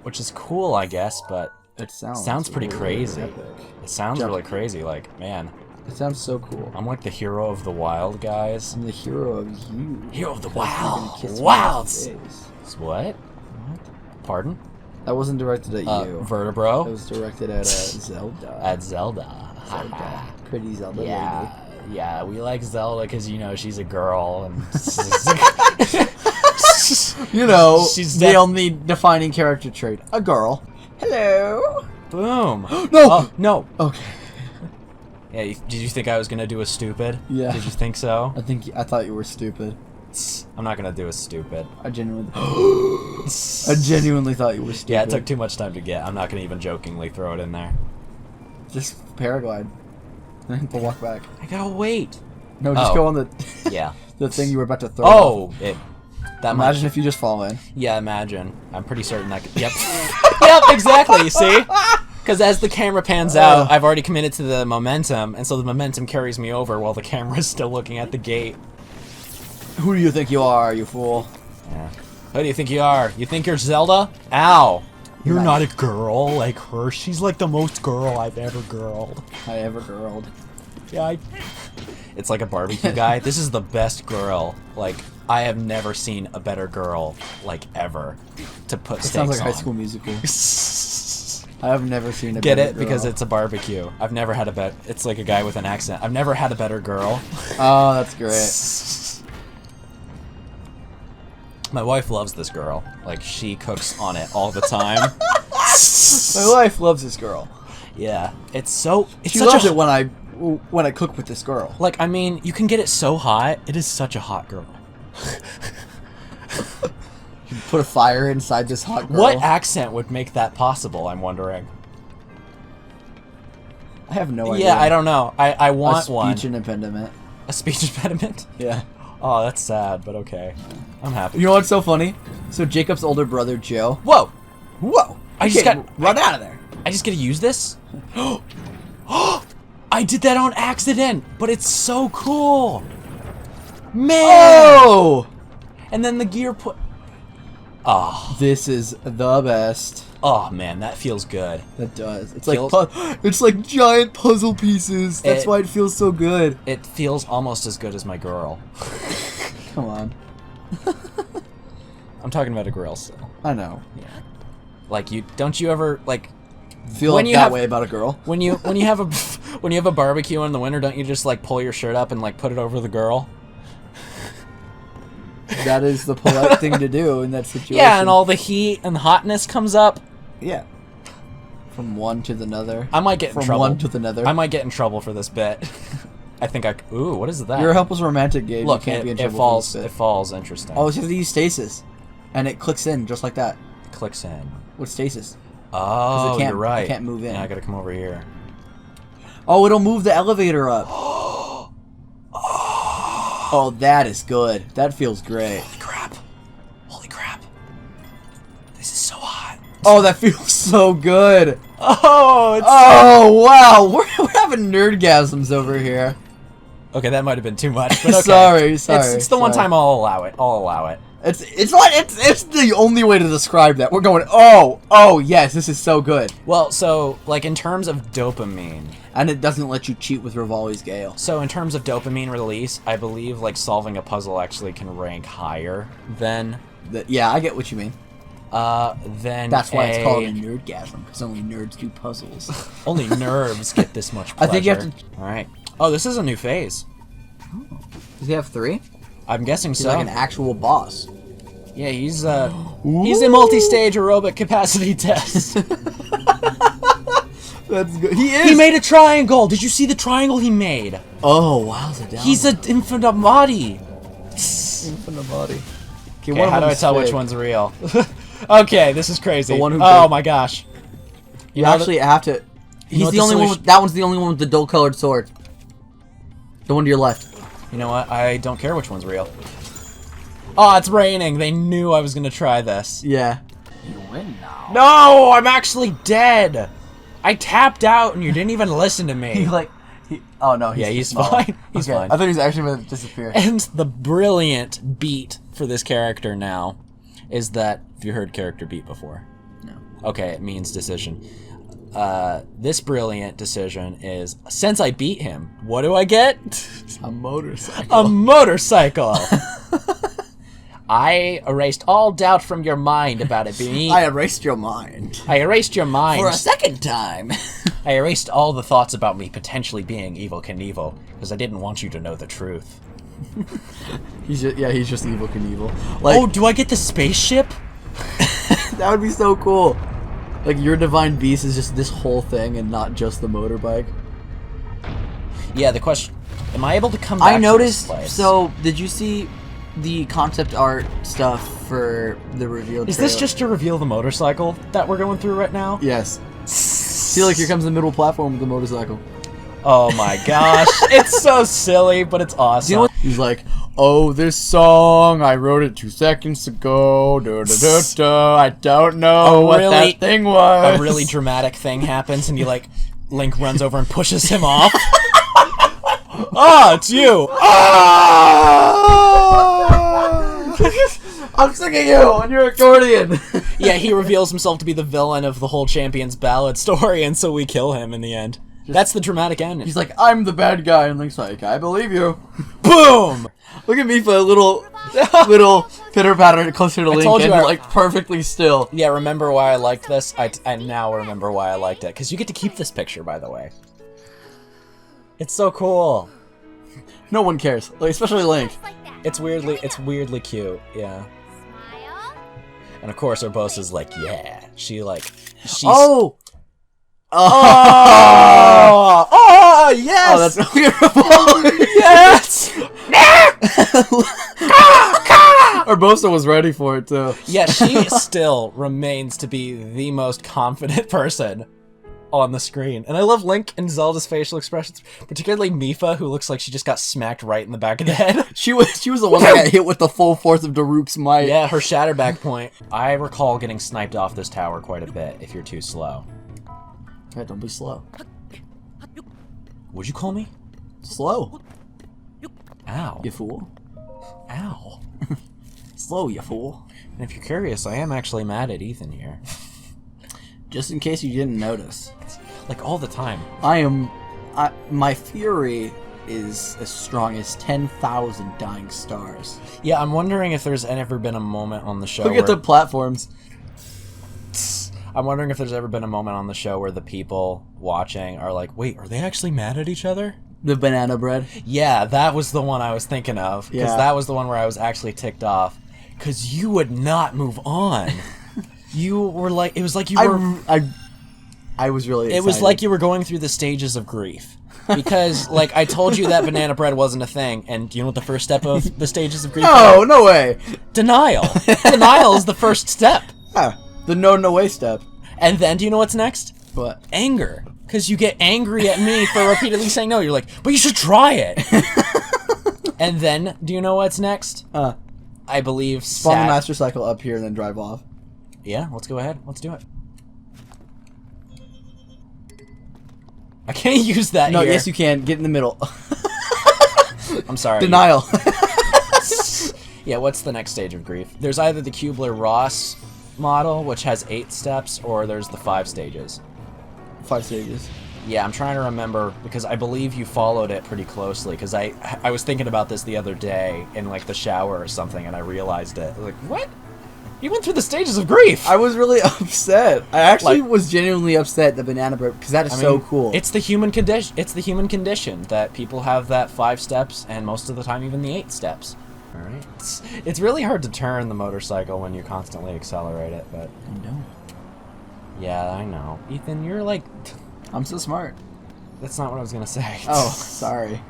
Which is cool, I guess, but It sounds pretty really crazy. epic. it sounds Jump. really crazy. Like, man, It sounds so cool. I'm like the hero of the wild, guys. I'm the hero of you. Hero of the Because you're gonna wild. kiss me in the Wilds. face. What? Pardon? That wasn't directed at you. It Vertebro was directed at Zelda. at Zelda. Zelda. Pretty Zelda lady. Yeah, we like Zelda because she's a girl and You know, She's the def- only defining character trait. A girl. Hello. boom. No. Oh, no. Okay. Yeah, did you think I was gonna do a stupid? Yeah. Did you think so? I thought you were stupid. I'm not gonna do a stupid. I genuinely thought you were stupid. Yeah, it took too much time to get. I'm not gonna even jokingly throw it in there. Just paraglide. And have to walk back. I gotta wait. No, just Oh. go on the Yeah. the thing you were about to throw. Oh, that Imagine much. if you just fall in. Yeah, imagine. I'm pretty certain that. Yep. Yep. Exactly. See. Because as the camera pans out, I've already committed to the momentum, and so the momentum carries me over while the camera's still looking at the gate. Who do you think you are, you fool? Yeah. Who do you think you are? You think you're Zelda? Ow! You're Nice. not a girl like her. She's like the most girl I've ever girled. I ever girled. Yeah, It's like a barbecue guy. This is the best girl. Like, I have never seen a better girl, like, ever, to put It steaks sounds like on. High School Musical. I have never seen a Get better it? Because girl. it's a barbecue. I've never had a It's like a guy with an accent. I've never had a better girl. Oh, that's great. My wife loves this girl. Like, she cooks on it all the time. My wife loves this girl. Yeah. It's so... It's She such loves a, it when I cook with this girl. Like, I mean, you can get it so hot. It is such a hot girl. You put a fire inside this hot girl. What accent would make that possible, I'm wondering? I have no idea. Yeah, I don't know. I want a one. speech impediment. A speech impediment? Yeah. Oh, that's sad, but okay. I'm happy. You know what's so funny? So Jacob's older brother Joe. Whoa! Whoa! I just Okay, got... run out of there. I just get to use this? I did that on accident, but it's so cool! Man! Oh! And then the gear put... Oh. This is the best. Oh, man, that feels good. That does. It's Feels- like it's like giant puzzle pieces. That's It- why it feels so good. It feels almost as good as my girl. Come on. I'm talking about a girl still. I know. Like, don't you ever, like... Feel When like you that have- way about a girl. When you have a when you have a barbecue in the winter, don't you just like pull your shirt up and like put it over the girl? That is the polite thing to do in that situation. Yeah, and all the heat and hotness comes up. Yeah. From one to the nether. I might get in From trouble. one to the nether. I might get in trouble for this bit. I think I. Ooh, what is that? You're a helpless romantic, Gabe. Look, you can't be in it trouble falls. for this It bit. falls. Interesting. Oh, it's just use stasis, and it clicks in just like that. Clicks in. With stasis. Oh, can't- you're right. it can't move in. Yeah, I gotta come over here. Oh, it'll move the elevator up. Oh, that is good. That feels great. Holy crap! Holy crap! This is so hot. Oh, that feels so good. Oh, it's Oh, wow. We're having nerdgasms over here. okay. That might have been too much, but okay. Sorry. It's the one sorry. time I'll allow it. I'll allow it. It's the only way to describe that. We're going, oh, yes, this is so good. Well, so like in terms of dopamine. And it doesn't let you cheat with Rivali's Gale. So in terms of dopamine release, I believe like solving a puzzle actually can rank higher than Yeah, I get what you mean. than That's why it's called a a- nerdgasm, because only nerds do puzzles. only nerves get this much I pleasure. think you have to- All right. Oh, this is a new phase. Does he have 3? I'm guessing He's so. like an actual boss. Yeah, he's a multi-stage aerobic capacity test. That's good. He is. He made a triangle. Did you see the triangle he made? Oh, wow, the down. He's an infinite body. infinite body. Okay, how do I tell which one's real? Okay, this is crazy. The one who oh did- my gosh. You know actually have to. know He's what the the only one. solution- That one's the only one with the dull-colored sword. The one to your left. You know what? I don't care which one's real. Oh, it's raining. They knew I was gonna try this. Yeah. You win now. No, I'm actually dead. I tapped out and you didn't even listen to me. Oh no. Yeah, he's smaller. fine. He's Okay, fine. I thought he was actually going to disappear. And the brilliant beat for this character now is that, have you heard character beat before? No. Okay, it means decision. This brilliant decision is, since I beat him, what do I get? A motorcycle. A motorcycle! I erased all doubt from your mind about it being I erased your mind. I erased your mind. For a second time. I erased all the thoughts about me potentially being Evil Knievel, because I didn't want you to know the truth. He's just Evil Knievel. Like, Oh, do I get the spaceship? that would be so cool. Like, your Divine Beast is just this whole thing and not just the motorbike. Yeah, the question... Am I able to come back I to noticed, this place? so, did you see the concept art stuff for the reveal Is this trailer? just to reveal the motorcycle that we're going through right now? Yes. See, like, here comes the middle platform with the motorcycle. Oh my gosh. It's so silly, but it's awesome. You know what? He's like, oh, this song, I wrote it 2 seconds ago. I don't know what that thing was. A really dramatic thing happens, and Link runs over and pushes him off. Ah, it's you! I'm singing you on your accordion. Yeah, he reveals himself to be the villain of the whole Champion's Ballad story, and so we kill him in the end. That's the dramatic ending. He's like, I'm the bad guy, and Link's like, I believe you. Boom! Look at me for a little pitter patter closer to Link, told you and I- like perfectly still. Yeah, remember why I liked this? I now remember why I liked it. Because you get to keep this picture, by the way. It's so cool. No one cares, like, especially Link. It's weirdly cute, yeah. And of course, Urbosa's like, yeah. She's... Oh! Oh! Oh, yes! Oh, that's beautiful. Yes! Urbosa was ready for it, too. Yeah, she still remains to be the most confident person on the screen. And I love Link and Zelda's facial expressions, particularly Mipha, who looks like she just got smacked right in the back of the head. She was the one that got hit with the full force of Daruk's might. Yeah, her shatterback point. I recall getting sniped off this tower quite a bit if you're too slow. Yeah, don't be slow. Would you call me? Slow, Ow. you fool. Ow. Slow, you fool. And if you're curious, I am actually mad at Ethan here. Just in case you didn't notice. Like, all the time. My fury is as strong as 10,000 dying stars. Yeah, I'm wondering if there's ever been a moment on the show Look at the platforms. I'm wondering if there's ever been a moment on the show where the people watching are like, wait, are they actually mad at each other? The banana bread. Yeah, that was the one I was thinking of. Because Yeah. that was the one where I was actually ticked off. Because you would not move on. You were like, it was like you were... I was really excited. It was like you were going through the stages of grief. Because, like, I told you that banana bread wasn't a thing, and do you know what the first step of the stages of grief No, no way. Denial. Denial is the first step. Ah, the no way step. And then, do you know what's next? What? Anger. Because you get angry at me for repeatedly saying no. You're like, but you should try it. And then, do you know what's next? I believe Spawn the Master Cycle up here and then drive off. Yeah, let's go ahead. Let's do it. I can't use that No, here. yes you can. Get in the middle. I'm sorry. Denial. Yeah, what's the next stage of grief? There's either the Kubler-Ross model, which has 8 steps, or there's the 5 stages. 5 stages. Yeah, I'm trying to remember, because I believe you followed it pretty closely, because I was thinking about this the other day in, like, the shower or something, and I realized it. I was like, what? You went through the stages of grief! I was really upset. I actually was genuinely upset that banana bread, because that is so cool. It's the human condition. It's the human condition that people have that 5 steps, and most of the time even the 8 steps. All right. It's really hard to turn the motorcycle when you constantly accelerate it, but I know. yeah, I know. Ethan, you're like, I'm so smart. that's not what I was gonna say. Oh, sorry.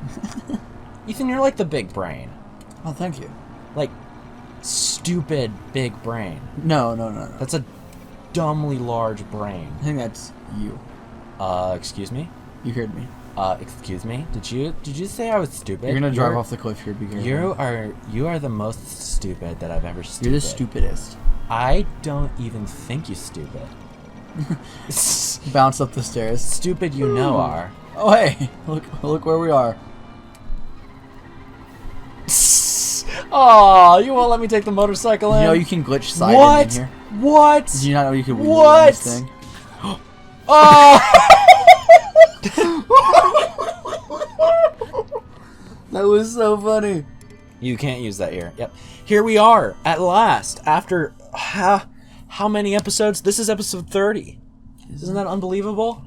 Ethan, you're like the big brain, Oh, thank you. like stupid big brain. No. That's a dumbly large brain. I think that's you. Excuse me. You heard me. Excuse me. Did you say I was stupid? You're gonna drive off the cliff here. Be careful. You are the most stupid that I've ever stupid. You're the stupidest. I don't even think you stupid. Bounce up the stairs. Stupid you know are. Oh hey, look where we are. Oh, you won't let me take the motorcycle in? You know you can glitch side What? in here. What? Did you not know you could wheel What? this thing? Oh! That was so funny. You can't use that here. Yep. Here we are, at last, after how many episodes? This is episode 30. Isn't that unbelievable?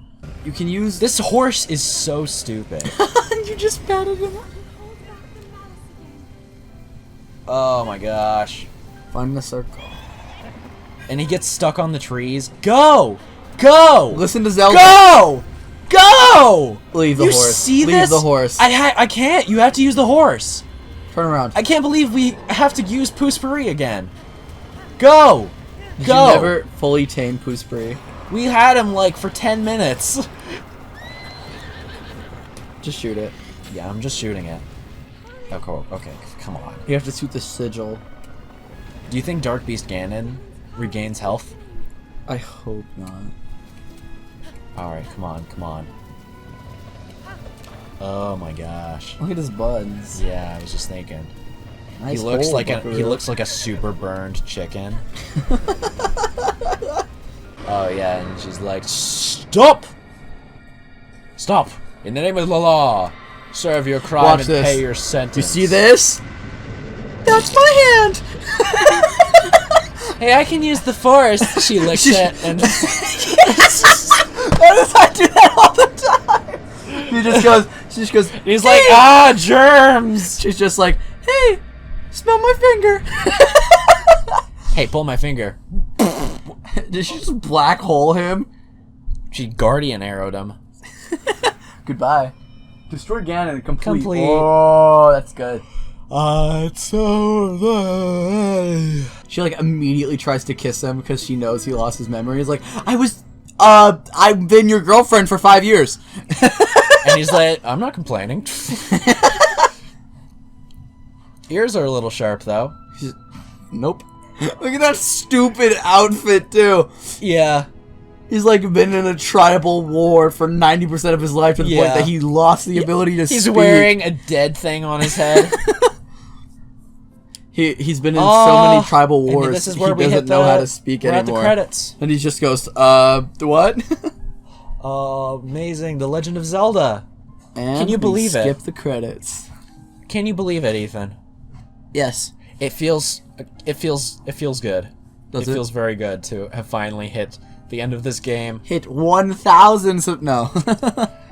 You can use... This horse is so stupid. You just patted him. Oh my gosh. Find the circle. And he gets stuck on the trees. Go! Go! Listen to Zelda. Go! Go! Leave the you horse. See Leave this? the horse. I can't. You have to use the horse. Turn around. I can't believe we have to use Poospery again. Go! Did Go! you never fully tame Poospery? We had him like for 10 minutes. Just shoot it. Yeah, I'm just shooting it. Oh, cool. Okay, come on. You have to shoot the sigil. Do you think Dark Beast Ganon regains health? I hope not. Alright, come on, come on. Oh my gosh. Look at his buds. Yeah, I was just thinking. Nice He looks hole, like Buckaroo. a super burned chicken. Oh yeah, and she's like, stop! Stop! In the name of the law, serve your crime Watch and this. pay your sentence. You see this? That's my hand! Hey, I can use the force. She licks it and Why does I do that all the time? She just goes, he's like, ah, germs! she's just like, hey, smell my finger. Hey, pull my finger. Did she just black hole him? She guardian arrowed him. Goodbye. Destroy Ganon complete. Complete. Oh, that's good. It's so good. She like immediately tries to kiss him because she knows he lost his memory. He's like, I've been your girlfriend for 5 years. And he's like, I'm not complaining. Ears are a little sharp, though. Nope. Look at that stupid outfit, too. Yeah. He's like been in a tribal war for 90% of his life to the point Yeah. that he lost the ability to speak. He's wearing a dead thing on his head. He's been in so many tribal and wars, this is where he we doesn't hit know the- how to speak we're at anymore. the credits. And he just goes, what? Amazing. The Legend of Zelda. And Can you believe it? skip the credits. Can you believe it, Ethan? Yes. It feels good. Does it it? feels very good to have finally hit the end of this game. Hit 1,000 no.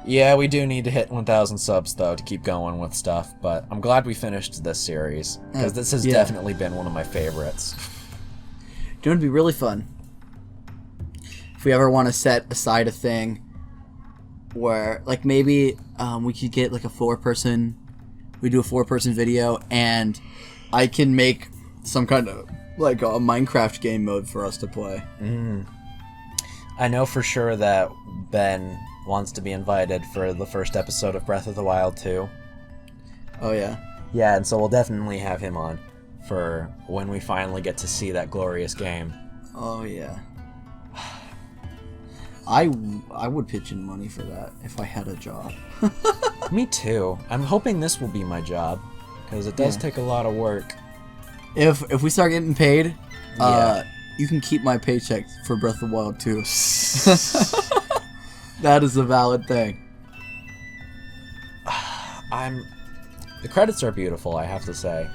Yeah, we do need to hit 1,000 subs, though, to keep going with stuff, but I'm glad we finished this series, because this has Yeah. definitely been one of my favorites. It would be really fun if we ever want to set aside a thing where, like, maybe we could get, like, we do a 4-person video, and I can make some kind of, like, a Minecraft game mode for us to play. I know for sure that Ben wants to be invited for the first episode of Breath of the Wild 2. Oh, yeah. Yeah, and so we'll definitely have him on for when we finally get to see that glorious game. Oh, yeah. I would pitch in money for that if I had a job. Me too. I'm hoping this will be my job, because it does Yeah. take a lot of work. If we start getting paid, Yeah. you can keep my paycheck for Breath of the Wild 2. That is a valid thing. The credits are beautiful, I have to say.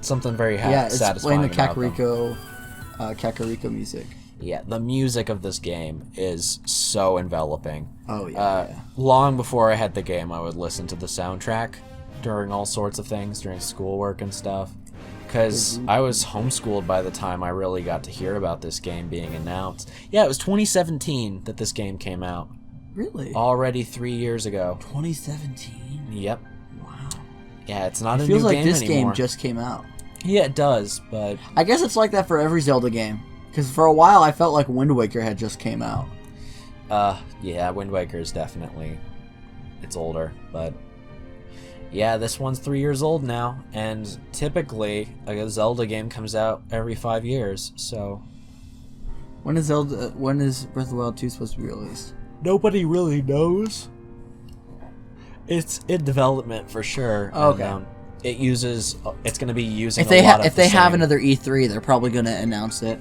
Something very Yeah, it's satisfying playing the about them. Kakariko music. Yeah, the music of this game is so enveloping. Oh, yeah. Long before I had the game, I would listen to the soundtrack during all sorts of things, during schoolwork and stuff. Because I was homeschooled by the time I really got to hear about this game being announced. Yeah, it was 2017 that this game came out. Really? Already 3 years ago. 2017? Yep. Wow. Yeah, it's not It a feels new like game this anymore. game just came out. Yeah, it does, but... I guess it's like that for every Zelda game. Because for a while, I felt like Wind Waker had just came out. Yeah, Wind Waker is definitely... It's older, but... Yeah, this one's 3 years old now, and typically, a Zelda game comes out every 5 years, so... When is Breath of the Wild 2 supposed to be released? Nobody really knows. It's in development for sure. Oh, okay. And, it's going to be using If they a lot of if the they have same- another E3, they're probably going to announce it.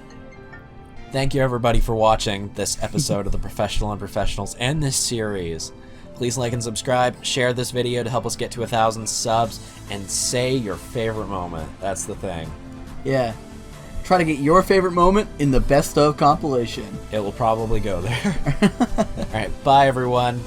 Thank you everybody for watching this episode of The Professional Unprofessionals and this series. Please like and subscribe. Share this video to help us get to 1,000 subs. And say your favorite moment. That's the thing. Yeah. Try to get your favorite moment in the best of compilation. It will probably go there. Alright, bye everyone.